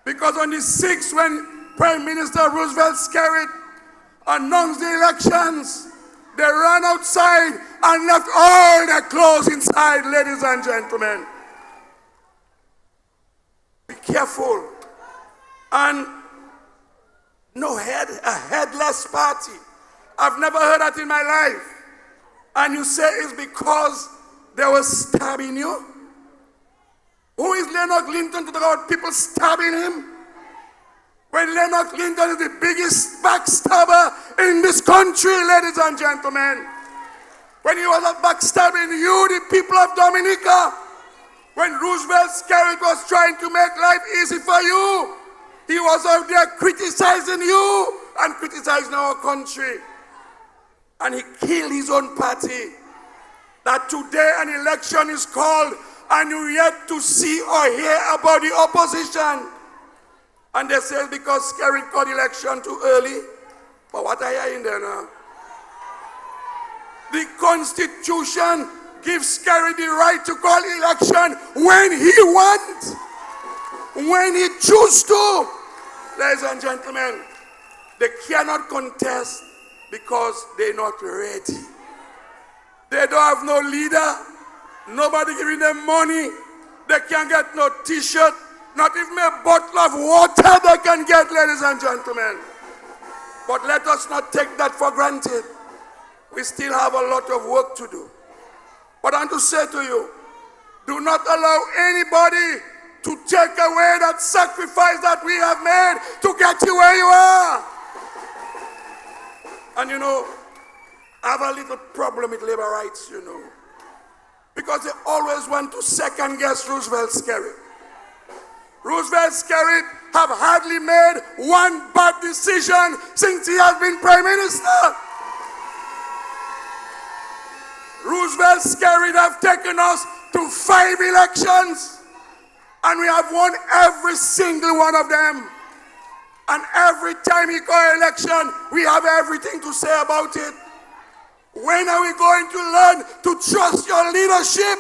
Because on the 6th, when Prime Minister Roosevelt Skerrit announced the elections, they ran outside and left all their clothes inside, ladies and gentlemen. Be careful. And no head, a headless party. I've never heard that in my life. And you say it's because they were stabbing you? Who is Leonard Clinton to talk about people stabbing him? When Leonard Clinton is the biggest backstabber in this country, ladies and gentlemen. When he was backstabbing you, the people of Dominica. When Roosevelt Skerrit was trying to make life easy for you, he was out there criticizing you and criticizing our country. And he killed his own party. That today an election is called and you yet to see or hear about the opposition. And they say because Skerrit called election too early. But what are you in there now? The Constitution gives Skerrit the right to call election when he wants. When he chooses to. Ladies and gentlemen, they cannot contest because they're not ready. They don't have no leader. Nobody giving them money. They can't get no t-shirt. Not even a bottle of water they can get, ladies and gentlemen. But let us not take that for granted. We still have a lot of work to do. But I want to say to you, do not allow anybody to take away that sacrifice that we have made to get you where you are. And you know, I have a little problem with labor rights, you know. Because they always want to second guess Roosevelt Skerrit. Roosevelt Skerrit have hardly made one bad decision since he has been Prime Minister. Roosevelt Skerrit have taken us to 5 elections and we have won every single one of them. And every time he call election, we have everything to say about it. When are we going to learn to trust your leadership?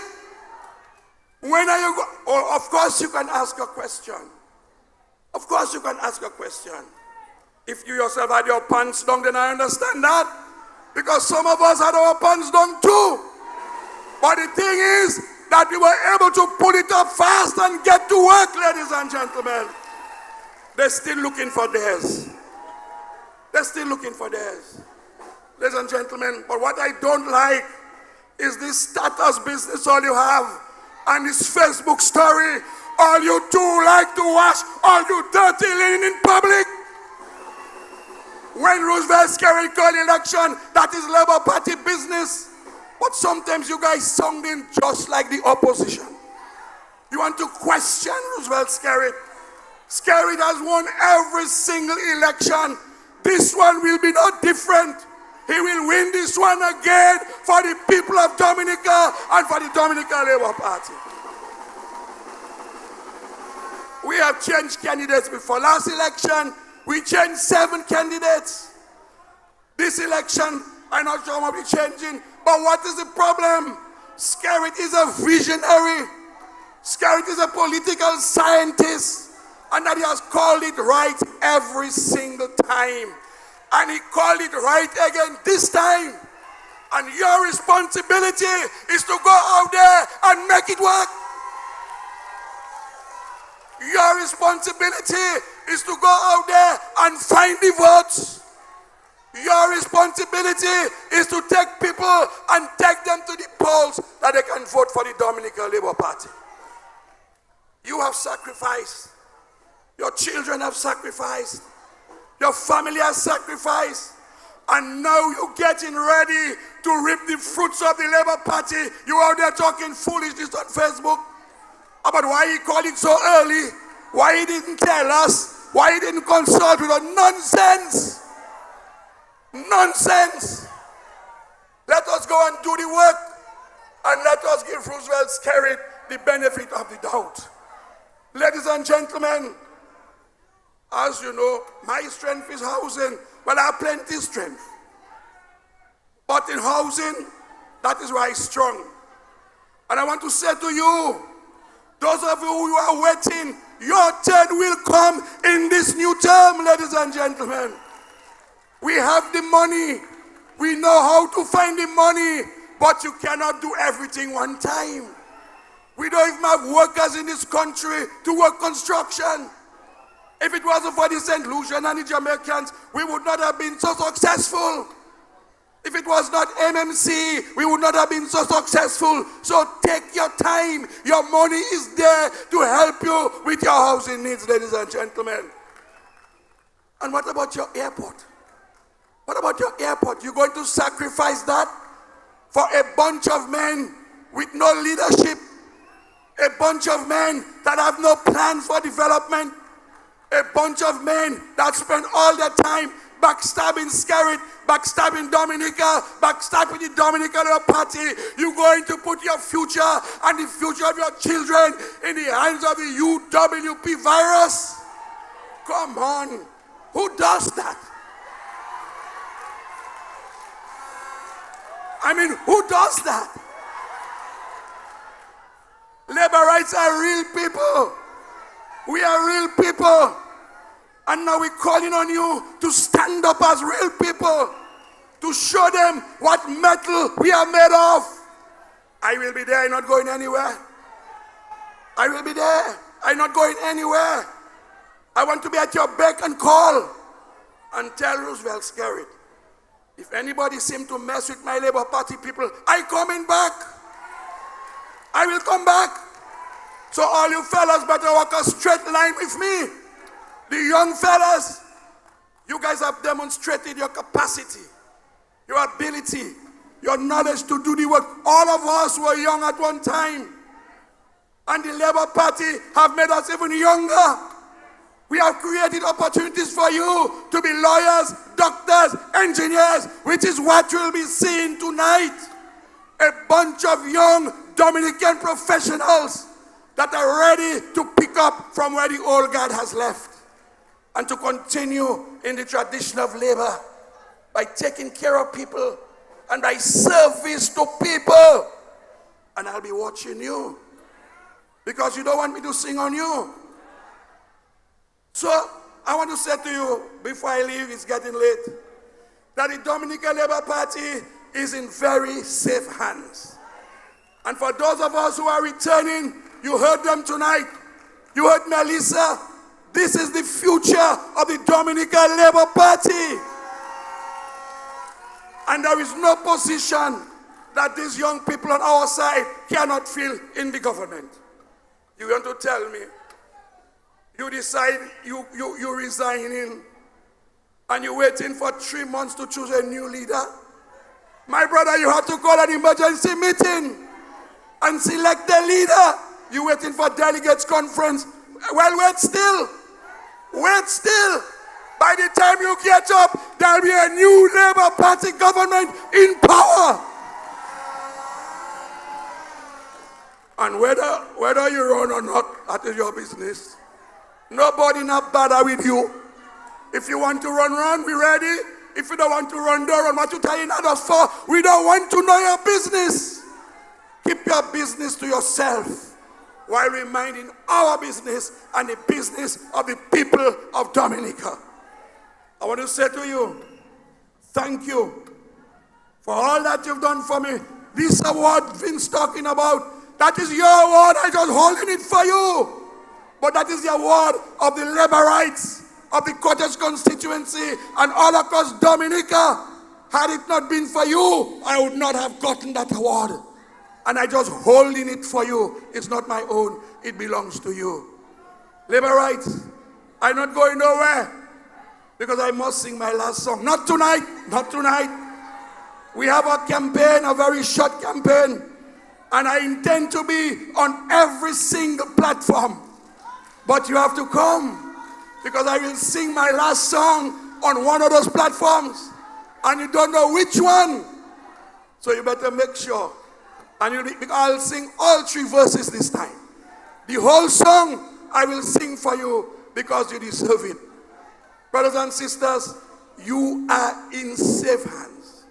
When are you of course you can ask a question. Of course you can ask a question. If you yourself had your pants down, then I understand that. Because some of us had our pants down too. But the thing is that we were able to pull it up fast and get to work, ladies and gentlemen. They're still looking for theirs. They're still looking for theirs. Ladies and gentlemen, but what I don't like is this status business all you have and this Facebook story. All you two like to wash all you dirty linen in public. When Roosevelt Skerrit called election, that is Labour Party business. But sometimes you guys sounding just like the opposition. You want to question Roosevelt Skerrit. Skerrit has won every single election This one will be no different. He will win this one again for the people of Dominica and for the Dominica Labour Party. We have changed candidates before. Last election, we changed 7 candidates. This election, I'm not sure what we're changing, but what is the problem? Skerrit is a visionary. Skerrit is a political scientist, and that he has called it right every single time. And he called it right again this time. And your responsibility is to go out there and make it work. Your responsibility is to go out there and find the votes. Your responsibility is to take people and take them to the polls that they can vote for the Dominican Labour Party. You have sacrificed. Your children have sacrificed. Your family has sacrificed. And now you're getting ready to reap the fruits of the Labour Party. You out there talking foolishness on Facebook about why he called it so early, why he didn't tell us, why he didn't consult with us. Nonsense. Nonsense. Let us go and do the work, and let us give Roosevelt Skerrit the benefit of the doubt. Ladies and gentlemen, as you know, my strength is housing. Well, I have plenty of strength. But in housing, that is why I'm strong. And I want to say to you, those of you who are waiting, your turn will come in this new term, ladies and gentlemen. We have the money. We know how to find the money, but you cannot do everything one time. We don't even have workers in this country to work construction. If it wasn't for the St. Lucian and the Jamaicans, we would not have been so successful. If it was not MMC, we would not have been so successful. So take your time. Your money is there to help you with your housing needs, ladies and gentlemen. And what about your airport? What about your airport? You're going to sacrifice that for a bunch of men with no leadership, a bunch of men that have no plans for development, a bunch of men that spend all their time backstabbing Skerrit, backstabbing Dominica, backstabbing the Dominican Party. You're going to put your future and the future of your children in the hands of the UWP virus? Come on. Who does that? I mean, who does that? Labor rights are real people. We are real people. And now we're calling on you to stand up as real people, to show them what metal we are made of. I will be there, I'm not going anywhere. I will be there, I'm not going anywhere. I want to be at your beck and call and tell Roosevelt Skerrit, if anybody seems to mess with my Labour Party people, I'm coming back. I will come back. So all you fellas better walk a straight line with me. The young fellas, you guys have demonstrated your capacity, your ability, your knowledge to do the work. All of us were young at one time. And the Labour Party have made us even younger. We have created opportunities for you to be lawyers, doctors, engineers, which is what you'll be seeing tonight. A bunch of young Dominican professionals that are ready to pick up from where the old guard has left and to continue in the tradition of labor by taking care of people and by service to people. And I'll be watching you because you don't want me to sing on you. So I want to say to you before I leave, it's getting late, that the Dominican Labour Party is in very safe hands. And for those of us who are returning, you heard them tonight. You heard Melissa. This is the future of the Dominican Labour Party. And there is no position that these young people on our side cannot fill in the government. You want to tell me, you decide you resigning and you're waiting for 3 months to choose a new leader? My brother, you have to call an emergency meeting and select the leader. You're waiting for delegates conference. Well, wait still. Wait still. By the time you get up, there'll be a new Labour Party government in power. And whether you run or not, that is your business. Nobody not bother with you. If you want to run, we ready. If you don't want to run, don't run. What you telling others for? We don't want to know your business. Keep your business to yourself while we minding our business and the business of the people of Dominica. I want to say to you, thank you for all that you've done for me. This award Vince talking about, that is your award. I'm just holding it for you. But that is the award of the Laborites of the Cottage Constituency and all across Dominica. Had it not been for you, I would not have gotten that award. And I just holding it for you. It's not my own. It belongs to you. Laborites, I'm not going nowhere because I must sing my last song. Not tonight. Not tonight. We have a campaign, a very short campaign. And I intend to be on every single platform. But you have to come because I will sing my last song on one of those platforms. And you don't know which one. So you better make sure. And I'll sing all 3 verses this time. The whole song I will sing for you because you deserve it. Brothers and sisters, you are in safe hands.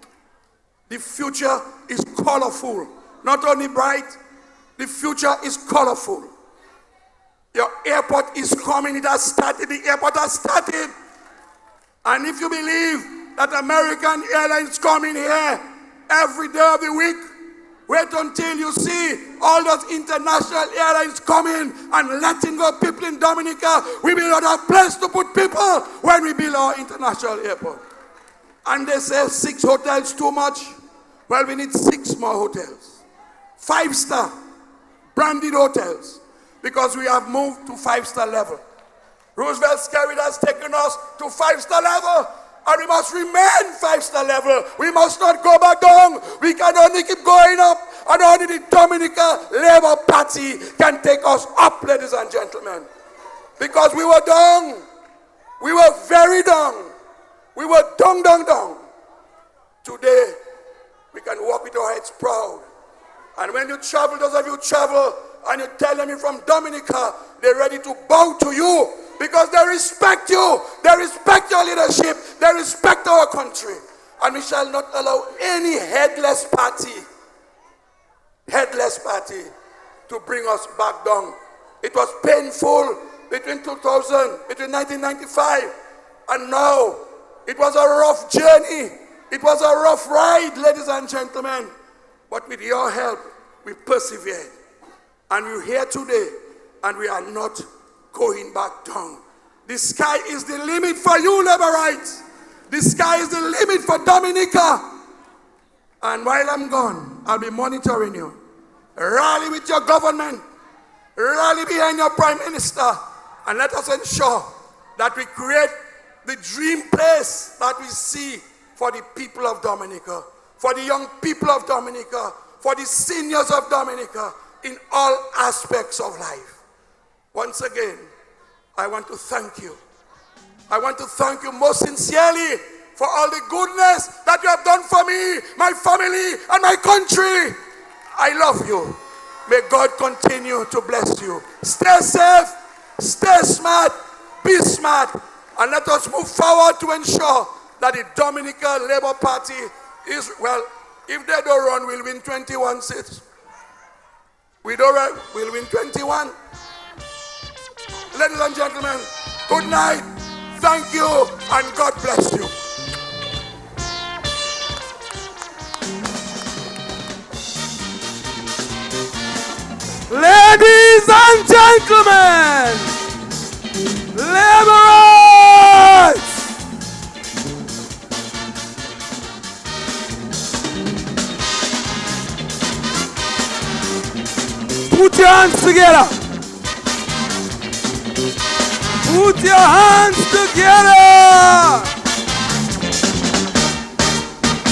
The future is colorful. Not only bright, the future is colorful. Your airport is coming. It has started. The airport has started. And if you believe that American Airlines coming here every day of the week, wait until you see all those international airlines coming and letting go people in Dominica. We will not have place to put people when we build our international airport. And they say 6 hotels too much. Well, we need 6 more hotels. 5-star branded hotels. Because we have moved to 5-star level. Roosevelt's carried has taken us to 5-star level. And we must remain 5-star level. We must not go back down. We can only keep going up. And only the Dominica Labour Party can take us up, ladies and gentlemen. Because we were down. We were very down. We were down. Today, we can walk with our heads proud. And when you travel, those of you travel, and you tell them you're from Dominica, they're ready to bow to you because they respect you. They respect your leadership. They respect our country. And we shall not allow any headless party to bring us back down. It was painful between 1995 and now. It was a rough journey. It was a rough ride, ladies and gentlemen. But with your help, we persevered. And we're here today, and we are not going back down. The sky is the limit for you, Laborites. The sky is the limit for Dominica. And while I'm gone, I'll be monitoring you. Rally with your government. Rally behind your prime minister. And let us ensure that we create the dream place that we see for the people of Dominica, for the young people of Dominica, for the seniors of Dominica, in all aspects of life. Once again, I want to thank you. I want to thank you most sincerely for all the goodness that you have done for me, my family, and my country. I love you. May God continue to bless you. Stay safe, stay smart, be smart, and let us move forward to ensure that the Dominica Labour Party is, well, if they don't run, we'll win 21 seats. We don't run, we'll win 21. Ladies and gentlemen, good night. Thank you, and God bless you. Ladies and gentlemen, Laborites! Put your hands together. Put your hands together.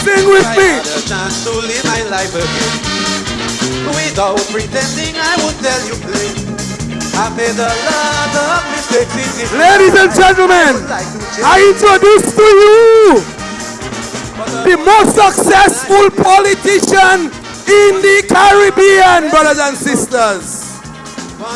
Sing with me. I had a chance to live my life again. Without pretending, I would tell you plain. I paid a lot of Ladies and gentlemen, I introduce to you the most successful politician in the Caribbean, brothers and sisters.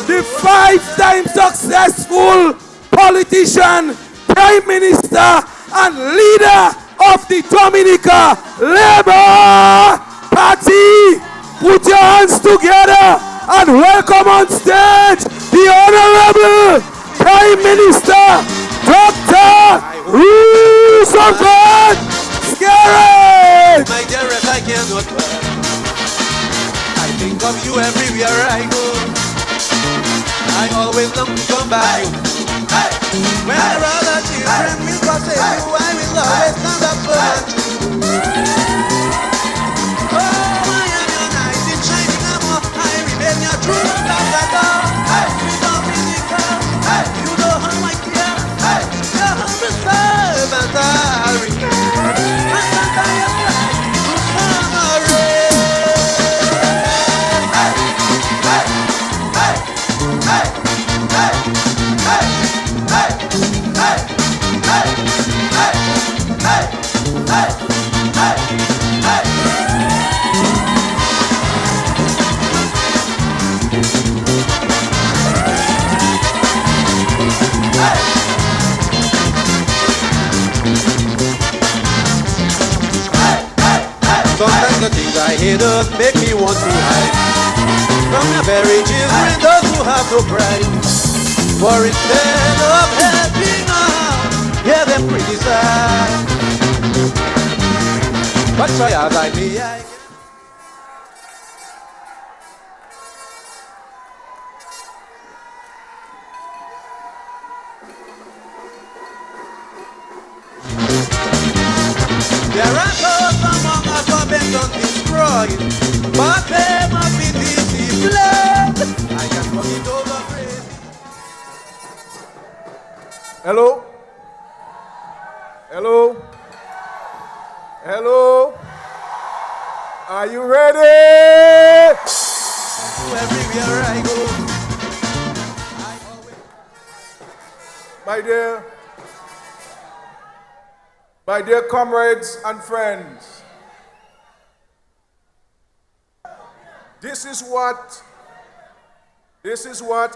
The 5-time successful politician, prime minister, and leader of the Dominica Labour Party. Put your hands together and welcome on stage the Honorable Prime Minister, Dr. Roosevelt Skerrit. My dearest, I cannot bear. I think of you everywhere I go. I always long to come back. When the other children will forsake you, I will always stand up for you. Oh, I am your knight in shining armor. I remain your true ambassador. Dominica, you know how I care. Your humble servant I'll remain. And under your flag, to honor sometimes the things I hate us make me want to hide from the very children, those who have no pride. For instead of helping us, hear them criticize. But try as I may, there are those among us who have been done destroyed, but they must be disciplined. I can forget over praise. Hello? Hello? Hello? Are you ready? Everywhere I go, my dear comrades and friends, this is what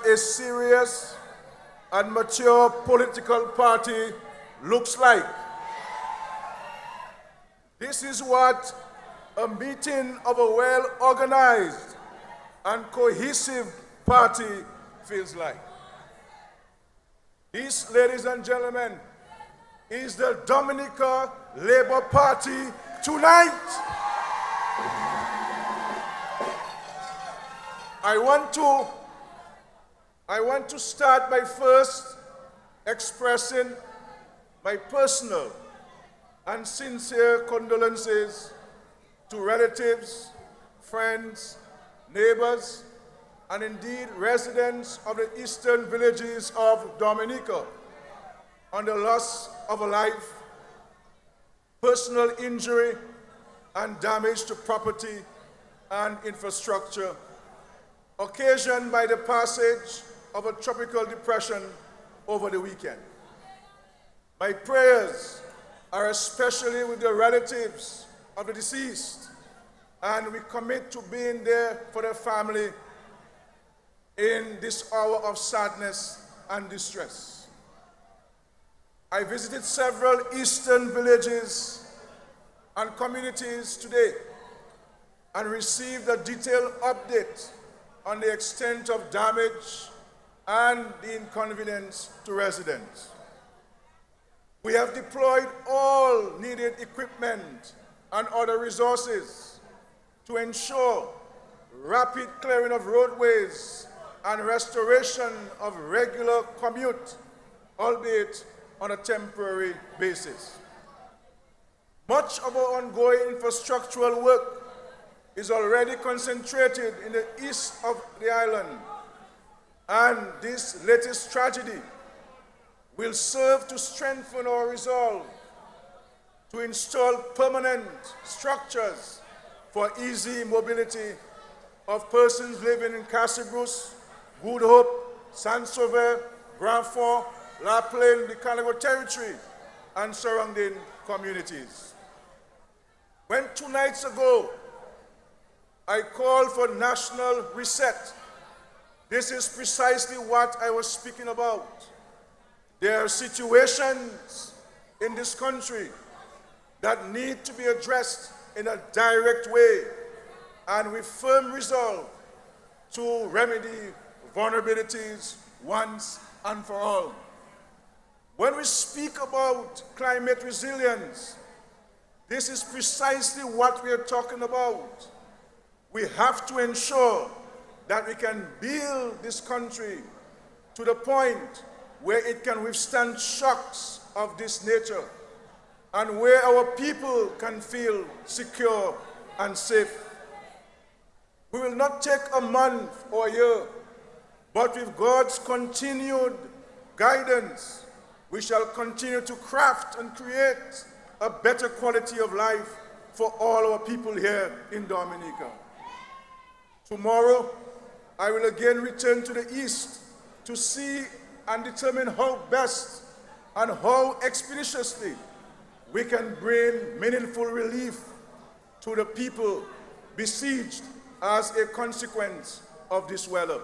a serious and mature political party looks like. This is what a meeting of a well-organized and cohesive party feels like. This, ladies and gentlemen, is the Dominica Labour Party tonight. I want to start by first expressing my personal and sincere condolences to relatives, friends, neighbors, and indeed residents of the eastern villages of Dominica on the loss of a life, personal injury, and damage to property and infrastructure occasioned by the passage of a tropical depression over the weekend. My prayers are especially with the relatives of the deceased, and we commit to being there for their family in this hour of sadness and distress. I visited several eastern villages and communities today and received a detailed update on the extent of damage and the inconvenience to residents. We have deployed all needed equipment and other resources to ensure rapid clearing of roadways and restoration of regular commute, albeit on a temporary basis. Much of our ongoing infrastructural work is already concentrated in the east of the island, and this latest tragedy will serve to strengthen our resolve to install permanent structures for easy mobility of persons living in Castle Bruce, Good Hope, Saint-Sauveur, Grand Fort, La Plaine, the Canago Territory, and surrounding communities. When 2 nights ago, I called for national reset, this is precisely what I was speaking about. There are situations in this country that need to be addressed in a direct way and with firm resolve to remedy vulnerabilities once and for all. When we speak about climate resilience, this is precisely what we are talking about. We have to ensure that we can build this country to the point where it can withstand shocks of this nature and where our people can feel secure and safe. We will not take a month or a year, but with God's continued guidance, we shall continue to craft and create a better quality of life for all our people here in Dominica. Tomorrow, I will again return to the East to see and determine how best and how expeditiously we can bring meaningful relief to the people besieged as a consequence of this weather.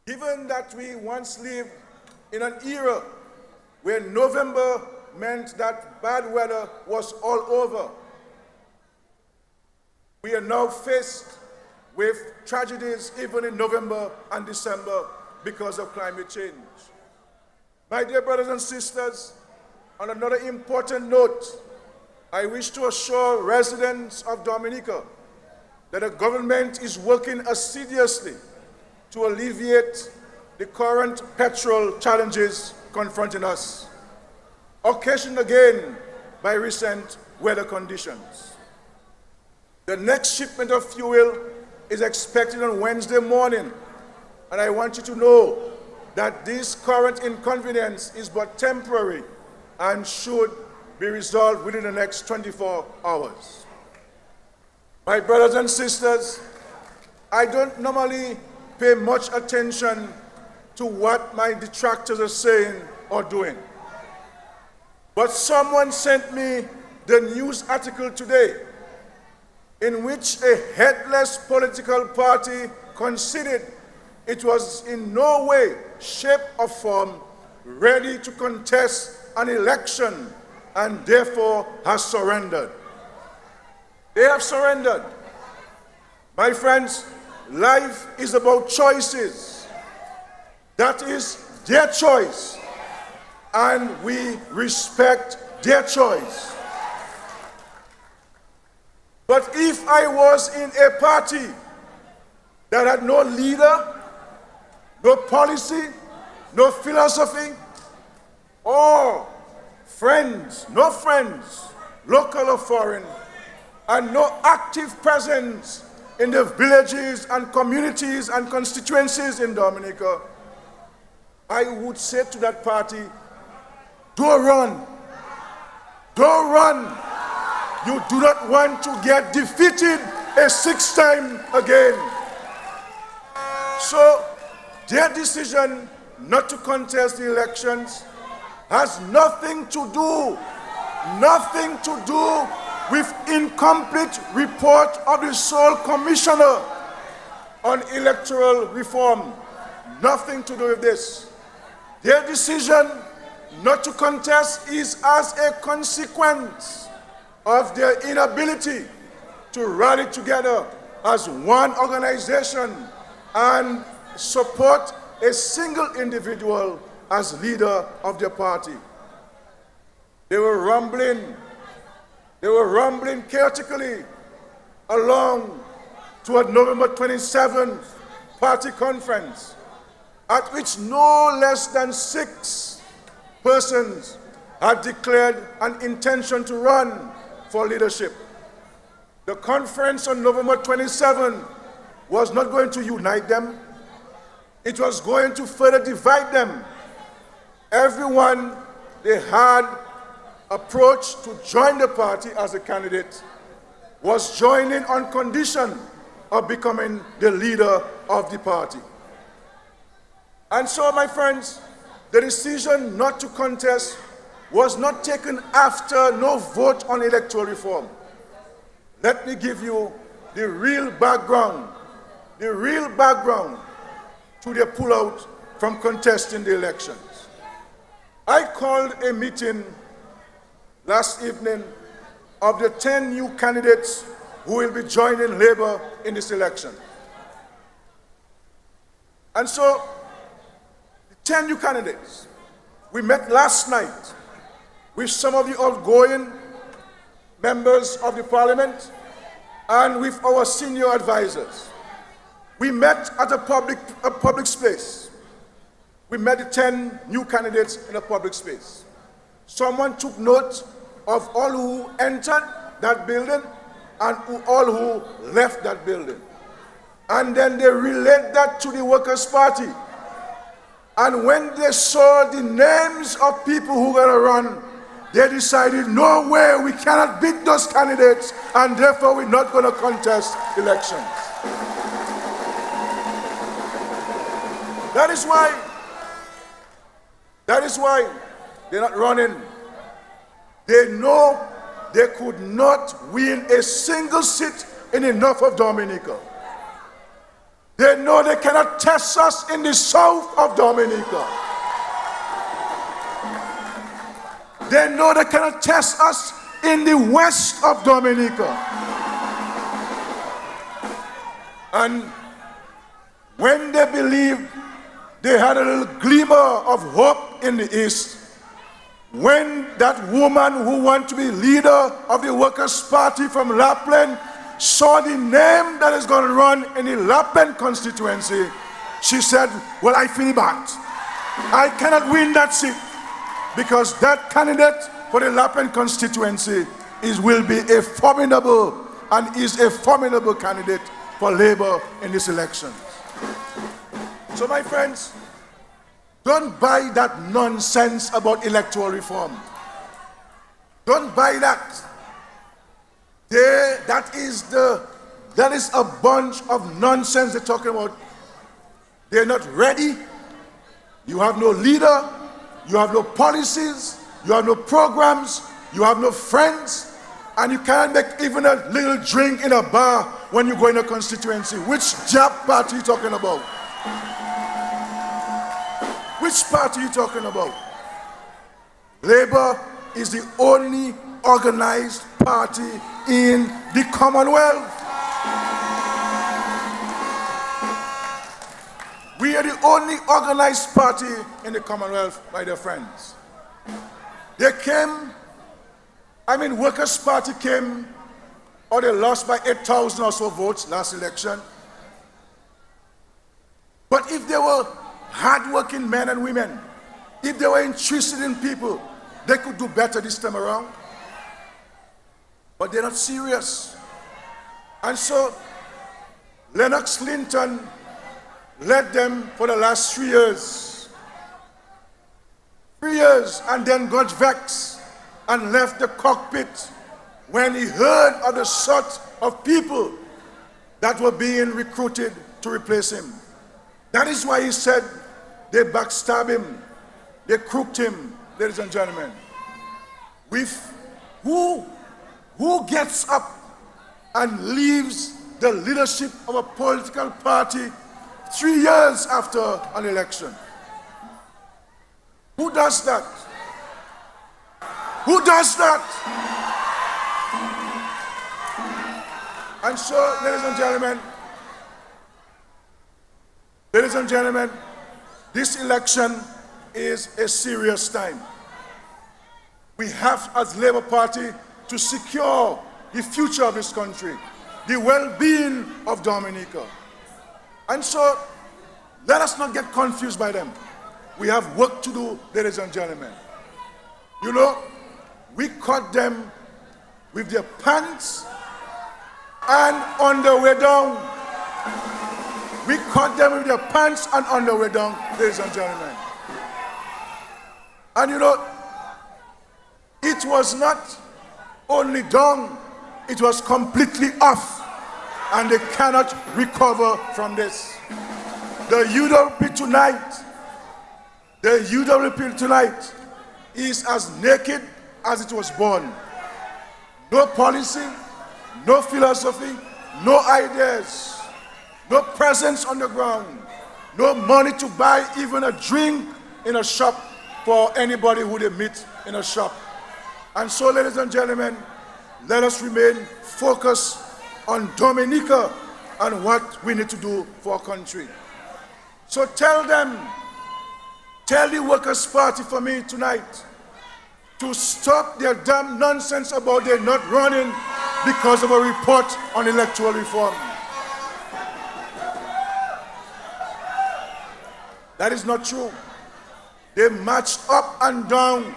Given that we once lived in an era where November meant that bad weather was all over, we are now faced with tragedies even in November and December because of climate change. My dear brothers and sisters, on another important note, I wish to assure residents of Dominica that the government is working assiduously to alleviate the current petrol challenges confronting us, occasioned again by recent weather conditions. The next shipment of fuel is expected on Wednesday morning, and I want you to know that this current inconvenience is but temporary and should be resolved within the next 24 hours. My brothers and sisters, I don't normally pay much attention to what my detractors are saying or doing. But someone sent me the news article today in which a headless political party considered it was in no way, shape, or form ready to contest an election and therefore has surrendered. They have surrendered. My friends, life is about choices. That is their choice, and we respect their choice. But if I was in a party that had no leader, no policy, no philosophy, or friends, no friends, local or foreign, and no active presence in the villages and communities and constituencies in Dominica, I would say to that party, don't run. Don't run. You do not want to get defeated a sixth time again. So their decision not to contest the elections has nothing to do with incomplete report of the sole commissioner on electoral reform. Nothing to do with this. Their decision not to contest is as a consequence of their inability to rally together as one organization and support a single individual as leader of their party. They were rumbling chaotically along toward November 27th party conference, at which no less than 6 persons had declared an intention to run for leadership. The conference on November 27th was not going to unite them. It was going to further divide them. Everyone they had approached to join the party as a candidate was joining on condition of becoming the leader of the party. And so, my friends, the decision not to contest was not taken after no vote on electoral reform. Let me give you the real background to the pullout from contesting the elections. I called a meeting last evening of the 10 new candidates who will be joining Labour in this election. And so, the 10 new candidates, we met last night with some of the outgoing members of the parliament and with our senior advisors. We met at a public space. We met the 10 new candidates in a public space. Someone took note of all who entered that building and all who left that building. And then they relayed that to the Workers' Party. And when they saw the names of people who were going to run, they decided, no way, we cannot beat those candidates, and therefore we're not going to contest elections. That is why they're not running. They know they could not win a single seat in the north of Dominica. They know they cannot test us in the south of Dominica. They know they cannot test us in the west of Dominica. And when they believed they had a little glimmer of hope in the east, when that woman who wanted to be leader of the Workers' Party from Lapland saw the name that is going to run in the Lapland constituency, she said, well, I feel bad. I cannot win that seat because that candidate for the Lapland constituency will be a formidable and is a formidable candidate for Labour in this election. So my friends, don't buy that nonsense about electoral reform. Don't buy that. That is a bunch of nonsense they're talking about. They're not ready. You have no leader. You have no policies. You have no programs. You have no friends. And you can't make even a little drink in a bar when you go in a constituency. Which job party are you talking about? Which party are you talking about? Labour is the only organized party in the Commonwealth. We are the only organized party in the Commonwealth, my dear friends. They came, Workers' Party came, or they lost by 8,000 or so votes last election. But if they were hard-working men and women, if they were interested in people, they could do better this time around. But they're not serious. And so, Lennox Linton led them for the last 3 years. 3 years, and then got vexed and left the cockpit when he heard of the sort of people that were being recruited to replace him. That is why he said they backstab him, they crooked him, ladies and gentlemen. With who gets up and leaves the leadership of a political party 3 years after an election? Who does that? Who does that? And so, ladies and gentlemen, this election is a serious time. We have, as Labour Party, to secure the future of this country, the well-being of Dominica. And so, let us not get confused by them. We have work to do, ladies and gentlemen. You know, we caught them with their pants and underwear down. We caught them with their pants and underwear down, ladies and gentlemen. And you know, it was not only down, it was completely off. And they cannot recover from this. The DLP tonight The UWP tonight is as naked as it was born. No policy, no philosophy, no ideas, no presence on the ground, no money to buy even a drink in a shop for anybody who they meet in a shop. And so, ladies and gentlemen, let us remain focused on Dominica and what we need to do for our country. So tell them, tell the Workers' Party for me tonight to stop their damn nonsense about they're not running because of a report on electoral reform. That is not true. They marched up and down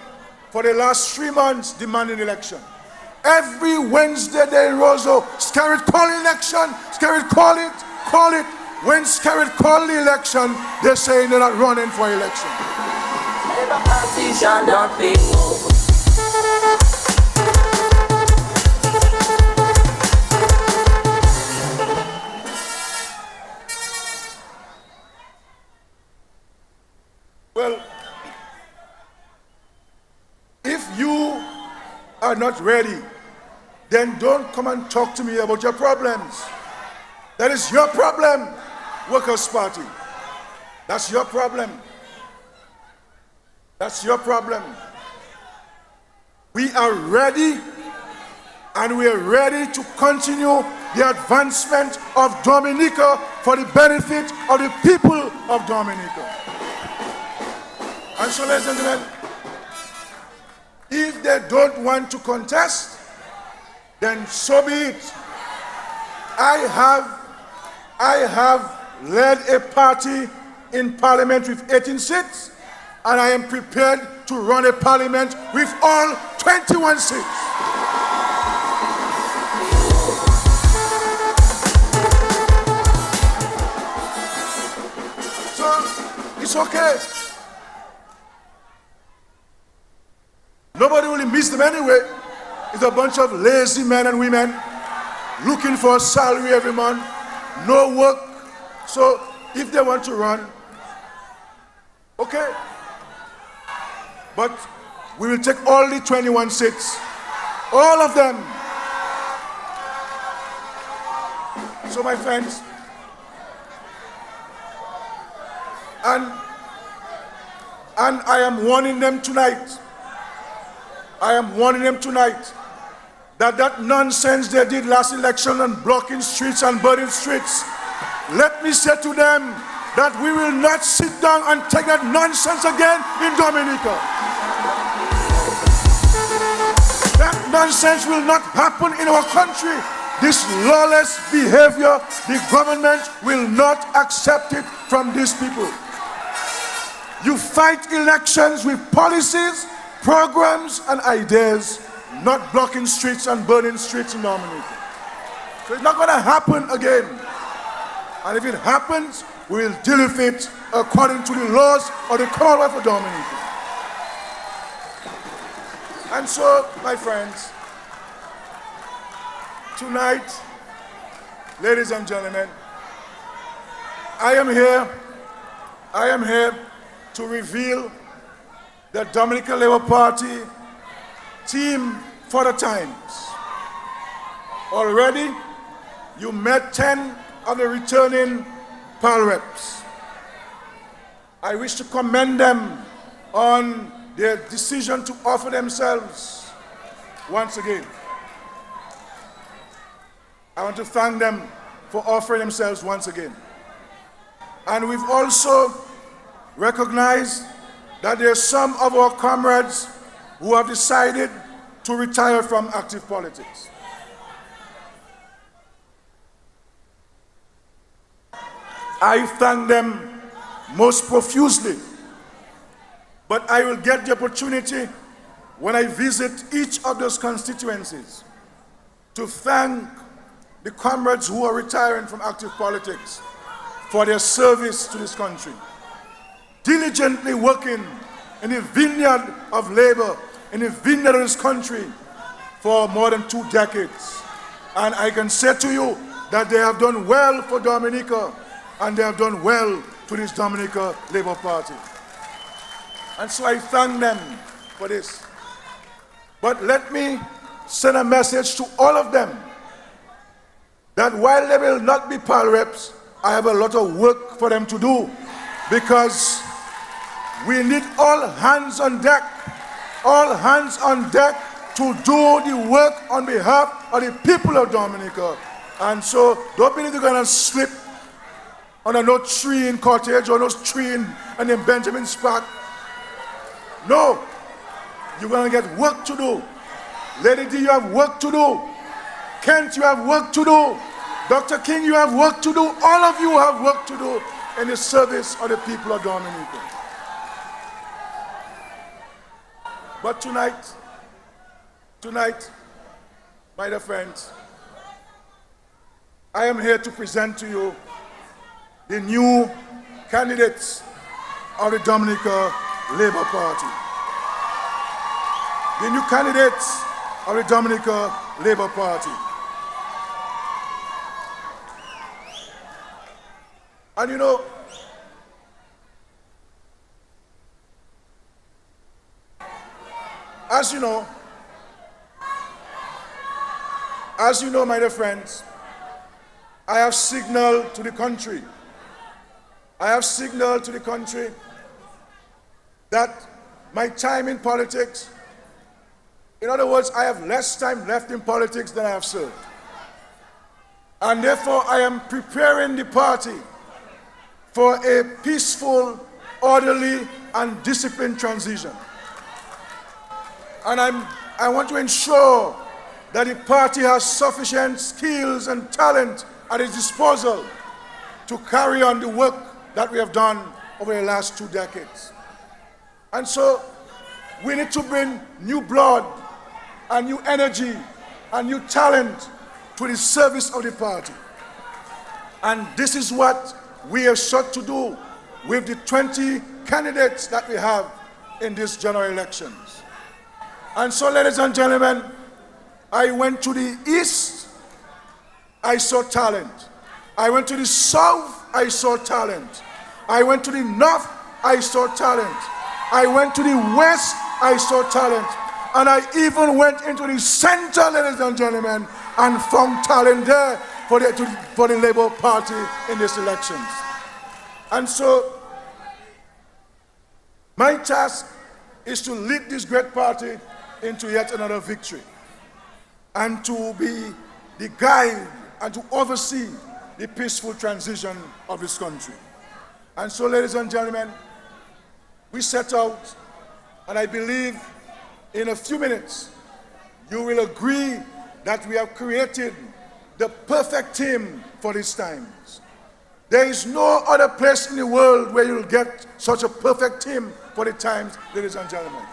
for the last 3 months demanding election. Every Wednesday they in Roseau, Scarrett call election, Scarrett call it. When Scarrett call the election, they're saying they're not running for election. Well, if you are not ready, then don't come and talk to me about your problems. That is your problem, Workers' Party. That's your problem. That's your problem. We are ready, and we are ready to continue the advancement of Dominica for the benefit of the people of Dominica. And so, ladies and gentlemen, if they don't want to contest, then so be it. I have led a party in parliament with 18 seats, and I am prepared to run a parliament with all 21 seats. So, it's okay. Nobody will miss them anyway. It's a bunch of lazy men and women looking for a salary every month, no work. So if they want to run, okay. But we will take all the 21 seats, all of them. So my friends, and I am warning them tonight. I am warning them tonight that nonsense they did last election and blocking streets and burning streets, let me say to them that we will not sit down and take that nonsense again in Dominica. That nonsense will not happen in our country. This lawless behavior, the government will not accept it from these people. You fight elections with policies, programs and ideas, not blocking streets and burning streets in Dominica. So it's not going to happen again. And if it happens, we will deal with it according to the laws of the Commonwealth of Dominica. And so, my friends, tonight, ladies and gentlemen, I am here to reveal the Dominican Labour Party team for the times. Already, you met 10 of the returning PAL reps. I wish to commend them on their decision to offer themselves once again. I want to thank them for offering themselves once again. And we've also recognized that there are some of our comrades who have decided to retire from active politics. I thank them most profusely, but I will get the opportunity when I visit each of those constituencies to thank the comrades who are retiring from active politics for their service to this country, diligently working in the vineyard of labor, in the vineyard of this country for more than 2 decades. And I can say to you that they have done well for Dominica, and they have done well to this Dominica Labour Party. And so I thank them for this. But let me send a message to all of them that while they will not be PAL reps, I have a lot of work for them to do, because we need all hands on deck to do the work on behalf of the people of Dominica. And so don't believe you're going to slip on a no tree in Cottage or no tree in Benjamin's Park. No, you're going to get work to do. Lady D, you have work to do. Kent, you have work to do. Dr. King, you have work to do. All of you have work to do in the service of the people of Dominica. But tonight, my dear friends, I am here to present to you the new candidates of the Dominica Labour Party. The new candidates of the Dominica Labour Party. And you know, as you know, my dear friends, I have signaled to the country. That my time in politics, in other words, I have less time left in politics than I have served. And therefore, I am preparing the party for a peaceful, orderly, and disciplined transition. And I want to ensure that the party has sufficient skills and talent at its disposal to carry on the work that we have done over the last 2 decades. And so we need to bring new blood and new energy and new talent to the service of the party. And this is what we are sought to do with the 20 candidates that we have in these general elections. And so, ladies and gentlemen, I went to the east, I saw talent. I went to the south, I saw talent. I went to the north, I saw talent. I went to the west, I saw talent. And I even went into the center, ladies and gentlemen, and found talent there for the Labour Party in these elections. And so, my task is to lead this great party into yet another victory, and to be the guide and to oversee the peaceful transition of this country. And so, ladies and gentlemen, we set out, and I believe in a few minutes you will agree that we have created the perfect team for these times. There is no other place in the world where you'll get such a perfect team for the times, ladies and gentlemen.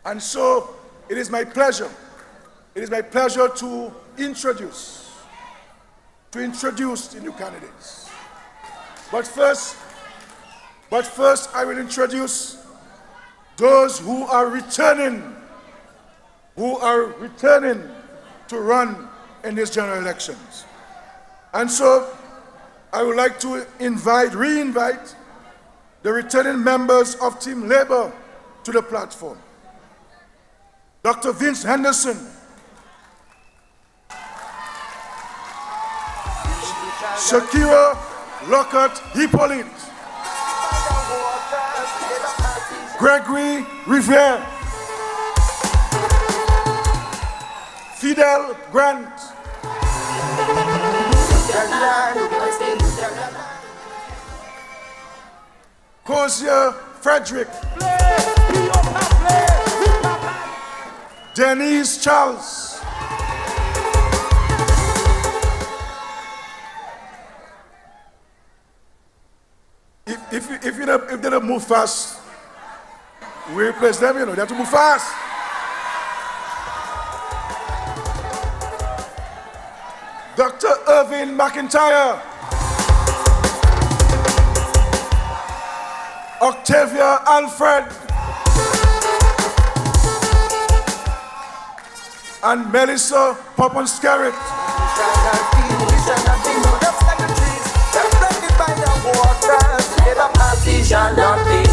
And so it is my pleasure to introduce the new candidates. But first I will introduce those who are returning to run in these general elections. And so I would like to re-invite the returning members of Team Labour to the platform. Dr. Vince Henderson, Shakira Lockhart Hippolyte, Gregory Rivera, Fidel Grant, Kozia Frederick, Denise Charles, if they don't move fast, we replace them, they have to move fast. Dr. Irvin McIntyre, Octavia Alfred, and Melissa Poppenscarrett. Shall not be moved.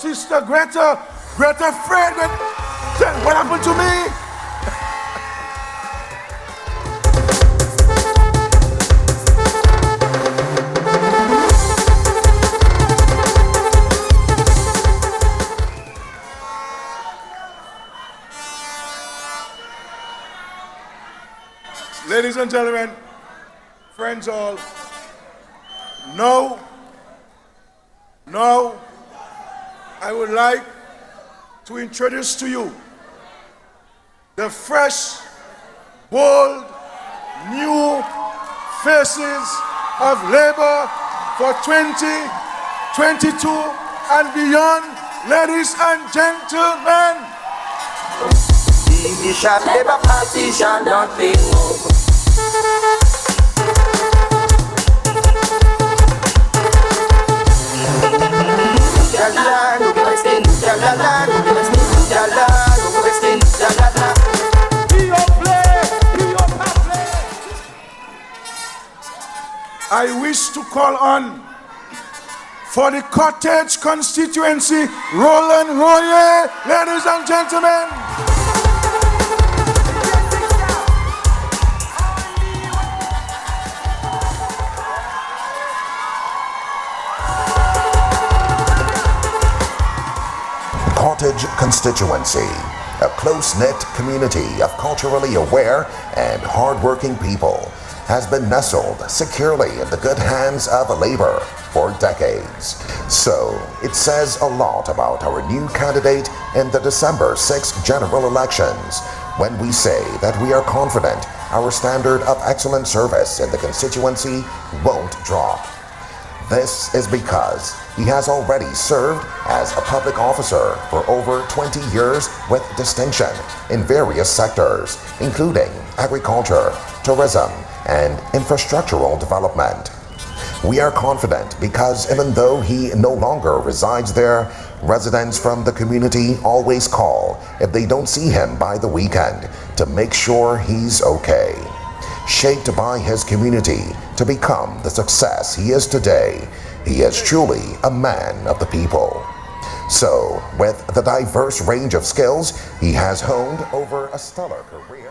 Sister Greta Fred, what happened to me? Ladies and gentlemen, friends all, now, I would like to introduce to you the fresh, bold, new faces of labor for 2022 and beyond. Ladies and gentlemen, The Labour Party shall not be over. I wish to call on for the Cottage Constituency, Roland Royer, ladies and gentlemen. Cottage Constituency, a close-knit community of culturally aware and hard-working people, has been nestled securely in the good hands of Labour for decades. So, it says a lot about our new candidate in the December 6th general elections when we say that we are confident our standard of excellent service in the constituency won't drop. This is because he has already served as a public officer for over 20 years with distinction in various sectors, including agriculture, tourism, and infrastructural development. We are confident because even though he no longer resides there, residents from the community always call if they don't see him by the weekend to make sure he's okay. Shaped by his community to become the success he is today, he is truly a man of the people. So, with the diverse range of skills he has honed over a stellar career.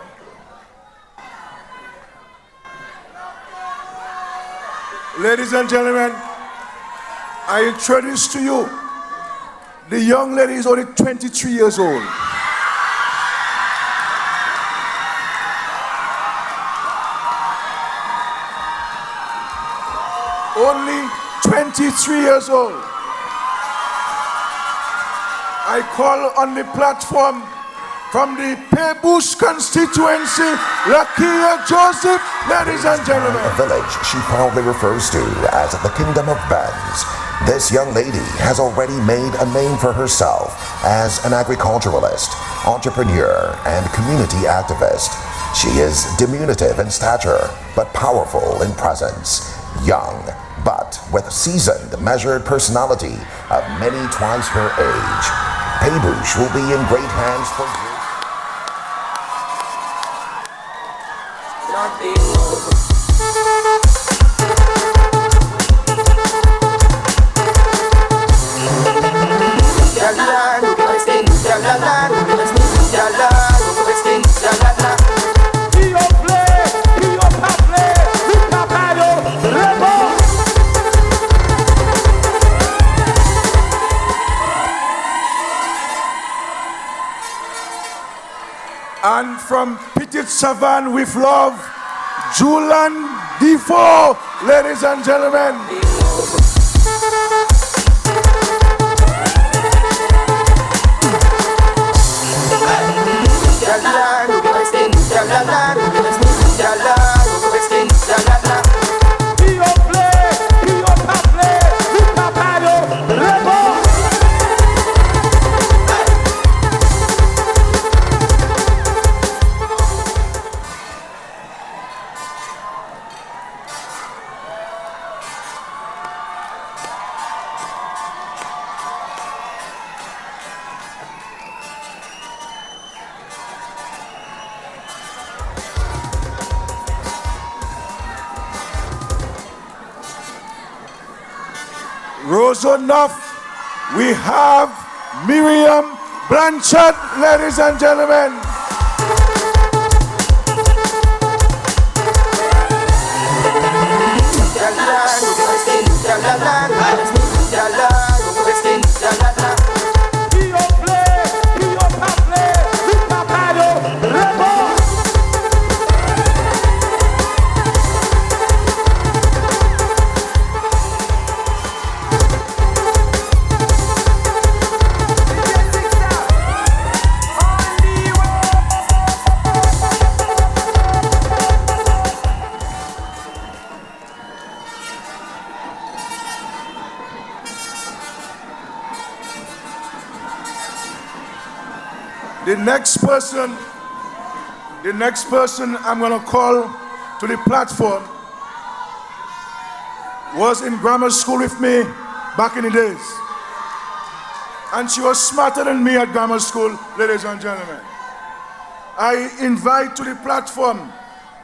Ladies and gentlemen, I introduce to you the young lady is only 23 years old. Only 23 years old. I call on the platform from the Paybush constituency, Lakia Joseph, ladies and gentlemen. A village she proudly refers to as the Kingdom of Benz. This young lady has already made a name for herself as an agriculturalist, entrepreneur, and community activist. She is diminutive in stature, but powerful in presence. Young, but with seasoned, measured personality of many twice her age. Paybush will be in great hands for you. Not be over. And from Petit Savan with love, Julian Defoe, ladies and gentlemen. Rose enough, we have Miriam Blanchard, ladies and gentlemen. The next person I'm going to call to the platform was in grammar school with me back in the days. And she was smarter than me at grammar school, ladies and gentlemen. I invite to the platform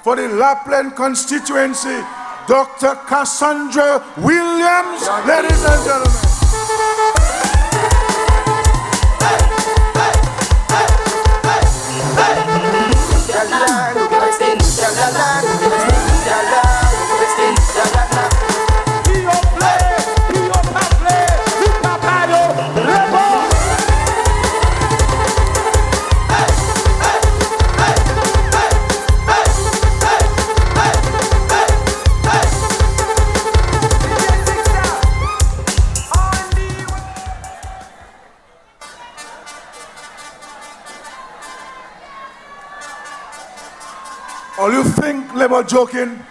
for the Lapland Constituency, Dr. Cassandra Williams, ladies and gentlemen. Or you think Labour joking?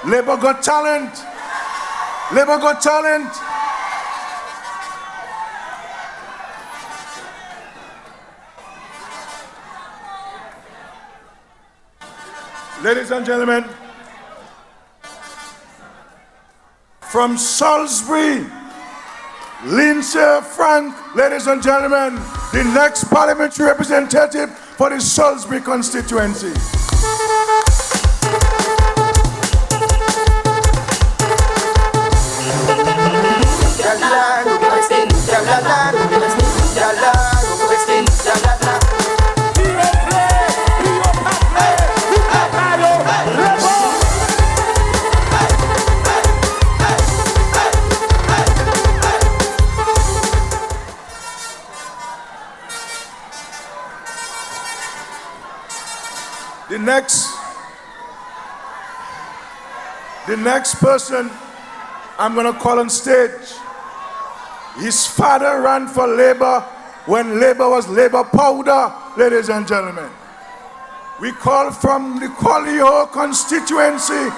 Labour got talent. Labour got talent. Ladies and gentlemen, from Salisbury, Windsor, Frank, ladies and gentlemen, the next parliamentary representative for the Salisbury constituency. The next person I'm going to call on stage, his father ran for Labour when Labour was Labour powder, ladies and gentlemen. We call from the Colliho constituency,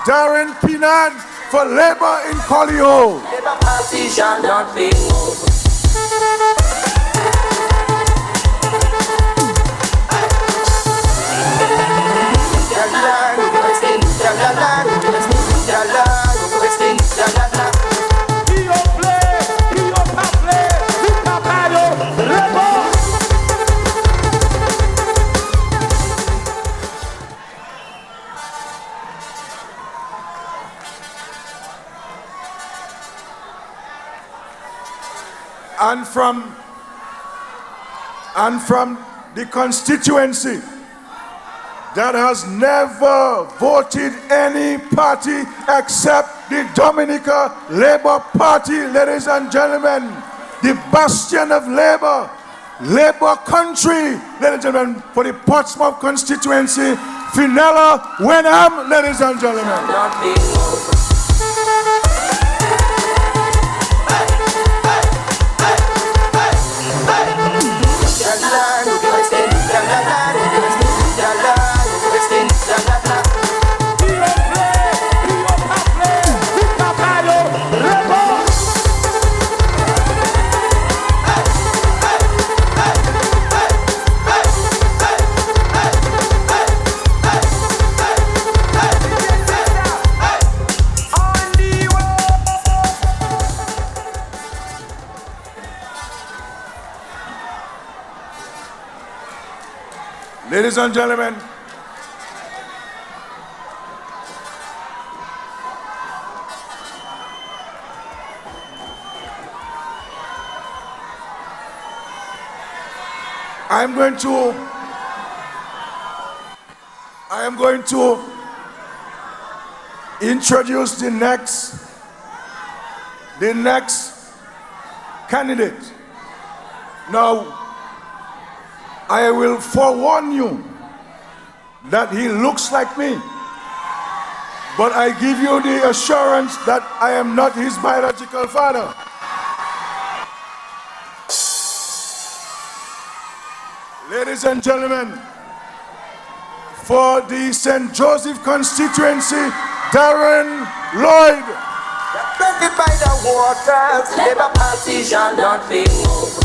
Darren Pinan for Labour in Colliho. Labour Party shall not be moved. And from the constituency that has never voted any party except the Dominica Labour Party, ladies and gentlemen, the bastion of Labour, Labour country, ladies and gentlemen, for the Portsmouth constituency, Finella Wenham, ladies and gentlemen. Ladies and gentlemen, I am going to introduce the next candidate. Now, I will forewarn you that he looks like me, but I give you the assurance that I am not his biological father. Ladies and gentlemen, for the St. Joseph constituency, Darren Lloyd. Represented by the waters, Labour Party shall not be moved.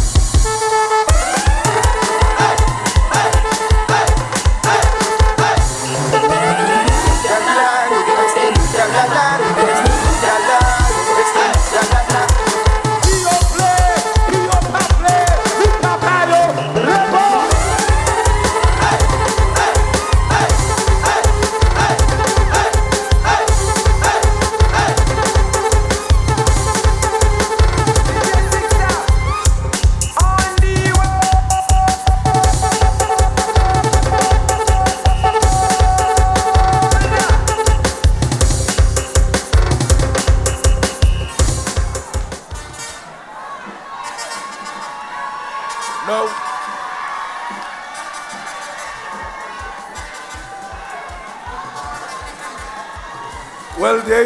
Well, there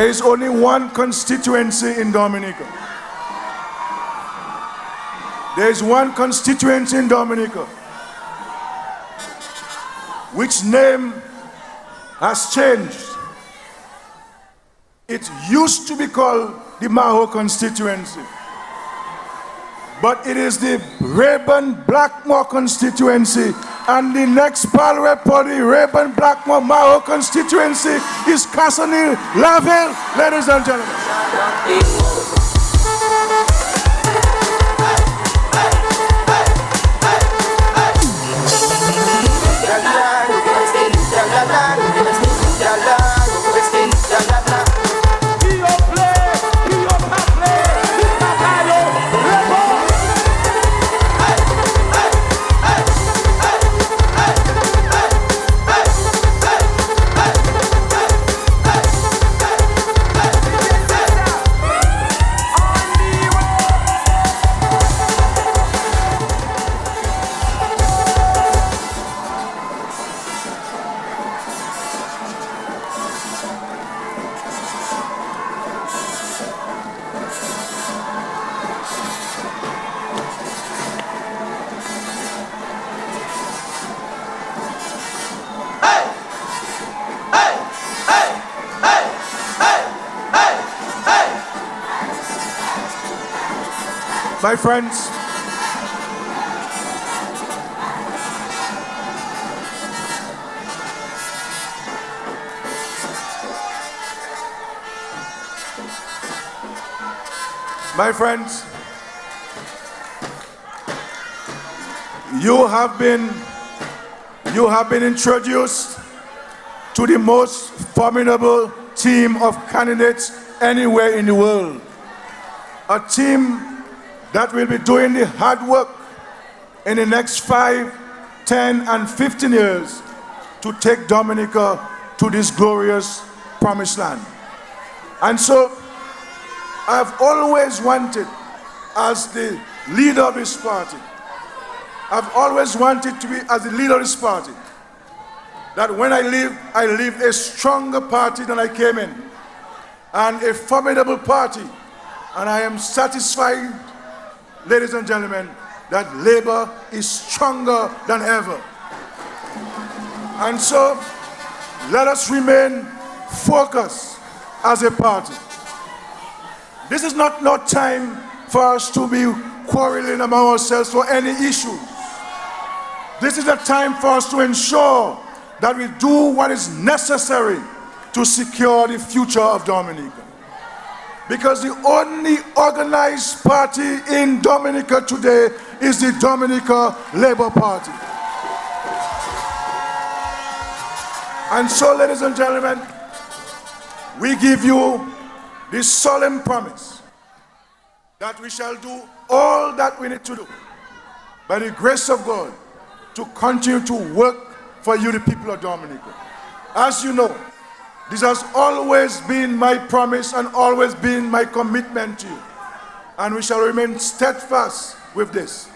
is only one constituency in Dominica. There is one constituency in Dominica which name has changed. It used to be called the Maho constituency, but it is the Rayburn Blackmore constituency, and the next pal rep for the Rayburn Blackmore Maho constituency is Cassany Lavelle, ladies and gentlemen. My friends, you have been introduced to the most formidable team of candidates anywhere in the world. A team that will be doing the hard work in the next 5, 10, and 15 years to take Dominica to this glorious promised land. And so I've always wanted, as the leader of this party, I've always wanted to be, as the leader of this party, that when I leave a stronger party than I came in, and a formidable party, and I am satisfied, ladies and gentlemen, that Labour is stronger than ever. And so, let us remain focused as a party. This is not time for us to be quarreling among ourselves for any issues. This is a time for us to ensure that we do what is necessary to secure the future of Dominica. Because the only organized party in Dominica today is the Dominica Labour Party. And so, ladies and gentlemen, we give you this solemn promise that we shall do all that we need to do by the grace of God, to continue to work for you, the people of Dominica. As you know, this has always been my promise and always been my commitment to you. And we shall remain steadfast with this.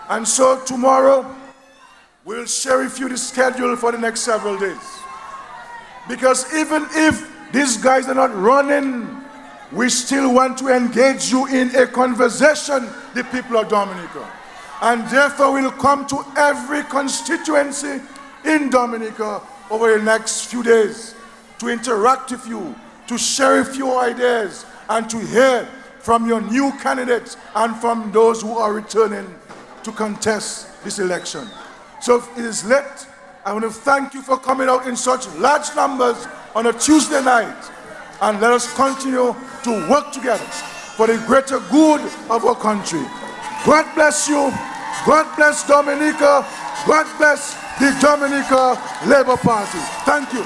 And so tomorrow, we'll share with you the schedule for the next several days. Because even if these guys are not running, we still want to engage you in a conversation, the people of Dominica. And therefore, we'll come to every constituency in Dominica over the next few days to interact with you, to share with you ideas, and to hear from your new candidates and from those who are returning to contest this election. So if it is late, I want to thank you for coming out in such large numbers on a Tuesday night. And let us continue to work together for the greater good of our country. God bless you. God bless Dominica. God bless the Dominica Labour Party. Thank you.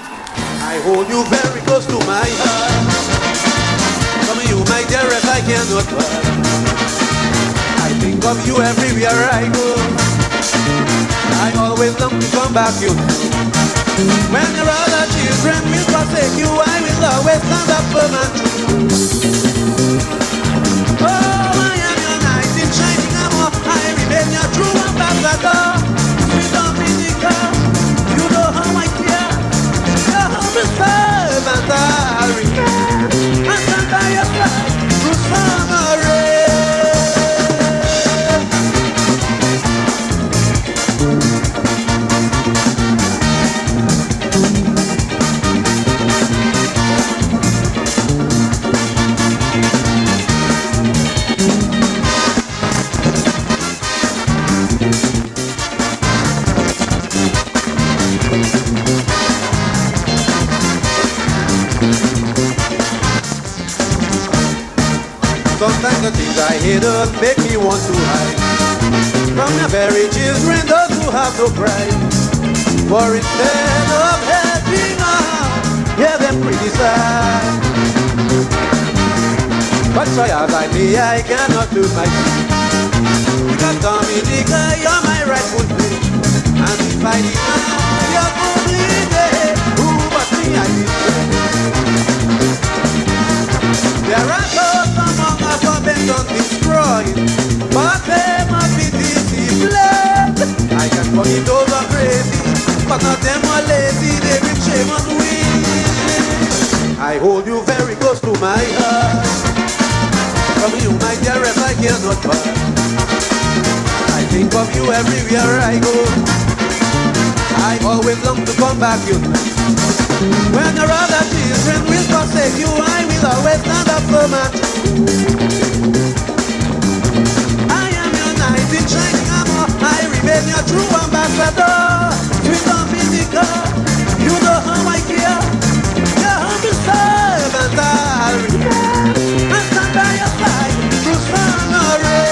I hold you very close to my heart. From you, my dearest, I cannot part. I think of you everywhere I go. I always long to come back you. When your other children will forsake you, I will always stand up for my truth. Oh, I am your knight in shining armor. I remain your true ambassador. Sweet Dominica, you know how I care. Your humble servant I remain. I stand by your side through sun or rain. Sometimes the things I hate make me want to hide from the very children, those who have no pride. For instead of helping out, hear them criticize. But try as I may, I cannot lose my feet. Because Dominica, you're my rightful place. And if I deny your complete, who but me I betray? There are those among us who have been done destroyed, but they must be disciplined. I can forgive those who are crazy, but not them who are lazy, they bring shame on we. I hold you very close to my heart. From you, my dearest, I cannot part. I think of you everywhere I go. I always long to come back you. When your other children will forsake you, I will always stand up for my truth. I am your knight in shining armor. I remain your true ambassador. Sweet Dominica, you know how I care. Your humble servant I'll remain. I stand by your side through sun or rain.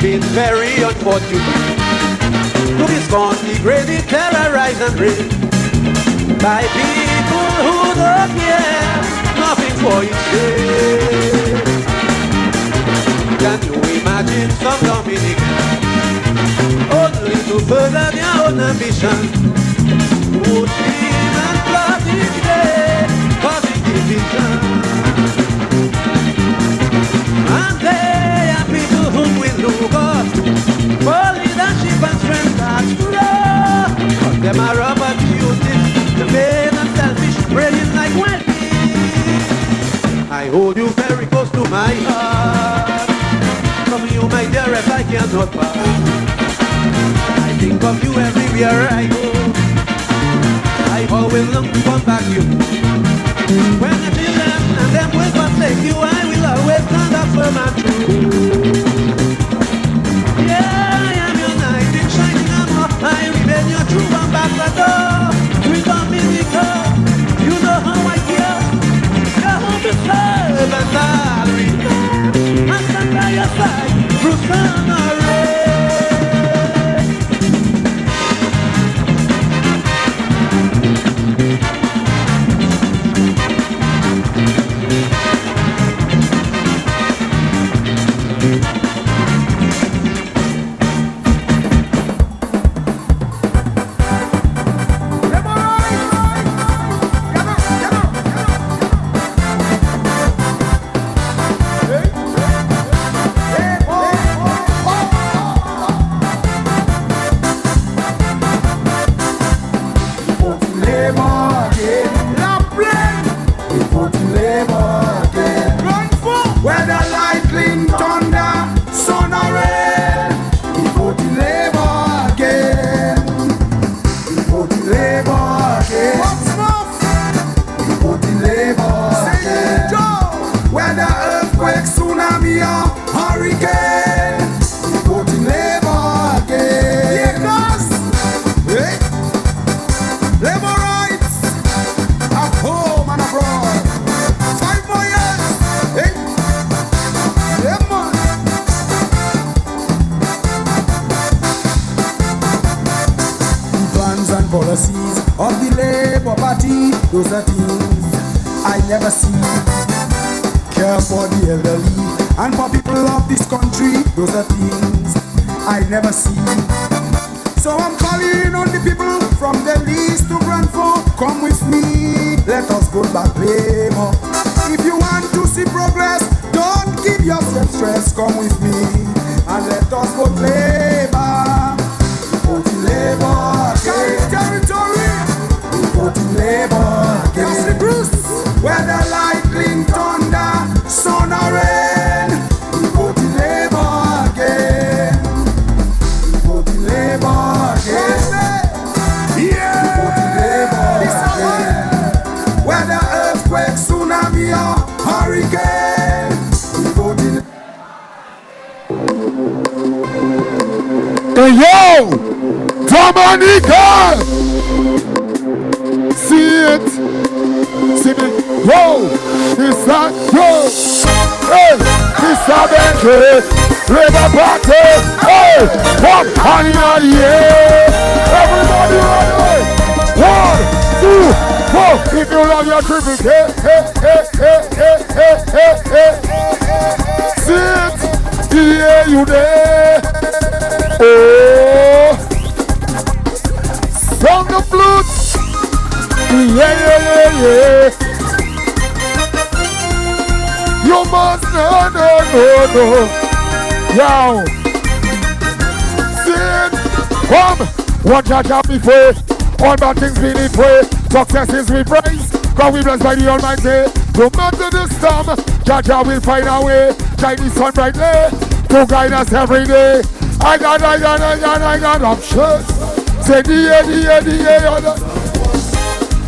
Been very unfortunate to be scorned, degraded, terrorized and raped by people who don't care nothing for each day. Can you imagine some Dominicans only to further their own ambition would scheme and plot each day, causing division? And they are people whom we look up for leadership and strength that's grow. But them are opportunities, the vain and selfish, praying like well-being. I hold you very close to my heart. From you, my dearest, I cannot part. I think of you everywhere I go. I always long to come back to you. When I feel them and them will forsake you, I will always stand up for my truth. Yeah, I am your knight in shining vote in Labour again. La Plaine, we vote in Labour again. Run for whether lightning, thunder, sun or rain, we vote in Labour again. We vote in Labour again. What's more? We vote in Labour again. Whether earthquake, tsunami or hurricane, we vote in Labour again. Because hey, Labour rights at home and abroad. 5 more years. Hey, yeah, man. The plans and policies of the Labour Party, those are things I never see. Care for the elderly and for people of this country, those are things I never see. So I'm calling on the people from the least to Brantford, come with me, let us go back Labour. If you want to see progress, don't give yourself stress, come with me and let us vote Labour. Vote in Labour, carry territory. Vote in Labour, yes, the Bruce. Whether lightning, thunder, sun or rain, we vote in Labour again. We vote in Labour again. Yeah. We vote in Labour again. Whether earthquake, tsunami or hurricane, we vote in. Hey yo, Dominica, see it, see me. Yo, this a yo, hey, this a Bentley, Labour Party, hey, come on in the air, everybody run away. 1, 2, 4. If you love your triple K, see it, yeah, you there. Oh, sound the flute, yeah. You must no. Yo, sit, come, one judge up before, all bad things be in way, success is we praise, cause we blessed by the Almighty. No matter the storm, Jaja will find a way, shine the sun brightly, to guide us every day. I got options, say the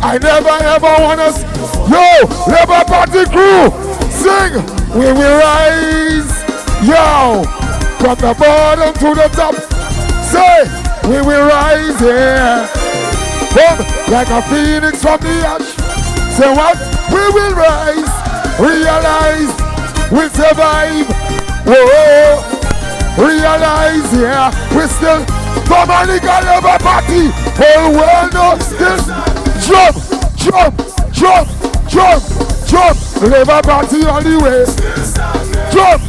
I never ever wanna yo, Labour Party crew, sing, we will rise, yo, from the bottom to the top, say, we will rise here, come like a phoenix from the ash, say what, we will rise, realize, we'll survive, whoa, realize, yeah, we still, Dominica Labour Party, whole world knows still, jump, Labour Party all the way. Jump.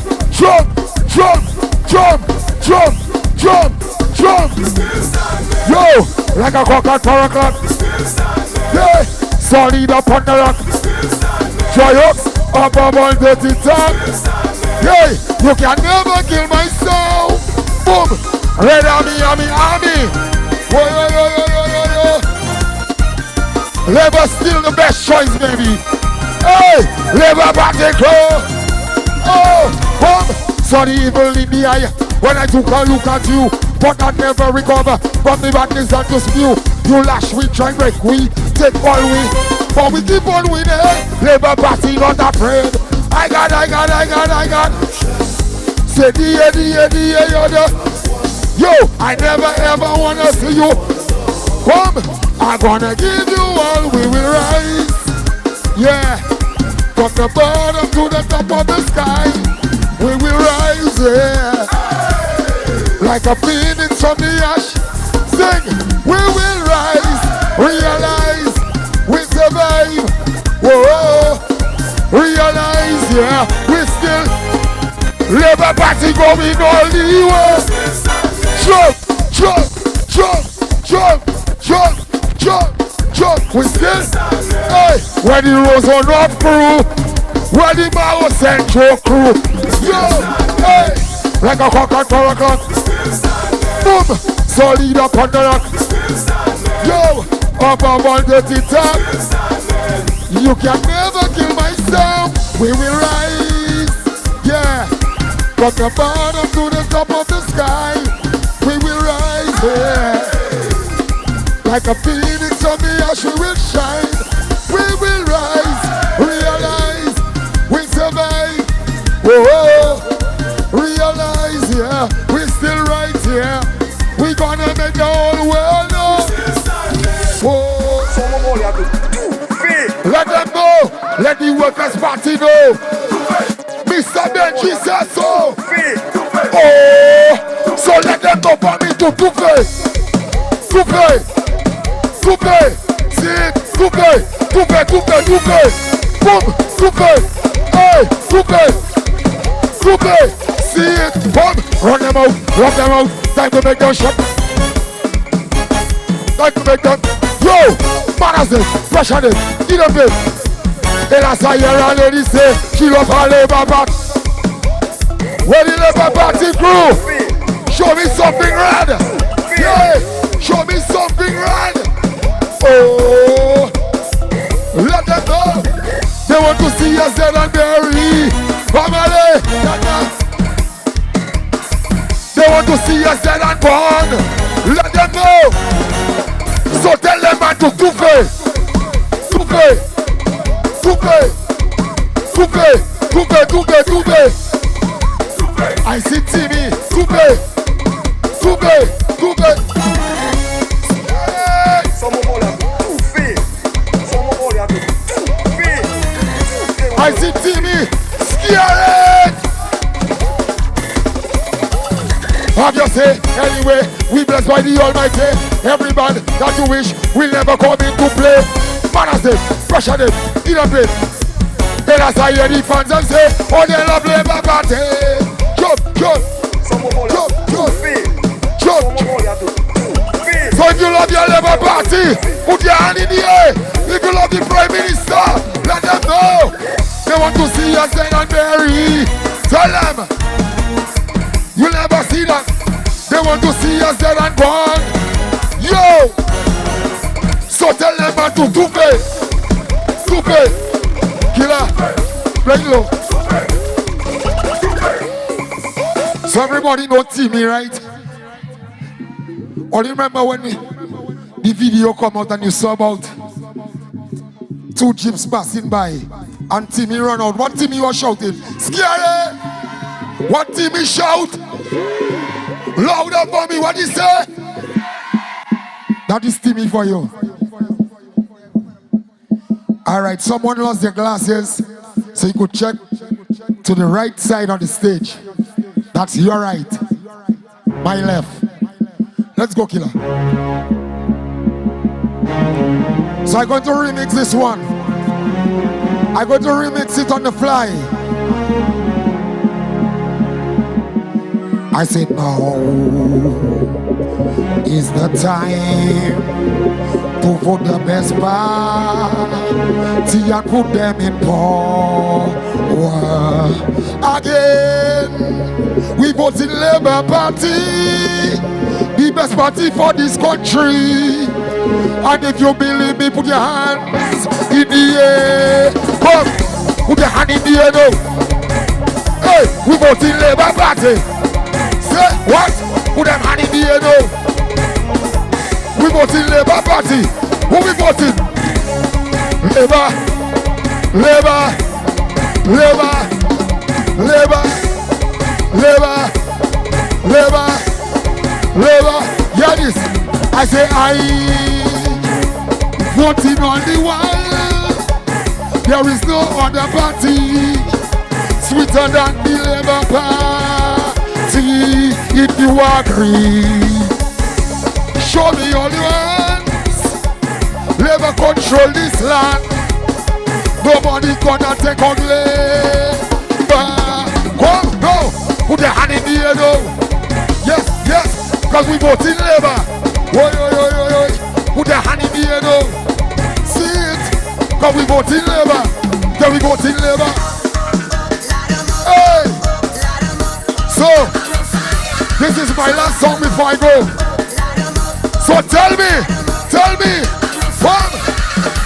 Yo, like a cock at 4 o'clock. Yeah, solid up on the rock. Joyous up all dirty talk. Yeah, you can never kill my soul. Boom, Red Army. Yo. Labour still the best choice, baby. Hey, Labour Party crew. Oh, come. So the evil in the eye when I took a look at you, but I never recover from the badness that was new. You lash, we try break, we take all we, but we keep on winning. Labour Party not afraid. I got. Say the yo, I never ever wanna see you. Come, I'm gonna give you all, we will rise. Yeah, from the bottom to the top of the sky, we will rise, yeah. Like a phoenix from the ash, sing, we will rise, realize, we survive, whoa, realize, yeah, we still, Labour Party going all the way. Jump, we still, hey, where the Rosa North crew, where the Mao Central crew, yo, hey, like a cock at 4 o'clock, boom, solid up on the rock, yo, Up above the top. You can never kill my sound. We will rise. Yeah. From the bottom to the top of the sky. We will rise. Yeah. Like a phoenix on the ash we will shine. We will rise. Realize we survive. Whoa. Realize, yeah. We're still right here. We gonna make the whole world know. Whoa. Let them know. Let the workers' party know. Mr. Benji says so. Oh. So let them know for me to Tufe. See it. Tufe. Boom. Tufe. Hey. Tufe. See it. Boom. Run them out. Time to make them shot. Time to make them. Yo. Manners it. Pressure it. Get up it. And as I hear a lady say, she love her Labour Party. Where the Labour Party crew? Show me something red. Yeah. Show me something red. Oh. Let them know. They want to see us dead and buried. Family. They want to see us dead and born. Let them know. So tell them man to Tufe. I see Timmy. Tufe. I see Timmy. Scared. Have your say, anyway, we blessed by the Almighty. Every man that you wish will never come into play. Manners them, pressure them, eat up it. Then as I hear the fans and say, oh, they love Labour Party. Jump. So if you love your Labour Party, put your hand in the air. If you love the Prime Minister, let them know. They want to see us dead and buried. Tell them. You'll never see that. They want to see us dead and gone. Yo! So tell them man to Tufe. Killer. Play low. So everybody know Timmy, right? Or you remember when the video come out and you saw about two jeeps passing by and Timmy run out. What Timmy was shouting? Scary! What Timmy shout? Louder for me, what he say? That is Timmy for you. Alright, someone lost their glasses, so you could check to the right side of the stage. That's your right. My left. Let's go, killer. So I'm going to remix this one. I'm going to remix it on the fly. I said now is the time to vote the best party and put them in power. Again, we vote in Labour Party, the best party for this country. And if you believe me, put your hands in the air. Come, put your hand in the air now. Hey, we vote in Labour Party. What? Put them hand in the air now. We voting Labour Party. Who we voting? Labour. Yeah, this. I say I voting on the world. There is no other party sweeter than the Labour Party. If you agree, show me all your hands. Labour control this land. Nobody gonna take ugly. Go, no. Put your hand in the air now. Yes, because we vote in Labour. Oi. Put your hand in the air now. See it, because we vote in Labour. Then we vote in Labour. Hey. So, this is my last song before I go. So tell me,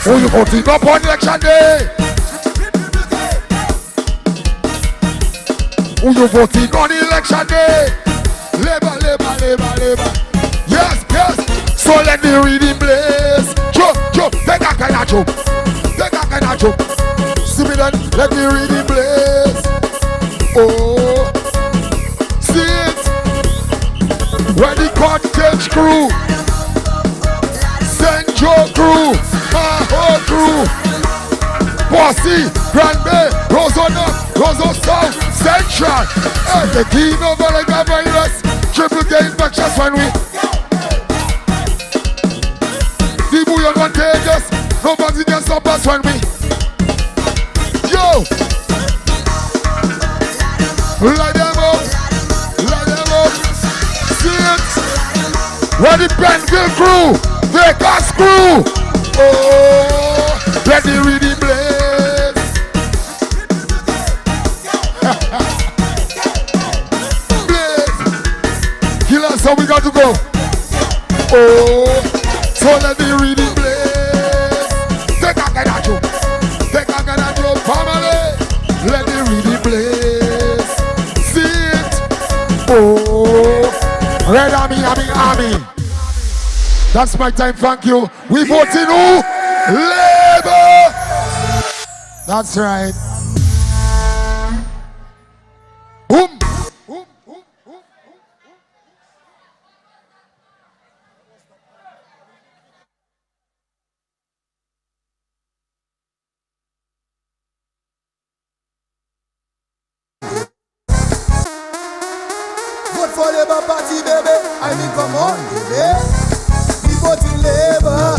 Who you voting up on election day? Who you voting on election day? Labor, labor, labor, labor. Yes, yes. So let me read in place. Jump, jump, take a kind of jump. Take a kind of jump. See me then, let me read in place. Oh, see it. Where the cottage crew, St. Joe crew, Maho crew, Bossy, Grand Bay, Roseau North, Roseau South, Central. And the keynote of the virus, triple K infections when we. The boy are contagious, nobody can stop us when we. Yo! Light them up, light them up. See it? Where the Penville crew, Vegas crew. Oh, let me read the blaze. Blaze. Kill us, so we got to go. Oh, so let me read the blaze. Take a kind of joke. Take a kind of joke, family. Let me read the blaze. See it? Oh, Red Army, Army. That's my time, thank you. We voting who? Labour! That's right. Boom! Vote for Labour Party, baby. I mean, come on, baby. We vote in Labour.